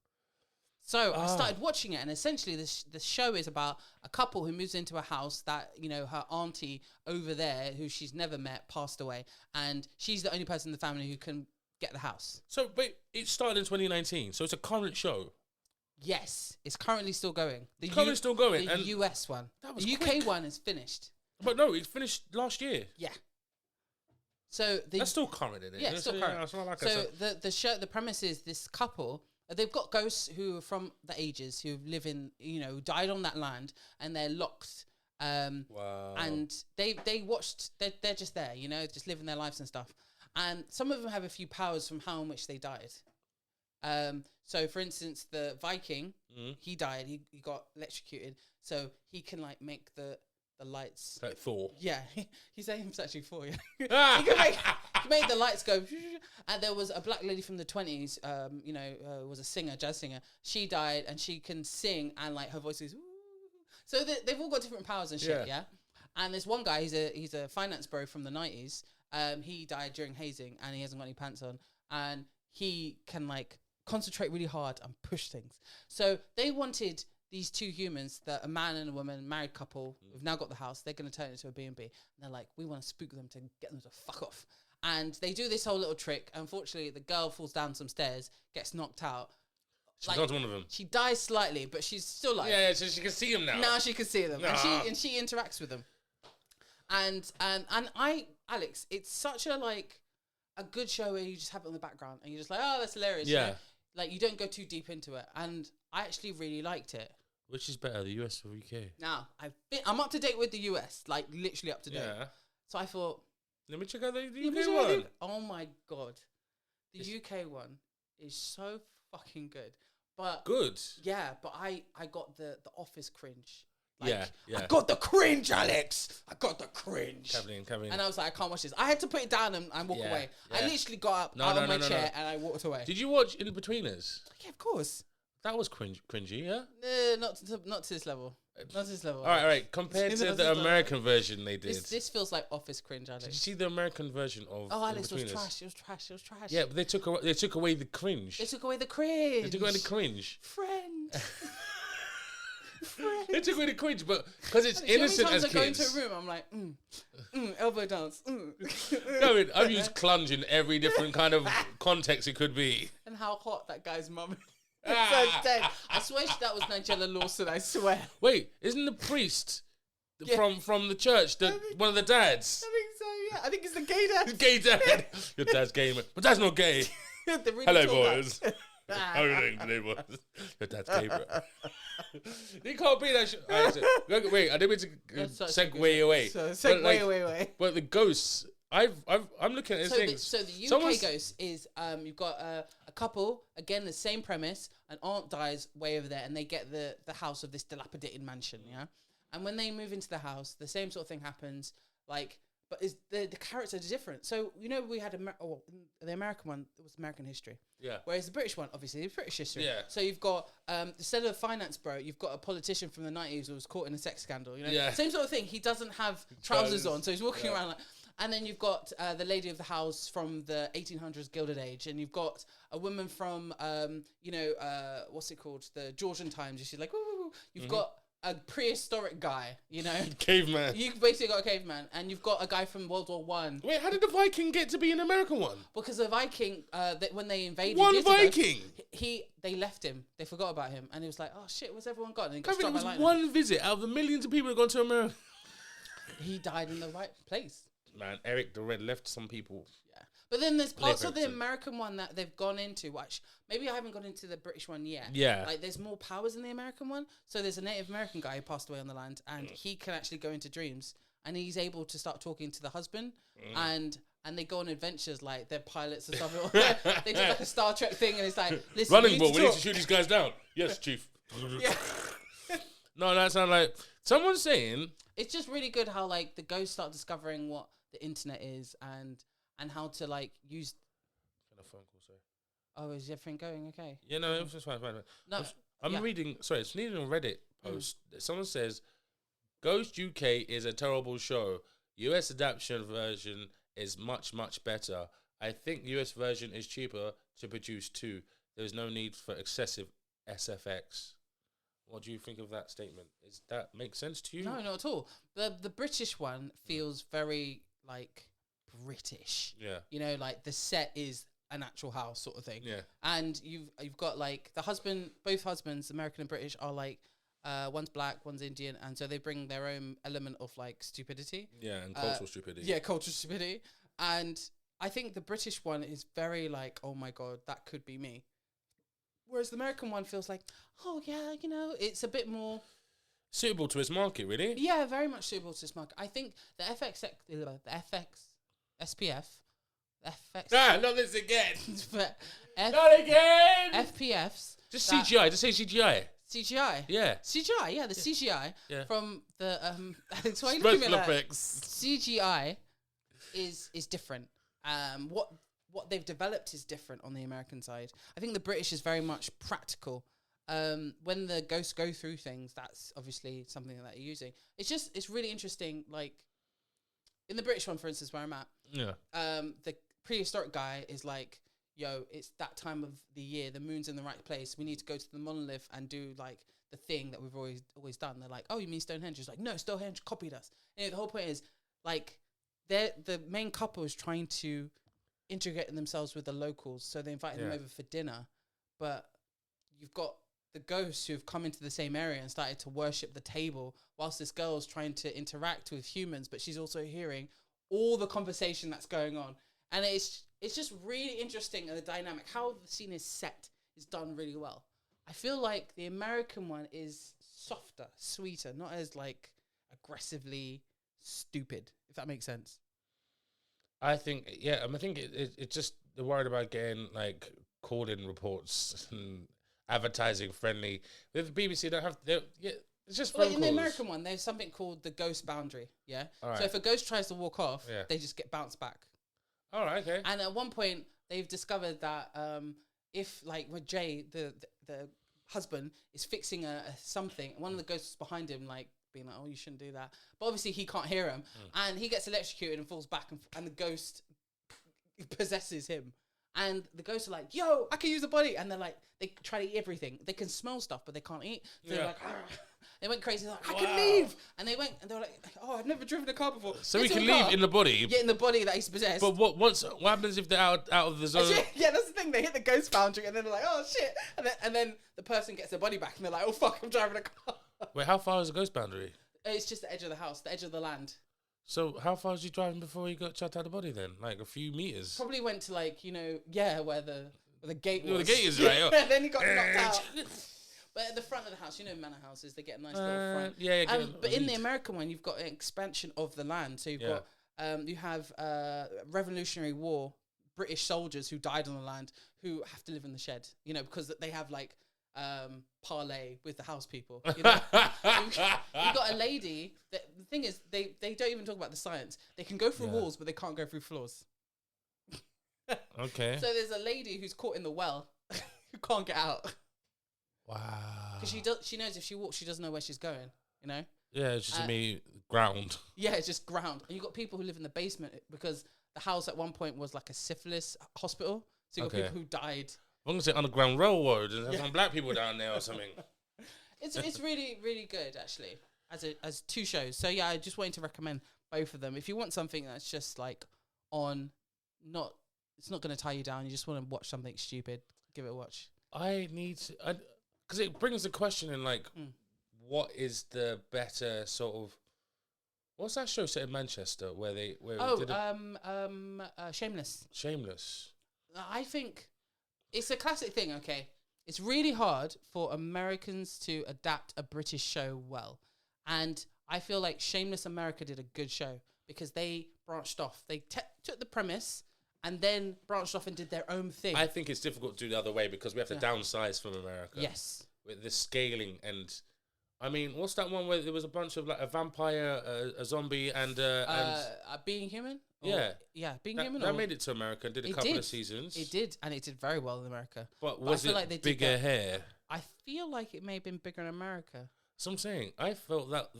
So I started watching it, and essentially the show is about a couple who moves into a house that, you know, her auntie over there, who she's never met, passed away, and she's the only person in the family who can get the house. So, but it started in 2019, so it's a current show. Yes, it's currently still going. Currently still going. The US one. The UK quick. one is finished. But no, it finished last year. Yeah. So that's still current, isn't it? Yeah, it's still current. It's not like the premise is this couple, they've got ghosts who are from the ages, who live in, died on that land, and they're locked. Wow. And they watched. They're just there, just living their lives and stuff. And some of them have a few powers from how in which they died. So for instance, the Viking, he died. He got electrocuted, so he can like make the lights. Like Thor. Yeah, his aim's actually Thor. Yeah. He made the lights go. And there was a black lady from the 20s. Was a singer, jazz singer. She died, and she can sing, and like her voice is. So they've all got different powers and shit. Yeah. And there's one guy. He's a finance bro from the 90s. He died during hazing, and he hasn't got any pants on, and he can like concentrate really hard and push things. So they wanted these two humans, a man and a woman, married couple, who've now got the house. They're going to turn it into a B&B. And they're like, we want to spook them to get them to fuck off. And they do this whole little trick. Unfortunately, the girl falls down some stairs, gets knocked out. She's not one of them. She dies slightly, but she's still alive. Yeah, so she can see him now. Now she can see them. Nah. And she interacts with them. And Alex, it's such a good show where you just have it on the background and you're just like, oh, that's hilarious. Yeah. Like you don't go too deep into it. And I actually really liked it. Which is better, the US or UK? Now, I'm up to date with the US, like literally up to date. Yeah. So I thought, let me check out the UK one. Oh my God. The UK one is so fucking good. But good. Yeah, but I got the Office cringe. Yeah. I got the cringe, Alex. I got the cringe. Coming. And I was like, I can't watch this. I had to put it down and walk away. Yeah. I literally got up out of my chair and I walked away. Did you watch In Betweeners? Yeah, of course. That was cringy, yeah? Not to this level. Not to this level. All right. Compared to the American version they did. This feels like Office cringe, Alex. Did you see the American version of Alex, In it Betweeners? was trash. Yeah, but they took away the cringe. They took away the cringe. They took away the cringe. Friend. They took away the cringe, but because it's innocent as kids. I go into a room, I'm like, elbow dance. No, I've used clunge in every different kind of context it could be. And how hot that guy's mum is. So dead. I swear that was Nigella Lawson, I swear. Wait, isn't the priest from the church one of the dads? I think so, yeah. I think it's the gay dad. Gay dad. Your dad's gay, man. But dad's not gay. Really hello, boys. How are you doing today, boys? Your dad's gay, bro. You can't be that shit. Right, wait, I didn't mean to segue away. Away. But the ghosts, I'm looking at these things. So the UK ghost is you've got a couple, again, the same premise. An aunt dies way over there and they get the house of this dilapidated mansion, yeah? And when they move into the house, the same sort of thing happens, but the characters are different. So, we had the American one, it was American history. Yeah. Whereas the British one, obviously, is British history. Yeah. So you've got, instead of a finance bro, you've got a politician from the 90s who was caught in a sex scandal, Yeah. Same sort of thing. He doesn't have trousers on, so he's walking around like... And then you've got the lady of the house from the 1800s Gilded Age, and you've got a woman from, what's it called? The Georgian times. She's like, woo. You've got a prehistoric guy, Caveman. You've basically got a caveman, and you've got a guy from World War One. Wait, how did the Viking get to be an American one? Because the Viking, when they invaded, one Viking, they left him. They forgot about him, and he was like, "Oh shit, where's everyone gone?" And he got I mean, struck it by was lightning. one visit out of the millions of people who have gone to America. He died in the right place. Man, Eric the Red left some people. Yeah, but then there's parts of the American one that they've gone into, which maybe I haven't gone into the British one yet. Yeah, like there's more powers in the American one. So there's a Native American guy who passed away on the land, and he can actually go into dreams, and he's able to start talking to the husband, and they go on adventures like they're pilots or something. They do like a Star Trek thing, and it's like, listen, running ball. We need to shoot these guys down. Yes, chief. Yeah. No, that sounds like someone's saying. It's just really good how like the ghosts start discovering what the internet is and how to like use. A phone call, sorry. Oh, is everything going okay? Yeah, no, it was just fine. No, I'm reading. Sorry, it's reading a Reddit post. Someone says, "Ghost UK is a terrible show. US adaptation version is much better. I think US version is cheaper to produce too. There's no need for excessive SFX." What do you think of that statement? Does that make sense to you? No, not at all. The British one feels very like British. Yeah. Like the set is an actual house sort of thing. Yeah. And you've got like the husband, both husbands, American and British, are like one's black, one's Indian, and so they bring their own element of like stupidity. Yeah, and cultural stupidity. Yeah, cultural stupidity. And I think the British one is very like, oh my God, that could be me. Whereas the American one feels like, oh yeah, you know, it's a bit more suitable to its market, really. Yeah, very much suitable to this market. I think the SPF, Not this again. Not again. FPFs. Just CGI. Just say CGI. CGI. Yeah. CGI. Yeah, the CGI from the That's why you Special look at me like effects. CGI is different. What they've developed is different on the American side. I think the British is very much practical. When the ghosts go through things, that's obviously something that you're using. It's really interesting. Like in the British one, for instance, where I'm at, the prehistoric guy is like, yo, it's that time of the year, the moon's in the right place. We need to go to the monolith and do like the thing that we've always done. They're like, oh, you mean Stonehenge? It's like, no, Stonehenge copied us. And the whole point is like the main couple is trying to integrate themselves with the locals, so they invited them over for dinner, but you've got the ghosts who've come into the same area and started to worship the table whilst this girl's trying to interact with humans, but she's also hearing all the conversation that's going on. And it's just really interesting, and the dynamic, how the scene is set is done really well. I feel like the American one is softer, sweeter, not as like aggressively stupid, if that makes sense. I think, I think it's just they're worried about getting like call-in reports and advertising friendly. With the BBC, don't have it's just phone in calls. The American one, there's something called the ghost boundary. Yeah. Right. So if a ghost tries to walk off, they just get bounced back. All right. Okay. And at one point, they've discovered that if like with Jay, the husband is fixing something, one of the ghosts behind him like being like, oh, you shouldn't do that. But obviously he can't hear him, and he gets electrocuted and falls back, and the ghost possesses him. And the ghosts are like, yo, I can use the body. And they're like, they try to eat everything. They can smell stuff, but they can't eat. So they're like, argh. They went crazy. They're like, I can leave. And they went, and they were like, oh, I've never driven a car before. So we can leave in the body? Yeah, in the body that he's possessed. But what happens if they're out of the zone? Yeah, that's the thing. They hit the ghost boundary, and then they're like, oh, shit. And then the person gets their body back, and they're like, oh, fuck, I'm driving a car. Wait, how far is the ghost boundary? It's just the edge of the house, the edge of the land. So how far was you driving before you got shot out of the body then? Like a few meters? Probably went to like, where the gate was. The gate is right. And then he got knocked out. But at the front of the house, manor houses, they get a nice little front. Yeah. But in the American one, you've got an expansion of the land. So you've got, you have Revolutionary War British soldiers who died on the land who have to live in the shed, because they have like parlay with the house people. You've got a lady. The thing is, they don't even talk about the science. They can go through walls, but they can't go through floors. Okay. So there's a lady who's caught in the well who can't get out. Wow. Because she knows if she walks, she doesn't know where she's going. Yeah, it's just ground. Yeah, it's just ground. And you've got people who live in the basement because the house at one point was like a syphilis hospital. So you've got people who died. As long as it's Underground Railroad and there's some black people down there or something. It's really, really good, actually, as two shows. So, yeah, I just wanted to recommend both of them. If you want something that's just, like, it's not going to tie you down. You just want to watch something stupid, give it a watch. I need to... Because it brings the question in, like, what is the better sort of... What's that show set in Manchester where they... Shameless. Shameless. I think... It's a classic thing, okay? It's really hard for Americans to adapt a British show well. And I feel like Shameless America did a good show because they branched off. They took the premise and then branched off and did their own thing. I think it's difficult to do the other way because we have to downsize from America. Yes. With the scaling and... I mean, what's that one where there was a bunch of like a vampire, a zombie, and Being Human? Being Human. That made it to America and did a couple of seasons. It did, and it did very well in America. But was it bigger hair? I feel like it may have been bigger in America. So I'm saying, I felt that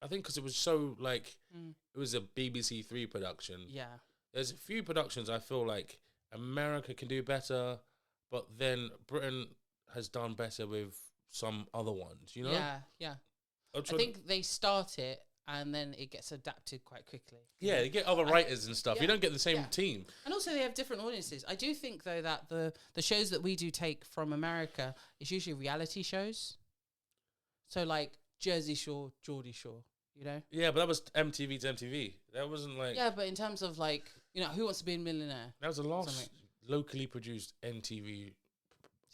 I think because it was so like it was a BBC Three production. Yeah, there's a few productions I feel like America can do better, but then Britain has done better with some other ones, Yeah. I think they start it and then it gets adapted quite quickly. Yeah, you get other writers and stuff. You don't get the same team. And also they have different audiences. I do think, though, that the shows that we do take from America is usually reality shows. So, like, Jersey Shore, Geordie Shore, Yeah, but that was MTV to MTV. That wasn't like... Yeah, but in terms of, like, Who Wants to Be a Millionaire? That was the last locally produced MTV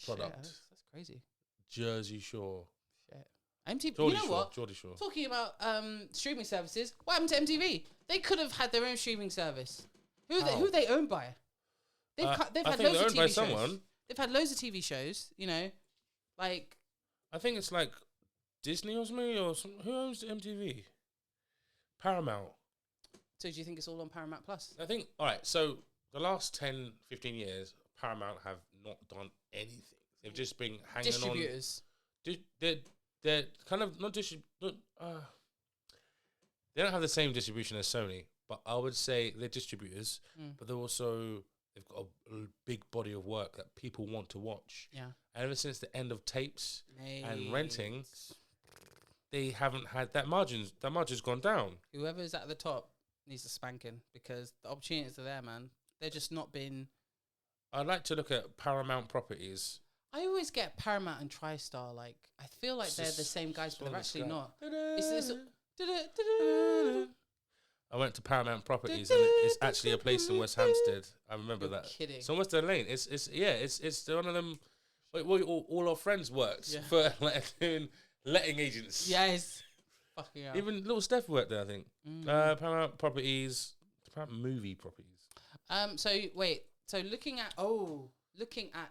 product. That's crazy. Jersey Shore. Shit. MTV. Geordie You know Shore. what? Geordie Shore. Talking about streaming services, what happened to MTV? They could have had their own streaming service. Who are they owned by? They've I had think loads they're of owned TV by shows. someone. They've had loads of TV shows. You know, like I think it's like Disney or something, or who owns MTV? Paramount. So do you think it's all on Paramount Plus? I think, all right, so the last 10, 15 years, Paramount have not done anything. They've just been hanging Distributors. on. They're kind of not they don't have the same distribution as Sony, but I would say they're distributors, but they've got a big body of work that people want to watch. Yeah. And ever since the end of tapes and Mate. renting, they haven't had that margin's gone down. Whoever's at the top needs a spanking because the opportunities are there, man. They're just not been. I'd like to look at Paramount properties. I always get Paramount and TriStar. Like I feel like they're the same guys, but they're actually not. I went to Paramount Properties and it's actually a place in West Hampstead. I remember You're that. kidding. It's on Western Lane. It's one of them. All our friends worked for like doing letting agents. Yes. Fucking hell. Even little Steph worked there, I think. Paramount Properties, Paramount Movie Properties. So wait. So looking at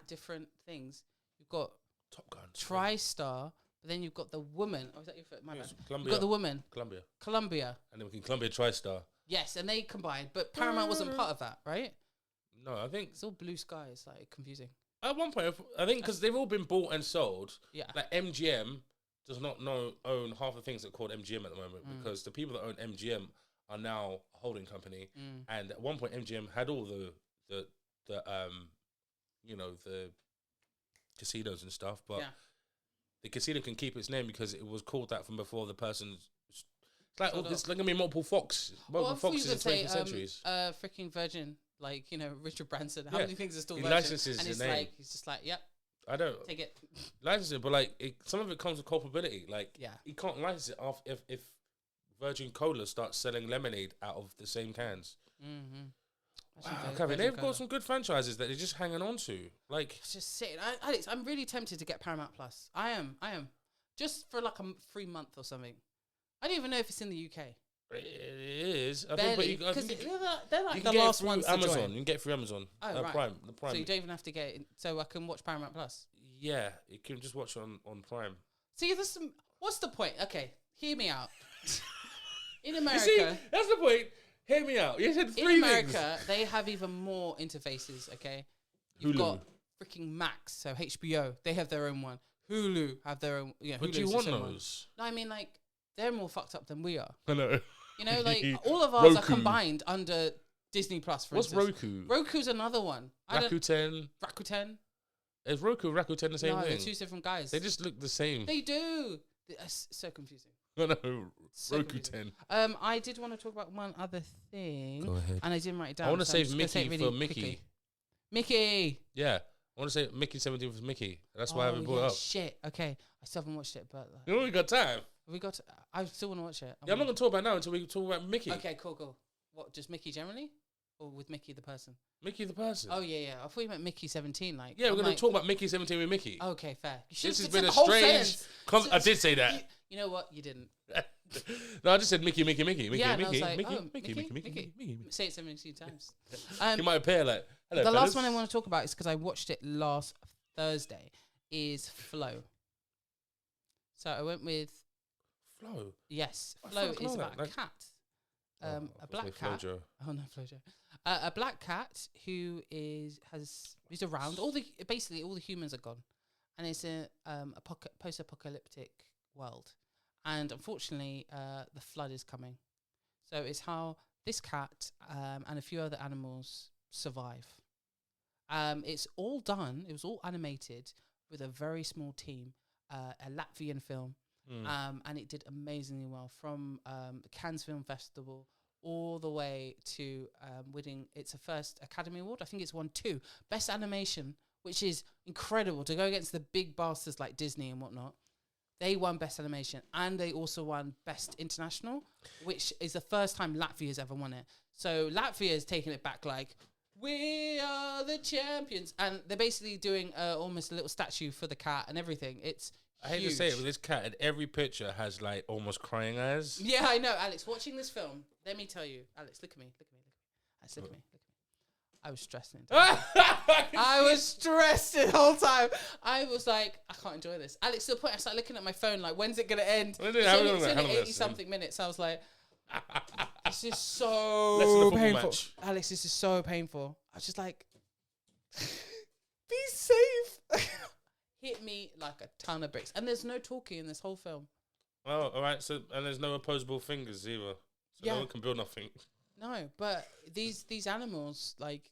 different things, you've got Top Gun. TriStar, but then you've got the woman. Oh, is that your foot? My bad. Columbia. You've got the woman. Columbia. And then we can Columbia TriStar. Yes, and they combined, but Paramount wasn't part of that, right? No, I think It's all blue sky. It's like confusing. at one point, I think because they've all been bought and sold. Yeah. Like MGM does not own half the things that are called MGM at the moment because the people that own MGM are now a holding company. And at one point, MGM had all the casinos and stuff, but the casino can keep its name because it was called that from before the person's. It's like it's like gonna be multiple foxes in 20th centuries. Freaking Virgin, like Richard Branson. How many things are still he Virgin? licenses and the it's name. like he's just like, yep, I don't take it. license it, but like some of it comes with culpability. Like Yeah. he can't license it off if Virgin Cola starts selling lemonade out of the same cans. Kevin, they've got some good franchises that they're just hanging on to. Like It's just sitting. Alex, I'm really tempted to get Paramount Plus. I am. Just for like a free month or something. I don't even know if it's in the UK. it is. I Barely, think, but because you they're like can the get last it through ones to Amazon. join. You can get it through Amazon. Oh, right. Prime. The Prime. So you don't even have to get it, so I can watch Paramount Plus. Yeah, you can just watch it on Prime. See, what's the point? Okay, hear me out. In America, You see, that's the point. Hear me out. You said three in things. America, they have even more interfaces. Okay, you've Hulu. got freaking Max, so HBO, they have their own one. Hulu have their own. Yeah, But Hulu's do you its want own one. those? No, I mean like they're more fucked up than we are. I know. Like all of ours are Roku. combined under Disney Plus. For What's instance. Roku? Roku's another one. Rakuten. Rakuten. Is Rakuten the same No, thing? they're two different guys. They just look the same. They do. It's so confusing. No, So Rakuten. I did want to talk about one other thing. Go ahead. And I didn't write it down. I want to so I'm save just gonna say Mickey it for really Mickey. quickly. Mickey. Yeah. I want to say Mickey 17 for Mickey. That's why I haven't brought it up. Shit. Okay. I still haven't watched it, but like, You know we got time. we got. I still want to watch it. Yeah, I'm not going to talk about it now until we talk about Mickey. Okay. Cool. What? Just Mickey generally, or with Mickey the person? Mickey the person. Oh yeah. I thought you meant Mickey 17. Like. Yeah, we're I'm going to like, talk about Mickey 17 with Mickey. Okay, fair. You This has should've been said a the whole strange. sentence. I did say that. You know what? You didn't. No, I just said Mickey. Yeah, and I was like, Mickey. Mickey. Say it 17 times. You might appear like, hello, The last fellas. one I want to talk about is because I watched it last Thursday. Is Flow. So I went with Flow. yes. I Flow fucking is know about that, a cat. A black Flo cat. Joe. Oh no, Flojo. A black cat who is around. Basically all the humans are gone, and it's a post-apocalyptic world, and unfortunately, the flood is coming. So it's how this cat and a few other animals survive. It's all done. It was all animated with a very small team, a Latvian film. And it did amazingly well from the Cannes Film Festival all the way to winning its first Academy Award. I think it's won 2. Best Animation, which is incredible to go against the big bastards like Disney and whatnot. They won Best Animation and they also won Best International, which is the first time Latvia's ever won it. So Latvia is taking it back like, We are the champions. And they're basically doing almost a little statue for the cat and everything. It's I hate huge. to say it, but this cat in every picture has like almost crying eyes. Yeah, I know, Alex. Watching this film, let me tell you, Alex, look at me. Alex, look at me. I was stressing. I was stressed the whole time. I was like, I can't enjoy this. Alex, to the point I started looking at my phone, like, when's it gonna end? It's only 80-something minutes. I was like, this is so painful. Match. Alex, this is so painful. I was just like, be safe. Hit me like a ton of bricks. And there's no talking in this whole film. Oh, all right. So, and there's no opposable fingers either. So no one can build nothing. No, but these animals, like,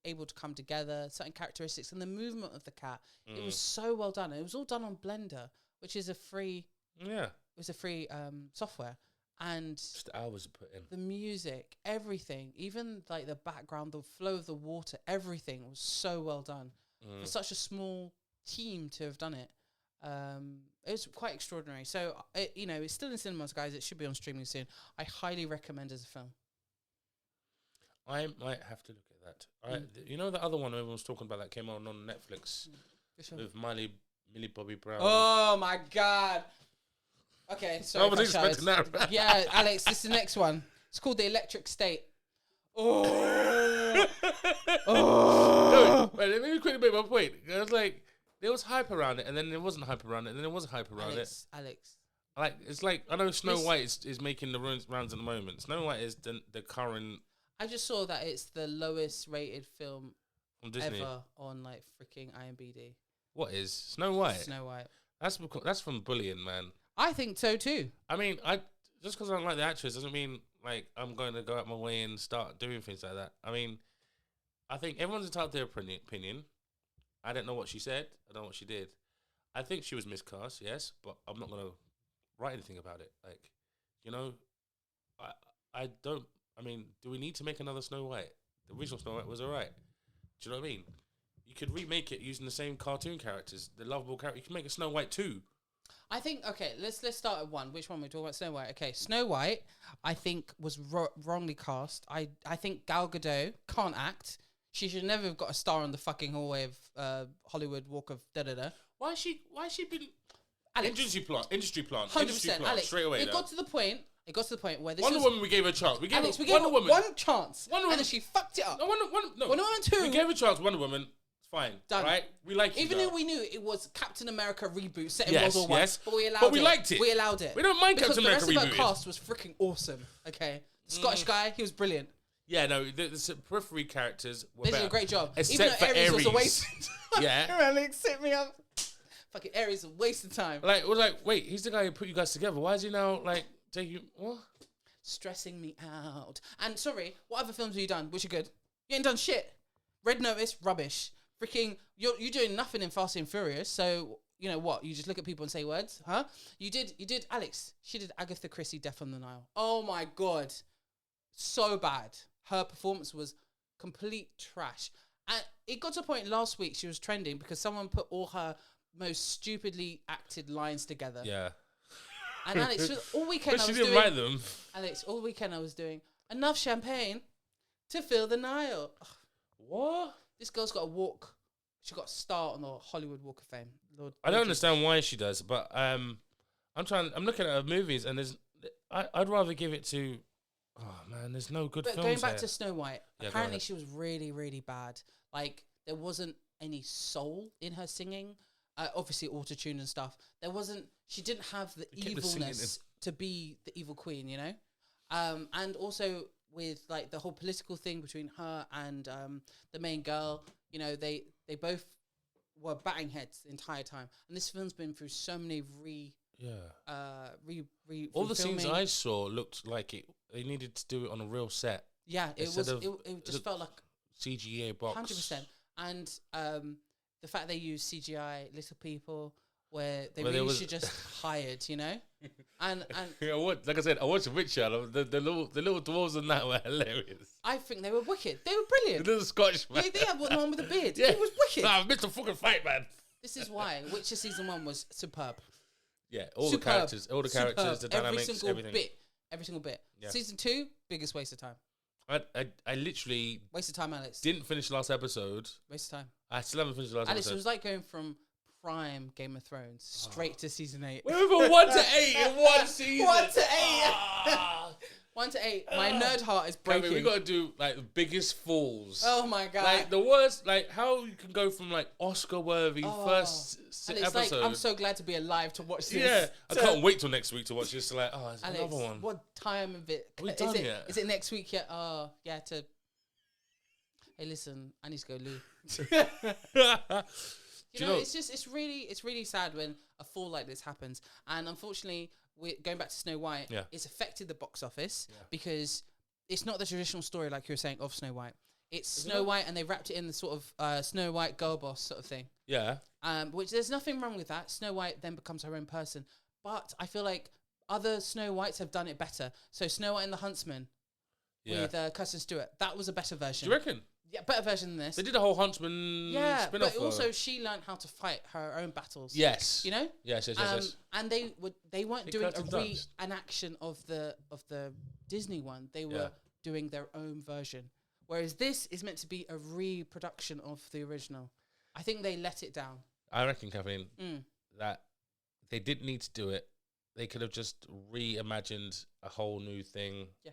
able to come together, certain characteristics, and the movement of the cat, it was so well done. It was all done on Blender, which is a free software. And just hours to put in. The music, everything, even like the background, the flow of the water, everything was so well done. For such a small team to have done it. It was quite extraordinary. So, it's still in cinemas, guys. It should be on streaming soon. I highly recommend as a film. I might have to look at that. You know the other one everyone's talking about that came on Netflix with Millie Bobby Brown. Oh my God! Okay, sorry. I was expecting that. Yeah, Alex, this is the next one. It's called The Electric State. Oh. No, wait, let me quickly make my point. I was like, there was hype around it, and then there wasn't hype around it, and then there wasn't hype around it. Alex. Like it's like I know Snow White is making the rounds at the moment. Snow White is the current. I just saw that it's the lowest rated film from Disney ever on like freaking IMDb. What is Snow White? Snow White. That's from bullying, man. I think so too. I mean, just because I don't like the actress doesn't mean like I'm going to go out my way and start doing things like that. I mean, I think everyone's entitled to their opinion. I don't know what she said. I don't know what she did. I think she was miscast, yes, but I'm not going to write anything about it. Like, I don't. I mean, do we need to make another Snow White? The original Snow White was alright. Do you know what I mean? You could remake it using the same cartoon characters, the lovable character. You can make a Snow White 2. I think, okay, let's start at one. Which one we're talking about? Snow White. Okay, Snow White, I think, was wrongly cast. I think Gal Gadot can't act. She should never have got a star on the fucking hallway of Hollywood Walk of da-da-da. Why she been... Alex. Industry plant. 100%, Alex. Straight away, It got to the point where this Wonder Woman, we gave her a chance. We gave Alex, her Wonder Woman. one chance. Wonder Woman. And then she fucked it up. No, Wonder Woman 2. We gave her a chance, Wonder Woman. It's fine. Done. Right? We like it. Even though we knew it was Captain America reboot set in World War I. But we allowed it. But we liked it. We allowed it. We don't mind Captain America because the rest rebooted. of our cast was freaking awesome. Okay? The Scottish guy, he was brilliant. Yeah, no, the periphery characters were They did better. a great job. Except Even though for Ares was a Ares. waste of time. Yeah. Alex, hit me up. Fucking Ares was a waste of time. Like, it was like, wait, he's the guy who put you guys together. Why is he now, like, taking... What? Stressing me out. And sorry, what other films have you done? Which are good? You ain't done shit. Red Notice, rubbish. Freaking, you're doing nothing in Fast and Furious, so... You know what? You just look at people and say words, huh? You did, Alex. She did Agatha Christie, Death on the Nile. Oh my God. So bad. Her performance was complete trash. And it got to a point last week she was trending because someone put all her most stupidly acted lines together. Yeah. And Alex, all weekend But I she was didn't doing... write them. Alex, all weekend I was doing enough champagne to fill the Nile. Ugh. What? This girl's got a walk. She got a star on the Hollywood Walk of Fame. Lord, I don't understand why she does, but I'm looking at her movies and I'd rather give it to... Oh man, there's no good but films going back there. to Snow White, Yeah, apparently she was really, really bad. Like, there wasn't any soul in her singing. Obviously, auto-tune and stuff. She didn't have the evilness to be the evil queen, you know? And also with, like, the whole political thing between her and the main girl, you know, they both were batting heads the entire time. And this film's been through so many all the scenes I saw looked like they needed to do it on a real set. Yeah, it just felt like CGI box. 100%. And the fact they use CGI little people where they should just hired, you know? And yeah, like I said, I watched Witcher. The little dwarves and that were hilarious. I think they were wicked. They were brilliant. The little Scottish man. Yeah, they had one with the beard. Yeah. It was wicked. Nah, I missed a fucking fight, man. This is why Witcher season 1 was superb. Yeah, all the characters, the dynamics, everything. Every single bit. Yeah. Season 2, biggest waste of time. I literally Waste of time, Alex. didn't finish the last episode. Waste of time. I still haven't finished the last Alex, episode. it was like going from prime Game of Thrones straight to season 8. We're over 1 to 8 in one season. 1 to 8. Ah. 1 to 8. My nerd heart is breaking. Kevin, we got to do like the biggest falls. Oh my god! Like the worst. Like how you can go from like Oscar-worthy first and it's episode. like, I'm so glad to be alive to watch this. Yeah, I can't wait till next week to watch this. Like, oh, it's Alex, another one. what time of it? Are we done yet? Is it next week yet? Oh, yeah. Hey, listen, I need to go loo. You know, it's really sad when a fall like this happens, and unfortunately, we're going back to Snow White. Yeah. It's affected the box office because it's not the traditional story like you were saying of Snow White. It's Snow White, and they wrapped it in the sort of Snow White girl boss sort of thing. Yeah. Which there's nothing wrong with that. Snow White then becomes her own person, but I feel like other Snow Whites have done it better. So Snow White and the Huntsman with Kirsten Stewart, that was a better version. Do you reckon? Yeah, better version than this. They did a whole Huntsman spin-off. But also she learned how to fight her own battles. Yes. You know? Yes. And they weren't doing a Curtains reenaction of the Disney one. They were doing their own version. Whereas this is meant to be a reproduction of the original. I think they let it down. I reckon, Kathleen, that they didn't need to do it. They could have just reimagined a whole new thing. Yeah.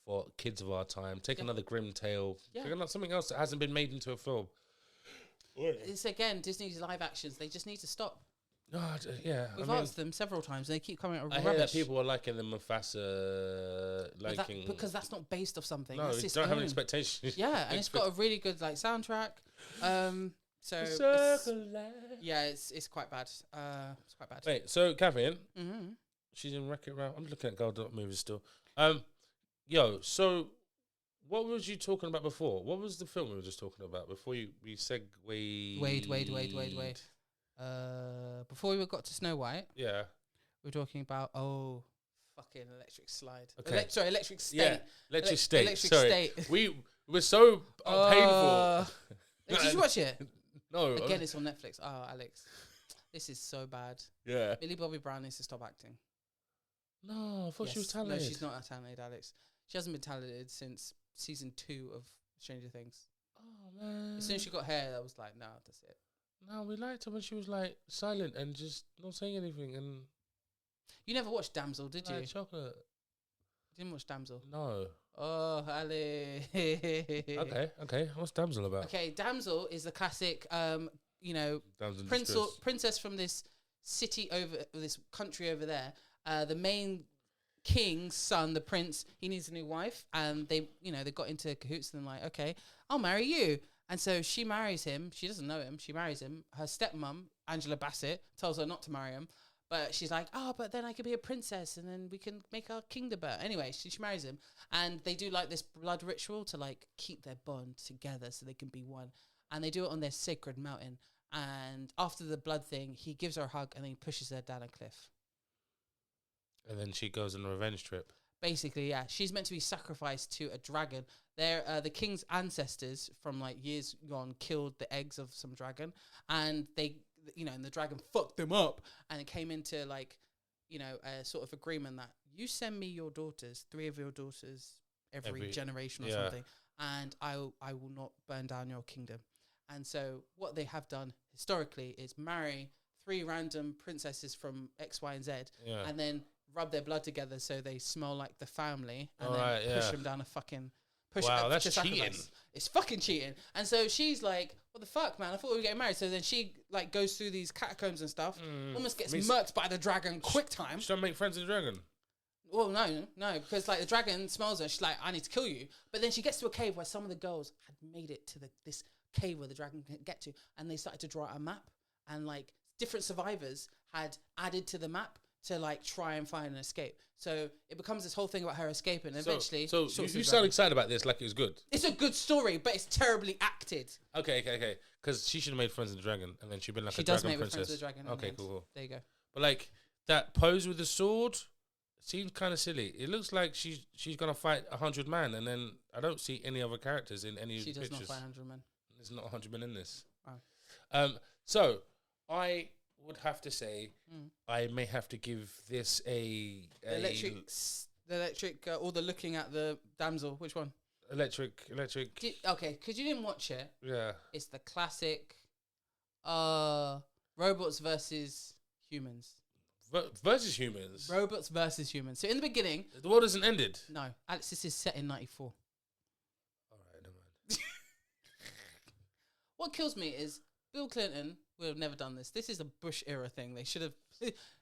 For kids of our time, take another grim tale, take something else that hasn't been made into a film. It's again Disney's live actions. They just need to stop. No, yeah, we've asked them several times. And they keep coming out with rubbish. I hear that people are liking the Mufasa, because that's not based off something. No, you don't have an expectation. Yeah, and it's got a really good soundtrack. So it's quite bad. It's quite bad. Wait, so Kathleen, she's in Wreck-It Ralph. I'm looking at Gold movies still. Yo, so what was you talking about before? What was the film we were just talking about before we segue? Wait. Before we got to Snow White, we were talking about fucking Electric Slide. Okay. Electric State. Yeah, Electric State. Electric Sorry, State. we were so painful. Did you watch it? No. Again, it's on Netflix. Oh, Alex, this is so bad. Yeah. Millie Bobby Brown needs to stop acting. No, I thought she was talented. No, she's not talented, Alex. She hasn't been talented since season 2 of Stranger Things. Oh man! As soon as she got hair, I was like, no, that's it. No, we liked her when she was like silent and just not saying anything. And you never watched Damsel, did you? Chocolate. You didn't watch Damsel? No. Oh, Ali. Okay. What's Damsel about? Okay, Damsel is the classic, princess from this city this country over there. The main king's son, the prince, he needs a new wife, and they got into cahoots, and they're like, okay, I'll marry you. And so she marries him. She doesn't know him. She marries him. Her stepmom, Angela Bassett, tells her not to marry him, but she's like, but then I could be a princess, and then we can make our kingdom better. Anyway, she marries him, and they do like this blood ritual to like keep their bond together so they can be one. And they do it on their sacred mountain. And after the blood thing, he gives her a hug, and then he pushes her down a cliff. And then she goes on a revenge trip. Basically, yeah. She's meant to be sacrificed to a dragon. They're the king's ancestors from like years gone killed the eggs of some dragon, and and the dragon fucked them up, and it came into like, a sort of agreement that you send me your daughters, 3 of your daughters every generation or something, and I will not burn down your kingdom. And so what they have done historically is marry 3 random princesses from X, Y, and Z, and then rub their blood together so they smell like the family, and push them down a fucking that's cheating. It's fucking cheating. And so she's like, what the fuck, man? I thought we were getting married. So then she like goes through these catacombs and stuff, almost gets murked by the dragon quick time. She don't make friends with the dragon. Well, no, because like the dragon smells her. She's like, I need to kill you. But then she gets to a cave where some of the girls had made it to this cave where the dragon can get to, and they started to draw out a map, and like different survivors had added to the map to like try and find an escape. So it becomes this whole thing about her escaping. And eventually, so you sound excited about this, like it was good. It's a good story, but it's terribly acted. Okay. Because she should have made friends with the dragon, and then she'd been like she a dragon does make princess. Friends with the dragon. Okay, cool. There you go. But like that pose with the sword seems kind of silly. It looks like she's gonna fight 100 men, and then I don't see any other characters in any She pictures. does not fight 100 men. There's not 100 men in this. Oh. So I would have to say I may have to give this the electric, or the looking at the damsel. Which one? Electric. Okay, because you didn't watch it. Yeah. It's the classic robots versus humans. Versus humans. Robots versus humans. So in the beginning... The world hasn't ended. No. Alex, this is set in 94. All right, never mind. What kills me is Bill Clinton would have never done this. This is a Bush era thing. They should have...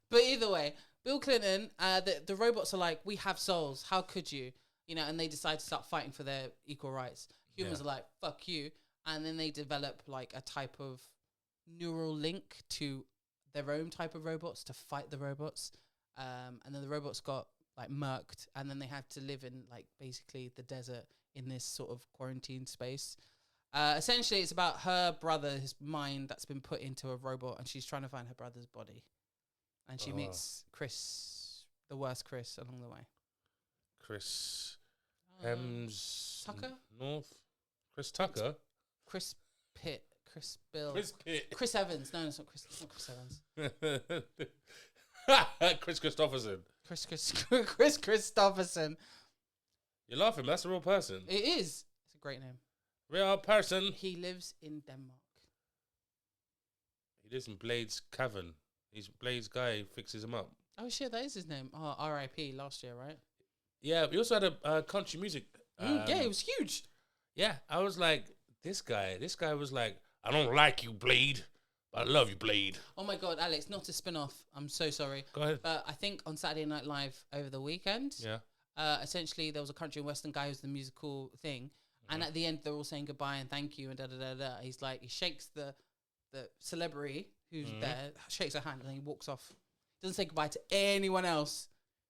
But either way, Bill Clinton, the robots are like, we have souls. How could you? You know, and they decide to start fighting for their equal rights. Humans are like, fuck you. And then they develop like a type of neural link to their own type of robots to fight the robots. And then the robots got like murked, and then they had to live in like basically the desert in this sort of quarantine space. Essentially, it's about her brother's mind that's been put into a robot, and she's trying to find her brother's body. And she meets Chris, the worst Chris, along the way. Chris Tucker? North? Chris Tucker? Chris Pitt. Chris Bill. Chris Pitt. Chris Evans. No, it's not Chris. It's not Chris Evans. Chris Christopherson. Chris Christopherson. You're laughing, but that's a real person. It is. It's a great name. Real person. He lives in Denmark. He lives in Blade's Cavern. He's Blade's guy, fixes him up. Oh shit, that is his name. Oh, R.I.P. last year, right? Yeah, we also had a country music. Yeah, it was huge. Yeah, I was like, this guy was like, I don't like you, Blade, but I love you, Blade. Oh my God, Alex, not to spin off. I'm so sorry. Go ahead. But I think on Saturday Night Live over the weekend, essentially there was a country and western guy who's the musical thing. And at the end, they're all saying goodbye and thank you and da-da-da-da. He's like, he shakes the celebrity who's there, shakes her hand, and then he walks off. Doesn't say goodbye to anyone else.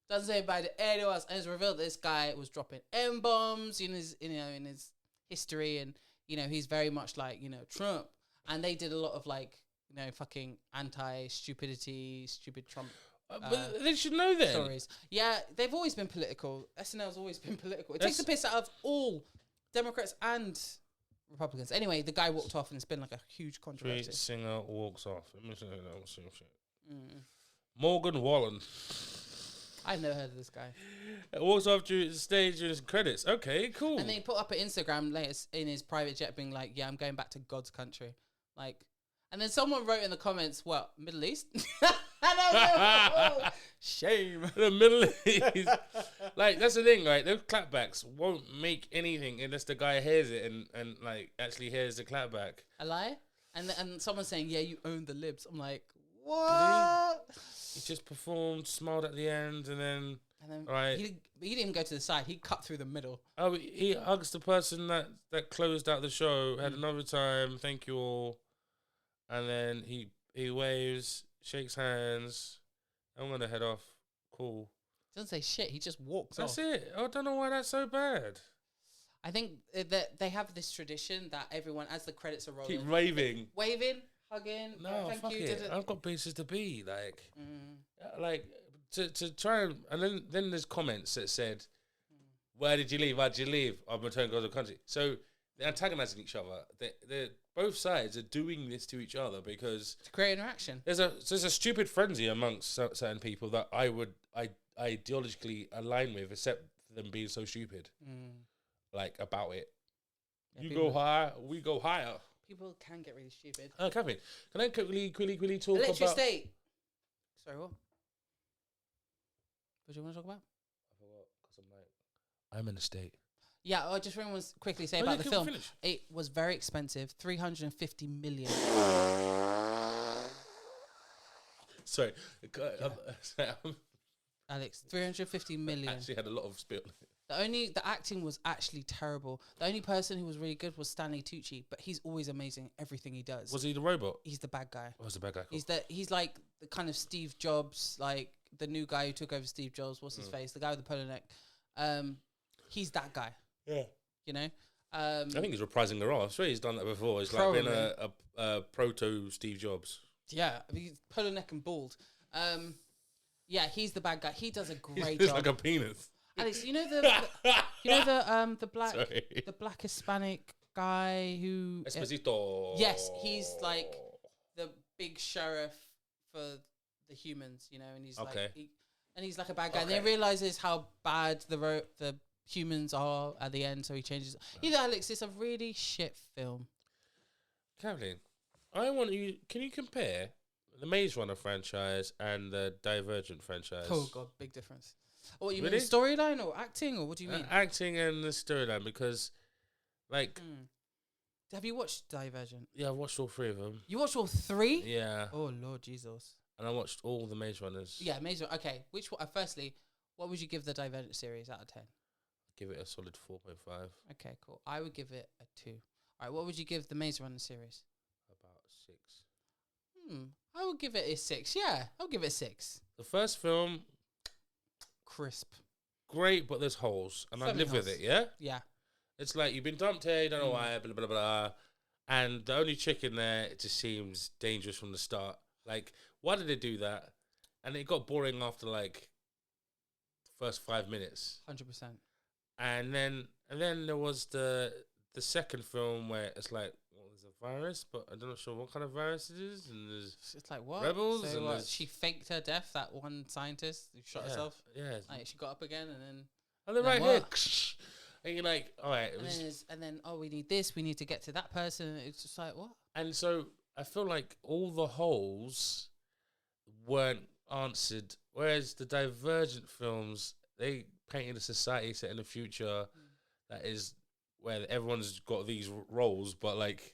Doesn't say goodbye to anyone else. And it's revealed that this guy was dropping M-bombs in his history, and he's very much like Trump. And they did a lot of like fucking anti-stupidity, stupid Trump. But they should know that. Stories. Yeah, they've always been political. SNL's always been political. It takes the piss out of all Democrats and Republicans. Anyway, the guy walked off, and it's been like a huge controversy. Street singer walks off. Morgan Wallen. I've never heard of this guy. Walks off to the stage during his credits. Okay, cool. And then he put up an Instagram later in his private jet being like, yeah, I'm going back to God's country. Like, and then someone wrote in the comments, what, Middle East? And I was like, shame. The Middle East. Like, that's the thing, right? Those clapbacks won't make anything unless the guy hears it and like, actually hears the clapback. A lie? And someone's saying, yeah, you own the libs. I'm like, what? He just performed, smiled at the end, and then right. He didn't even go to the side. He cut through the middle. Oh, he hugs the person that closed out the show, had another time, thank you all. And then he waves, shakes hands. I'm going to head off. Cool. Doesn't say shit. He just walks That's off. it. I don't know why that's so bad. I think that they have this tradition that everyone, as the credits are rolling, Keep raving. Waving, hugging. No, thank fuck you. it. I've got places to be. Like to try and then there's comments that said, "Where did you leave? Why'd you leave? I'm returning to the country." So they're antagonizing each other. They're both sides are doing this to each other because to create interaction. There's a stupid frenzy amongst certain people that I ideologically align with, except for them being so stupid, like about it. Yeah, you go higher, we go higher. People can get really stupid. Catherine, can I quickly talk Electric about... state. Sorry, what? What do you want to talk about? I forgot, because I'm in a state. Yeah, I just want to quickly say about the film. It was very expensive, 350 million. Sorry. Alex, 350 million. I actually had a lot of spill. The acting was actually terrible. The only person who was really good was Stanley Tucci, but he's always amazing everything he does. Was he the robot? He's the bad guy. Oh, he's the bad guy. Cool. He's like the kind of Steve Jobs, like the new guy who took over Steve Jobs. What's his face? The guy with the polo neck. He's that guy. Yeah. You know? I think he's reprising the role. I'm sure he's done that before. He's like been a proto Steve Jobs. Yeah. I mean, he's polo neck and bald. Yeah, he's the bad guy. He does a great job. Like a penis. Alex, the black Hispanic guy who Esposito. Yes, he's like the big sheriff for the humans, and he's like he's like a bad guy. And then he realizes how bad the humans are at the end, so he changes. You know, Alex, it's a really shit film. Kathleen, I want you. Can you compare the Maze Runner franchise and the Divergent franchise? Oh god, big difference. What you Really? mean, storyline or acting, or what do you mean? Acting and the storyline, because, like, have you watched Divergent? yeah, I watched all 3 of them. You watched all 3? Yeah. Oh Lord Jesus. And I watched all the Maze Runners. Yeah, amazing. Okay, which one? Firstly, what would you give the Divergent series out of 10? Give it a solid 4.5. Okay, cool. I would give it a 2. All right, what would you give the Maze Runner series? About 6. I would give it a 6. Yeah, I'll give it a 6. The first film, Crisp. great, but there's holes, and I Funny live with holes. it. Yeah. Yeah. It's like you've been dumped here, you don't know why, blah blah blah, and the only chick in there, it just seems dangerous from the start. Like, why did they do that? And it got boring after like the first 5 minutes. 100%. And then there was the second film where it's like, well, there's a virus, but I'm not sure what kind of virus it is. And there's It's like what? rebels, So and what? She faked her death. That one scientist who shot herself. Yeah. Like she got up again, and then And they're right then here. what? And you're like, all right. and then oh, we need this. We need to get to that person. And it's just like what? And so I feel like all the holes weren't answered, whereas the Divergent films, they painted a society set in the future that is where everyone's got these roles, but like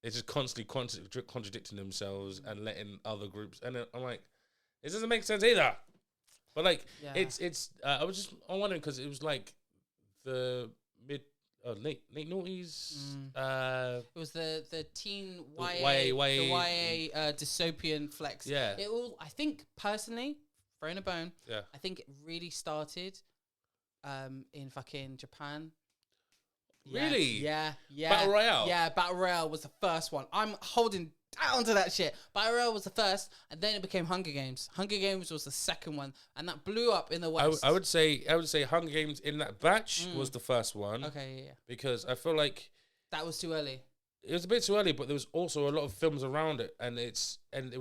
they're just constantly contradicting themselves and letting other groups. And I'm like, this doesn't make sense either. But like, it's. I was just wondering because it was like the late noughties. It was the teen YA dystopian flex. Yeah. It all. I think personally, throwing a bone. Yeah. I think it really started, in fucking Japan. Really? Yeah. Battle Royale? Yeah, Battle Royale was the first one. I'm holding down to that shit. Battle Royale was the first, and then it became Hunger Games. Hunger Games was the second one, and that blew up in the West. I would say Hunger Games in that batch was the first one. Okay, yeah. Because I feel like That was too early. it was a bit too early, but there was also a lot of films around it, and it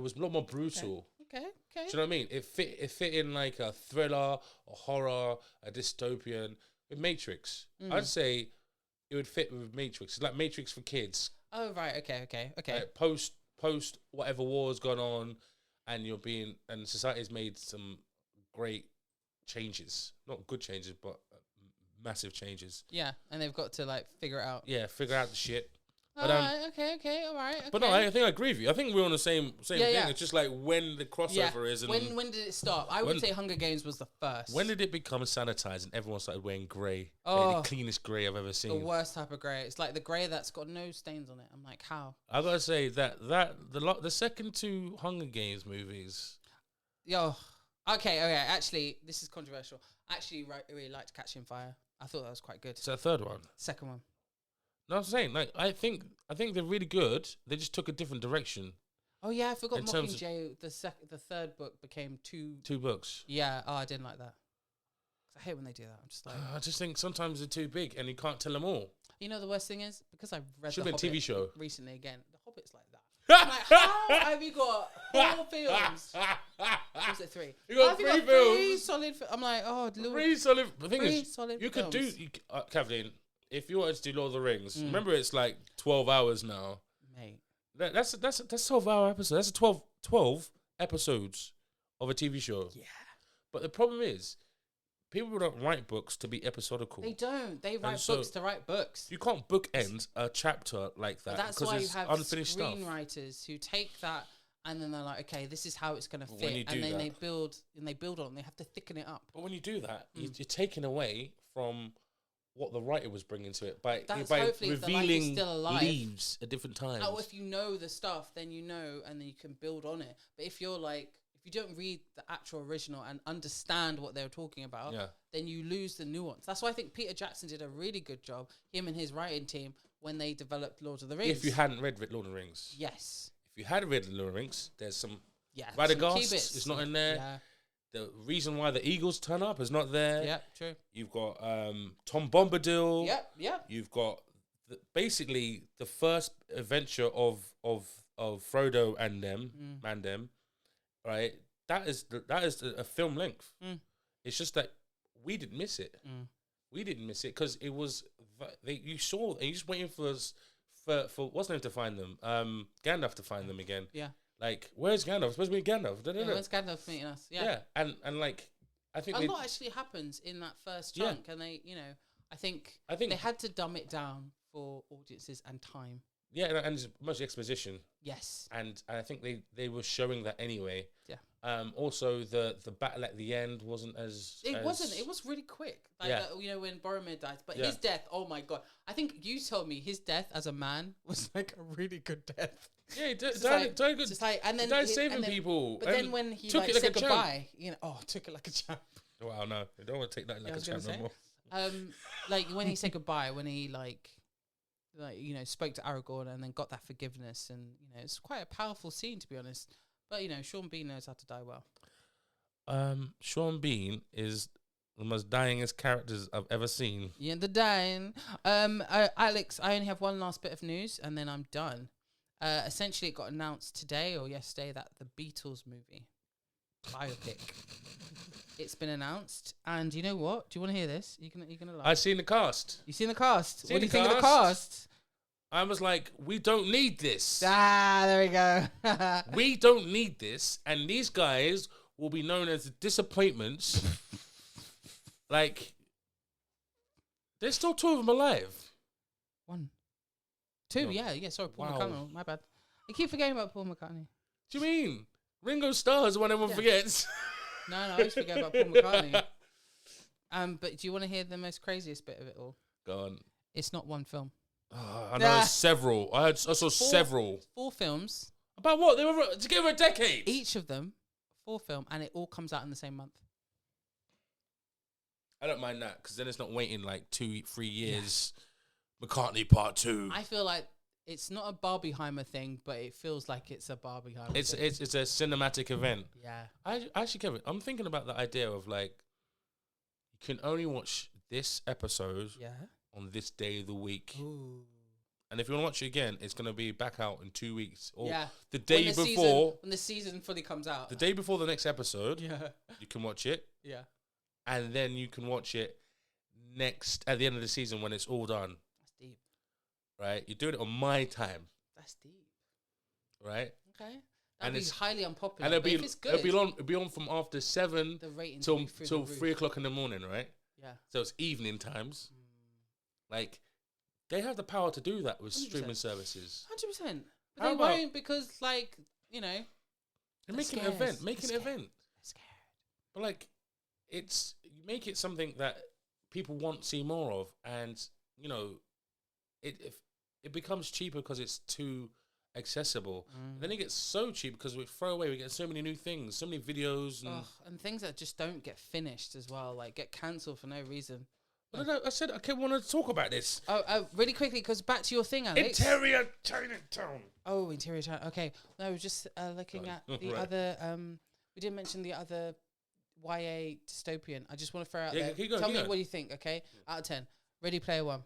was a lot more brutal. Okay. Do you know what I mean? It fit in like a thriller, a horror, a dystopian. With Matrix, I'd say it would fit with Matrix. It's like Matrix for kids. Oh, right. Okay. Like post whatever war's gone on, and society's made some great changes. Not good changes, but massive changes. Yeah, and they've got to like figure it out. Yeah, figure out the shit. All right, okay, all right. Okay. But no, I think I agree with you. I think we're on the same thing. Yeah. It's just like when the crossover is. And when did it start? I would say Hunger Games was the first. When did it become sanitized and everyone started wearing grey? Oh. Like the cleanest grey I've ever seen. The worst type of grey. It's like the grey that's got no stains on it. I'm like, how? I gotta say that the second 2 Hunger Games movies. Yo, okay. Actually, this is controversial. I actually really liked Catching Fire. I thought that was quite good. It's the third one. Second one. No, I'm saying like I think they're really good. They just took a different direction. Oh yeah, I forgot In terms Mockingjay. The third book became 2 books. Yeah. Oh, I didn't like that. 'Cause I hate when they do that. I'm just like, I just think sometimes they're too big and you can't tell them all. you know, the worst thing is because I read Should The be a TV Hobbit show. recently again. The Hobbit's like that. I'm like, how have you got 4 films? Or was it 3? You got How have 3 you got films. 3 solid. I'm like, oh, Lord. 3 solid. The thing 3 is, solid you could films. do, Kathleen, if you wanted to do Lord of the Rings. Remember, it's like 12 hours now. Mate. That's 12-hour episode. That's a 12 episodes of a TV show. Yeah. But the problem is, people don't write books to be episodical. They don't. They write so books to write books. You can't bookend a chapter like that. But that's because why you it's have unfinished stuff. screenwriters who take that and then they're like, okay, this is how it's going to But when you fit, do and then that- they build on it. They have to thicken it up. But when you do that, you're taking away from what the writer was bringing to it by That's by hopefully if the life is revealing still alive. leaves at different times. Oh, if you know the stuff, then you know, and then you can build on it. But if you're like, if you don't read the actual original and understand what they're talking about, then you lose the nuance. That's why I think Peter Jackson did a really good job, him and his writing team, when they developed Lord of the Rings. If you hadn't read Lord of the Rings. Yes. If you had read Lord of the Rings, there's some some key Radagast bits. is not in there. Yeah. The reason why the Eagles turn up is not there. Yeah, true. You've got Tom Bombadil. Yep. You've got basically the first adventure of Frodo and them, right? That is a film length. It's just that we didn't miss it. we didn't miss it because it was you saw and you just waiting for us for what's name to find them, Gandalf to find them again. Yeah. Like, where's Gandalf? It's supposed to be Gandalf. Yeah, where's Gandalf meeting us? Yeah. Yeah, and like I think a lot actually happens in that first chunk, and they, I think they had to dumb it down for audiences and time. Yeah, and it's mostly exposition. Yes. And I think they were showing that anyway. Yeah. Also, the battle at the end wasn't as... It wasn't. It was really quick. Like, when Boromir died. But his death, oh my God. I think you told me his death as a man was like a really good death. Yeah, he died good. Just like, and then he died saving people. But then when he took like, it like said a goodbye, took it like a champ. Wow, no. I don't want to take that like a champ no more. Like when he said goodbye, when he like spoke to Aragorn and then got that forgiveness, and it's quite a powerful scene, to be honest. But Sean Bean knows how to die well. Sean Bean is the most dyingest characters I've ever seen. Yeah, the dying. Alex, I only have one last bit of news, and then I'm done. Essentially, it got announced today or yesterday that the Beatles movie biopic. It's been announced, and you know what? Do you want to hear this? You're gonna laugh. I've seen the cast. You seen the cast? What do you think of the cast? I was like, we don't need this. There we go. We don't need this, and these guys will be known as disappointments. Like, there's still 2 of them alive. 1, 2, No. yeah. Sorry, Paul McCartney. My bad. I keep forgetting about Paul McCartney. What do you mean? Ringo Starr is the one everyone forgets. No, I always forget about Paul McCartney. But do you want to hear the most craziest bit of it all? Go on. It's not one film. Oh, I know several. I saw several. 4 films. About what? They were together a decade. Each of them, 4 film, and it all comes out in the same month. I don't mind that because then it's not waiting like 2-3 years. Yeah. McCartney Part 2. I feel like it's not a Barbieheimer thing, but it feels like it's a Barbieheimer thing. It's a cinematic event. Yeah. I actually, Kevin, I'm thinking about the idea of like, you can only watch this episode on this day of the week. Ooh. And if you want to watch it again, it's going to be back out in 2 weeks. Or the day before. When the season fully comes out. The day before the next episode. Yeah. You can watch it. Yeah. And then you can watch it at the end of the season when it's all done. That's deep. Right? You're doing it on my time. That's deep. Right? Okay. That'd be highly unpopular. And it'll be on from after 7 till 3 o'clock in the morning, right? Yeah. So it's evening times. Like, they have the power to do that with 100%. Streaming services. 100%. But they won't because, like, they're making an event. Making an event. They're scared. But, like, you make it something that people want to see more of, and it becomes cheaper because it's too accessible. Then it gets so cheap because we throw away. We get so many new things, so many videos, and things that just don't get finished as well, like get cancelled for no reason. But I said I kept wanting to talk about this. Oh, really quickly, because back to your thing, Alex. Interior Chinatown. Oh, Interior Chinatown. Okay, no, we're just looking at the other. We didn't mention the other YA dystopian. I just want to throw out there. Tell me what you think. Okay, out of 10, Ready Player One.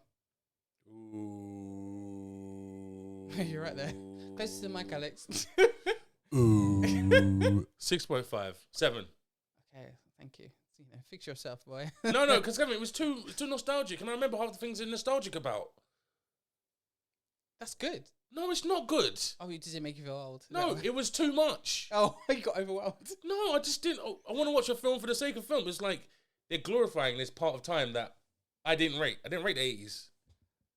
Ooh. You're right there. Close to the mic, Alex. Ooh. 6.5. 7. Okay, thank you. Fix yourself, boy. No, because it was too nostalgic, and I remember half the things they're nostalgic about. That's good. No, it's not good. Oh, does it make you feel old? No, it was too much. Oh, you got overwhelmed. No, I just didn't. I want to watch a film for the sake of film. It's like they're glorifying this part of time that I didn't rate. I didn't rate the 80s.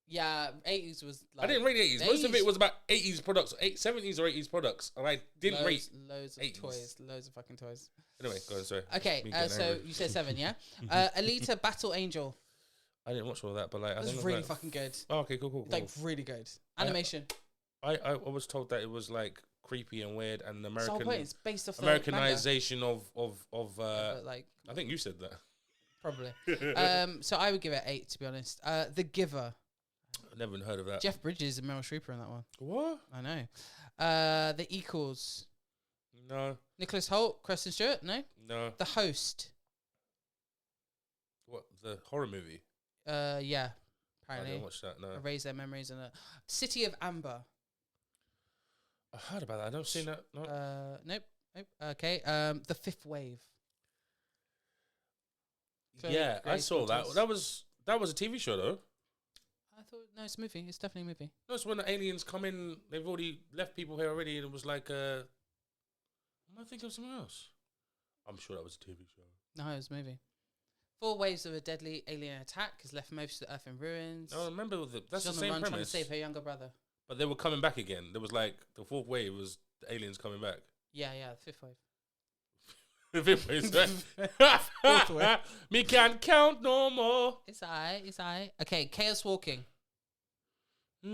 Yeah, 80s was like... I didn't rate the 80s. Most of it was about 80s products, 70s or 80s products, and I didn't rate loads of 80s. Toys, loads of fucking toys. Anyway, go on, sorry. Okay, so angry. You said 7, yeah? Alita Battle Angel. I didn't watch all that, but like... It was really fucking good. Oh, okay, cool. Like, really good. Animation. I was told that it was like creepy and weird and American... It's based off the Americanization of like... I think you said that. Probably. So I would give it 8, to be honest. The Giver. I've never heard of that. Jeff Bridges and Meryl Streep in that one. What? I know. The Equals. No. Nicholas Hoult, Kristen Stewart. No. The Host. What, the horror movie? Yeah. Apparently. I didn't watch that. No. Erase Their Memories and City of Amber. I heard about that. I don't see that. No. Nope. Okay. The Fifth Wave. Yeah, I saw that. That was that was a TV show though. I thought no, it's a movie. It's definitely a movie. No, it's when the aliens come in. They've already left people here already, and it was like am I thinking of something else? I'm sure that was a TV show. No, it was a movie. 4 waves of a deadly alien attack has left most of the Earth in ruins. I remember that's the She's on same run premise. trying to save her younger brother. But they were coming back again. There was like the 4th wave was the aliens coming back. Yeah, the 5th wave. The 5th wave. Fourth wave. Me can't count no more. It's I. Okay, Chaos Walking. I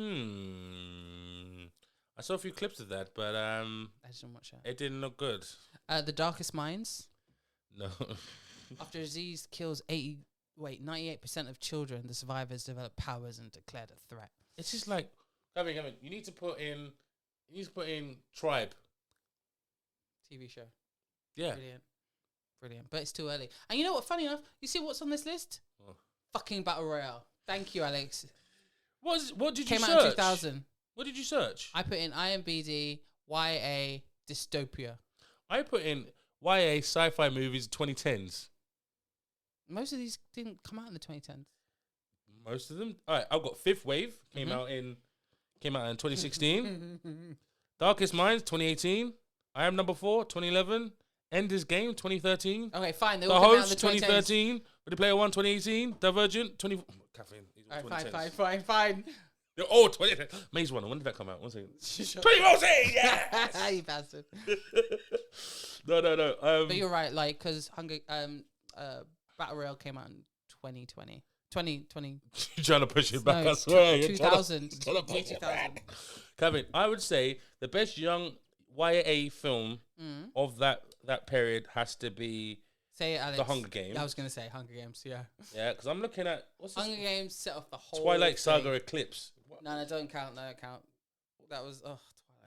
saw a few clips of that, but I didn't watch that. it didn't look good. The Darkest Minds. No. After a disease kills 98% of children, the survivors develop powers and declared a threat. It's just like, come on. You need to put in Tribe. TV show. Yeah. Brilliant. But it's too early. And you know what? Funny enough, you see what's on this list? Oh. Fucking Battle Royale. Thank you, Alex. What did you Came search? out in 2000. What did you search? I put in IMBD, YA, dystopia. I put in YA sci-fi movies 2010s. Most of these didn't come out in the 2010s. Most of them. All right, I've got 5th Wave came out in 2016. Darkest Minds 2018. I Am Number 4 2011. Ender's Game 2013. Okay, fine. They The all came out in Host the 2010s. 2013. Ready Player One 2018. Divergent 20. Caffeine. All right, fine. They're all 20. Maze Runner. When did that come out? 1 second. 2014. Yes. You bastard. No. But you're right, like, because Battle Royale came out in 2020. 2020. You're trying to push it back, I swear. 2000. 2000. Kevin, I would say the best young YA film of that period has to be Say it, Alex. The Hunger Games. I was going to say Hunger Games, yeah. Yeah, because I'm looking at... Hunger Games set off the whole Twilight Saga thing. Eclipse. No, don't count. That was... Twilight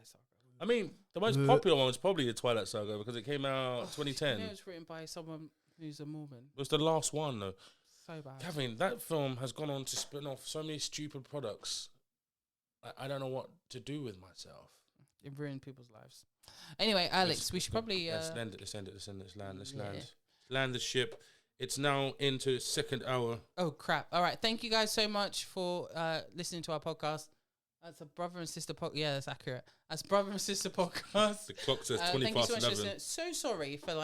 Saga. I mean, the most popular one was probably the Twilight Saga because it came out 2010. You know, it was written by someone who's a Mormon. It was the last one, though. So bad. Kevin, that film has gone on to spin off so many stupid products. I don't know what to do with myself. It ruined people's lives. Anyway, Alex, we should probably... Let's end it. Let's land the ship. It's now into 2nd hour. Oh, crap. All right. Thank you guys so much for listening to our podcast. That's a brother and sister podcast. Yeah, that's accurate. That's brother and sister podcast. The clock says 20 thank past you so much 11. So sorry for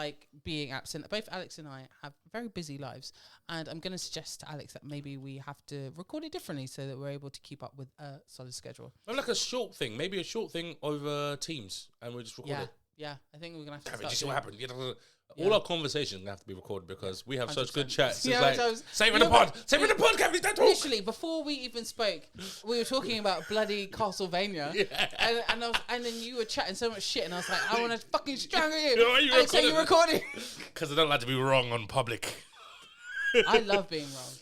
being absent. Both Alex and I have very busy lives, and I'm going to suggest to Alex that maybe we have to record it differently so that we're able to keep up with a solid schedule. Or like a short thing, maybe a short thing over Teams, and we'll just record it. Yeah, I think we're gonna have to. Damn it, start you see what happened? Yeah. All our conversations have to be recorded because we have such good 100%. chats. Yeah, It's like, saving the pod, Kevin, don't talk. Literally, before we even spoke, we were talking about bloody Castlevania, and then you were chatting so much shit, and I was like, I want to fucking strangle you. Why are you Alex, are you recording? Because I don't like to be wrong on public. I love being wrong.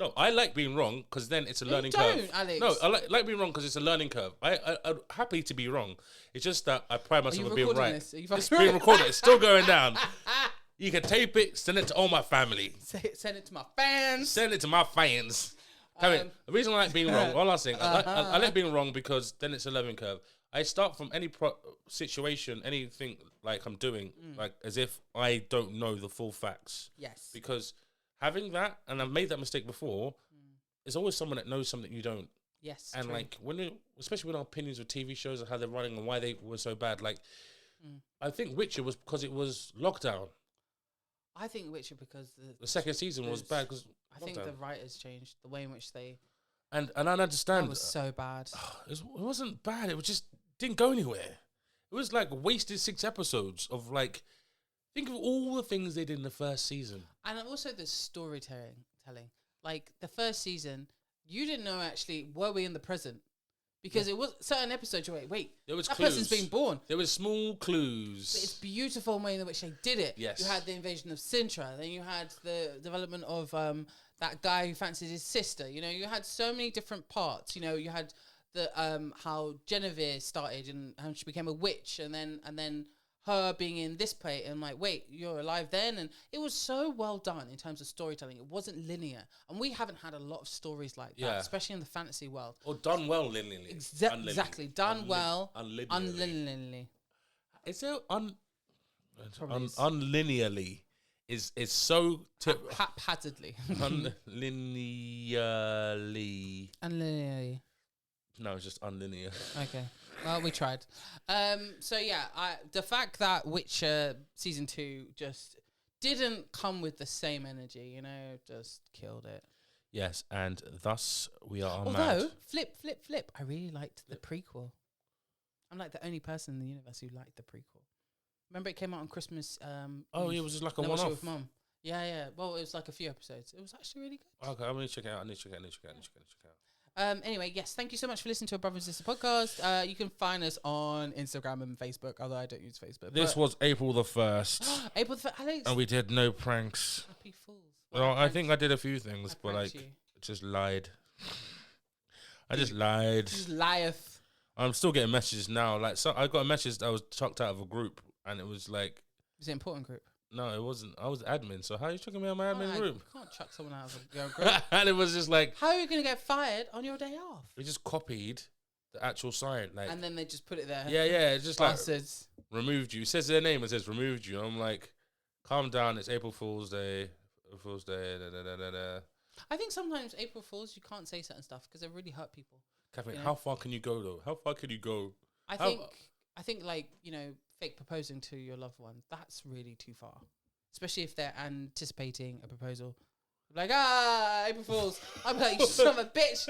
No, I like being wrong because then it's a learning curve. Alex. No, I like being wrong because it's a learning curve. I'm happy to be wrong. It's just that I pride myself on being right. This? Are you It's fucking being recorded. It's still going down. You can tape it, send it to all my family. Send it to my fans. Send it to my fans. The reason I like being wrong, one last thing, I like being wrong because then it's a learning curve. I start from any situation, anything like I'm doing, like as if I don't know the full facts. Yes. Because having that, and I've made that mistake before, there's always someone that knows something you don't. Yes. And true. like especially with our opinions of TV shows and how they're running and why they were so bad. Like, I think Witcher was because it was lockdown. I think Witcher because The second season was bad because I think the writers changed the way in which they. And I understand That was so bad. It wasn't bad. It was just didn't go anywhere. It was like wasted 6 episodes of like. Think of all the things they did in the first season. And also the storytelling. Like, the first season, you didn't know actually, were we in the present? Because it was certain episodes, you're like, wait, there was that clues. person's being born. There was small clues. But it's beautiful in the way in which they did it. Yes. You had the invasion of Sintra. Then you had the development of that guy who fancied his sister. You know, you had so many different parts. You know, you had the how Genevieve started and how she became a witch, and then her being in this play, and like, wait, you're alive then? And it was so well done in terms of storytelling. It wasn't linear. And we haven't had a lot of stories like that, especially in the fantasy world. Or done well linearly. Exactly. Done well. Unlinearly. Is there unlinearly is so haphazardly. unlinearly. Unlinearly. No, it's just unlinear. Okay. Well, we tried. So yeah, the fact that Witcher season 2 just didn't come with the same energy, you know, just killed it. Yes, and thus we are Although, mad. flip, I really liked the prequel. I'm like the only person in the universe who liked the prequel. Remember it came out on Christmas. It was just like a and I watched it with one-off. Mum. Yeah. Well, it was like a few episodes. It was actually really good. Okay, I'm gonna check it out. I need to check it out. Anyway, yes, thank you so much for listening to our Brother and Sister podcast. You can find us on Instagram and Facebook, although I don't use Facebook. This was April the 1st. April the 1st, Alex. And we did no pranks. Happy Fools. Well, I think I did a few things, but like, just lied. I just lied. Just lieth. I'm still getting messages now. Like, so I got a message that I was chucked out of a group, and it was like, was it an important group? No, it wasn't. I was admin. So how are you chucking me on my admin group? You can't chuck someone out of a group. And it was just like, how are you going to get fired on your day off? We just copied the actual sign, like, and then they just put it there. Yeah, it's just bastards. Like removed you. It says their name. It says removed you. I'm like, calm down. It's April Fool's Day. April Fool's Day. I think sometimes April Fools you can't say certain stuff because they really hurt people. Catherine, how far can you go though? How far can you go? I think like, you know, fake proposing to your loved one, that's really too far. Especially if they're anticipating a proposal. Like, April Fools. I'm like, you son of a bitch.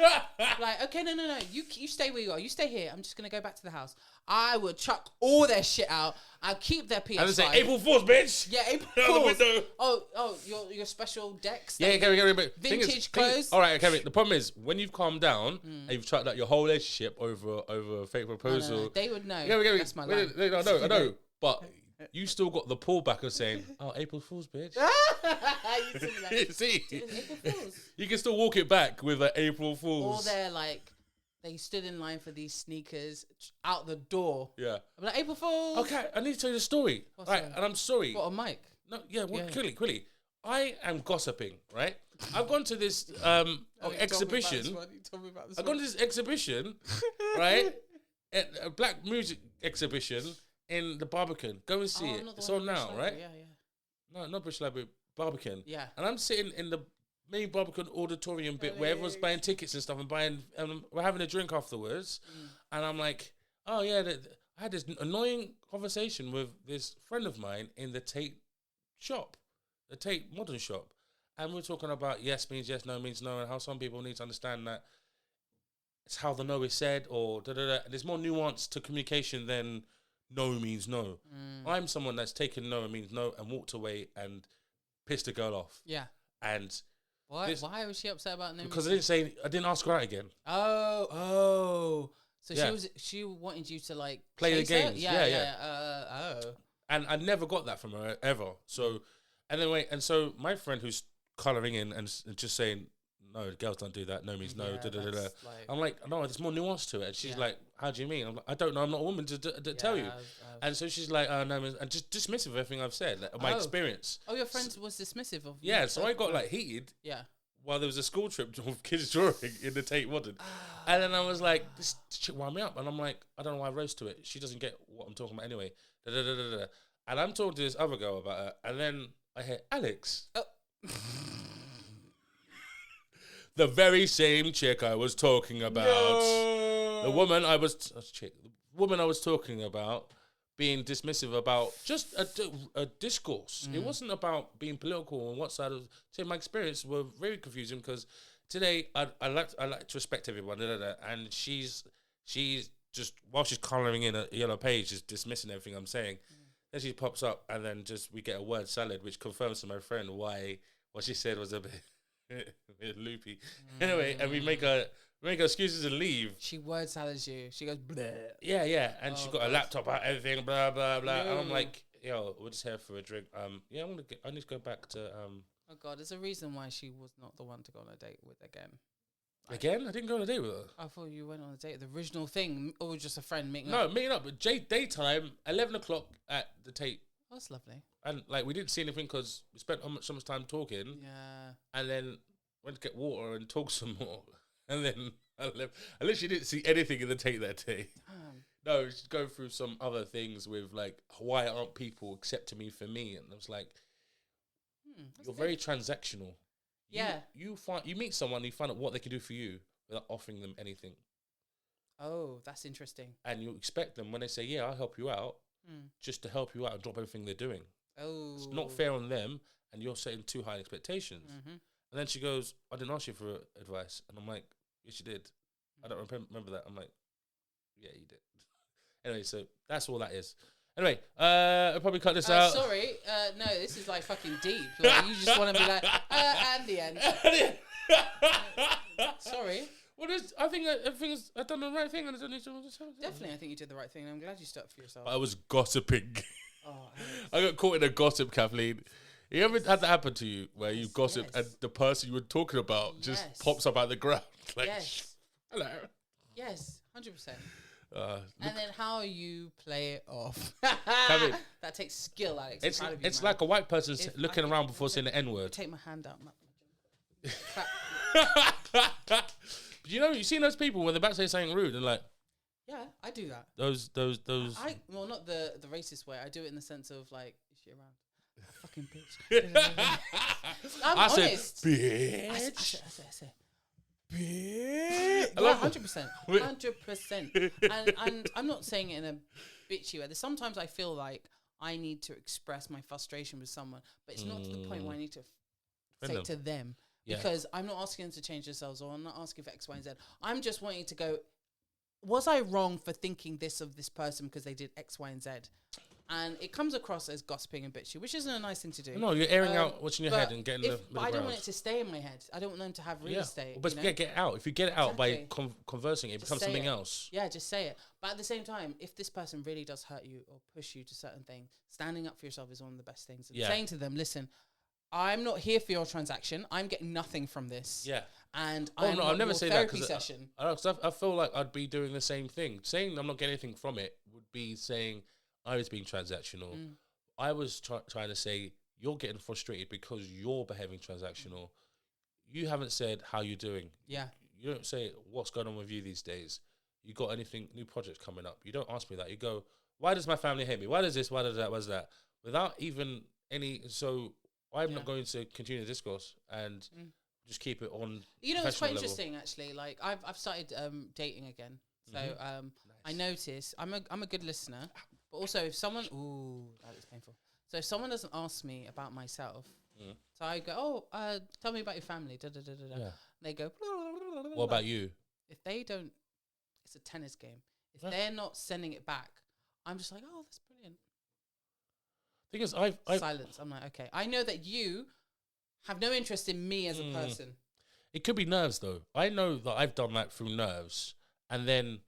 Like, okay, no. You stay where you are. You stay here. I'm just going to go back to the house. I would chuck all their shit out. I'll keep their PS5. And say, April Fools, bitch. Yeah, April Fools. Oh, your special decks. Yeah, Gary. Vintage clothes. All right, Gary. The problem is, when you've calmed down and you've chucked out your whole relationship over a fake proposal. No. They would know. Gary, that's my line. I know. But you still got the pullback of saying, "Oh, April Fool's, bitch." See, April Fools. You can still walk it back with an April Fool's. Or they're like, they stood in line for these sneakers out the door. Yeah. I'm like, April Fools. Okay, I need to tell you the story. Right, and I'm sorry. What, on mic? No, quickly. I am gossiping, right? I've gone to this exhibition. I've gone to this exhibition, right? A black music exhibition in the Barbican. Go and see it. It's on now, right? Yeah. No, not British Library, Barbican. Yeah. And I'm sitting in the main Barbican auditorium bit where everyone's buying tickets and stuff and we're having a drink afterwards. And I'm like, oh yeah, I had this annoying conversation with this friend of mine in the Tate shop, the Tate modern shop. And we're talking about yes means yes, no means no, and how some people need to understand that it's how the no is said or da-da-da. There's more nuance to communication than no means no. I'm someone that's taken no means no and walked away and pissed a girl off. Yeah. And why was she upset about no? Because I didn't ask her out again. Oh. So she wanted you to like play the games. Yeah. Oh. And I never got that from her ever. So and so my friend who's colouring in and just saying, no, girls don't do that. No means no. Like, I'm like, no, there's more nuance to it. And she's like, how do you mean? I'm like, I don't know. I'm not a woman to tell you. And so she's like, no, and just dismissive of everything I've said, like, my experience. Oh, your friend was dismissive of you. Yeah, so I got like heated. Yeah. While there was a school trip of kids drawing in the Tate Modern. And then I was like, this chick wound me up. And I'm like, I don't know why I rose to it. She doesn't get what I'm talking about anyway. And I'm talking to this other girl about her. And then I hear, Alex. Oh. The very same chick I was talking about. No. The woman I was talking about being dismissive about just a discourse. It wasn't about being political on what side of. So my experience were very confusing because today I like to respect everyone, and she's just while she's colouring in a yellow page, just dismissing everything I'm saying. Then she pops up, and then we get a word salad, which confirms to my friend why what she said was a bit loopy. Anyway, and we make her excuses and leave. She word salads you. She goes, bleh. Yeah. And she got a laptop out, everything, blah, blah, blah. And I'm like, yo, we're just here for a drink. Yeah, I need to go back to, Oh, God, there's a reason why she was not the one to go on a date with again. Again? I didn't go on a date with her. I thought you went on a date. The original thing, or just a friend meeting up? No, meeting up. But daytime, 11 o'clock at the Tate. Oh, that's lovely. And, like, we didn't see anything because we spent so much time talking. Yeah. And then went to get water and talk some more. And then I left. I literally didn't see anything in the Tate that day. No, just going through some other things with, like, why aren't people accepting me for me? And I was like, You're very transactional. Yeah. You meet someone, you find out what they can do for you without offering them anything. Oh, that's interesting. And you expect them when they say, "Yeah, I'll help you out," just to help you out and drop everything they're doing. Oh, it's not fair on them, and you're setting too high expectations. And then she goes, "I didn't ask you for advice," and I'm like, "Yes, you did." I don't remember that. I'm like, "Yeah, you did." Anyway, so that's all that is. Anyway, I'll probably cut this out. Sorry, no, this is like fucking deep. Like, you just want to be like, and the end. Sorry. Well, I think I've done the right thing, and I don't need to. Definitely, I think you did the right thing. I'm glad you stuck for yourself. I was gossiping. Oh, I got caught in a gossip, Kathleen. You ever had that happen to you, where you gossiped and the person you were talking about just pops up out of the ground? Like, hello. Yes, 100%. And then how you play it off. That takes skill, Alex. It's like a white person looking around before saying the N-word. Take my hand out. But you seen those people when they're about to say something rude and like, yeah, I do that. Those. Well, not the racist way. I do it in the sense of like, is she around? Fucking bitch. I'm honest. Bitch. I say. Bitch. 100%. 100%. And I'm not saying it in a bitchy way. Sometimes I feel like I need to express my frustration with someone, but it's not to the point where I need to say it to them. Because I'm not asking them to change themselves, or I'm not asking for X, Y, and Z. I'm just wanting to go, was I wrong for thinking this of this person because they did X, Y, and Z? And it comes across as gossiping and bitchy, which isn't a nice thing to do. No, you're airing out what's in your head and getting But I don't want it to stay in my head. I don't want them to have real estate. But get it out. If you get it out by conversing, it becomes something else. Yeah, just say it. But at the same time, if this person really does hurt you or push you to certain things, standing up for yourself is one of the best things. And saying to them, listen, I'm not here for your transaction. I'm getting nothing from this. Yeah. And I'll never say that because I feel like I'd be doing the same thing. Saying I'm not getting anything from it would be saying I was being transactional. I was trying to say you're getting frustrated because you're behaving transactional. You haven't said how you're doing. Yeah. You don't say what's going on with you these days. You got anything, new projects coming up. You don't ask me that. You go, why does my family hate me? Why does this? Why does that? Why's that? Without even any. So I'm not going to continue the discourse and just keep it on. You know, it's quite interesting actually. Like I've started dating again. So nice. I notice I'm a good listener, but also if someone that is painful. So if someone doesn't ask me about myself, so I go, tell me about your family. Da, da, da, da, da. Yeah. They go, blah, blah, blah, what about you? If they don't, it's a tennis game. If they're not sending it back, I'm just like, oh, that's brilliant. Thing is, I've silence. I'm like, okay. I know that you have no interest in me as a person. It could be nerves, though. I know that I've done that through nerves, and then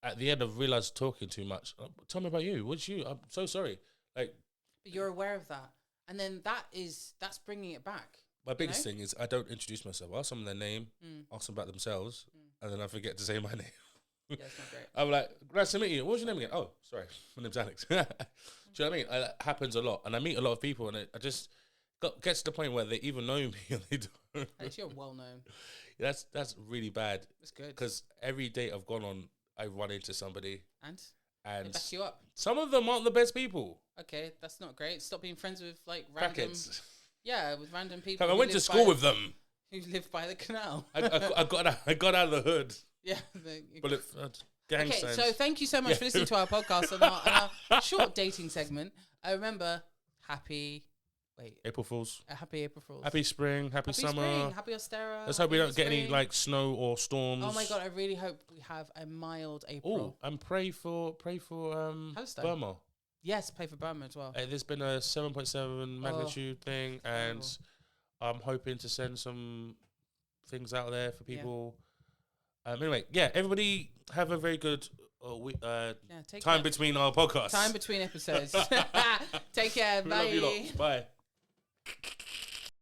at the end, I've realized talking too much. Tell me about you. What's you? I'm so sorry. Like, but you're aware of that, and then that's bringing it back. My biggest thing is I don't introduce myself. I ask them their name, ask them about themselves, and then I forget to say my name. Yeah, it's not great. I'm like, nice to meet you. What's your name again? Oh, sorry. My name's Alex. Do you know what I mean? It happens a lot. And I meet a lot of people, and I just gets to the point where they even know me and they don't. Alex, you're well known. That's really bad. That's good. Because every date I've gone on, I run into somebody. And they back you up. Some of them aren't the best people. Okay, that's not great. Stop being friends with like Crackheads. Yeah, with random people. I went to school with them. Who live by the canal. I got out of the hood. Yeah. But gang signs. So thank you so much for listening to our podcast and our short dating segment. Remember, happy April Fools. Happy April Fools. Happy spring. Happy summer. Spring, happy Ostera. Let's hope we don't get any like snow or storms. Oh my god, I really hope we have a mild April. Oh, and pray for Burma. Yes, pray for Burma as well. There's been a 7.7 magnitude thing, and I'm hoping to send some things out there for people. Anyway, everybody have a very good time between our podcasts. Time between episodes. Take care. Bye. We love you lot. Bye.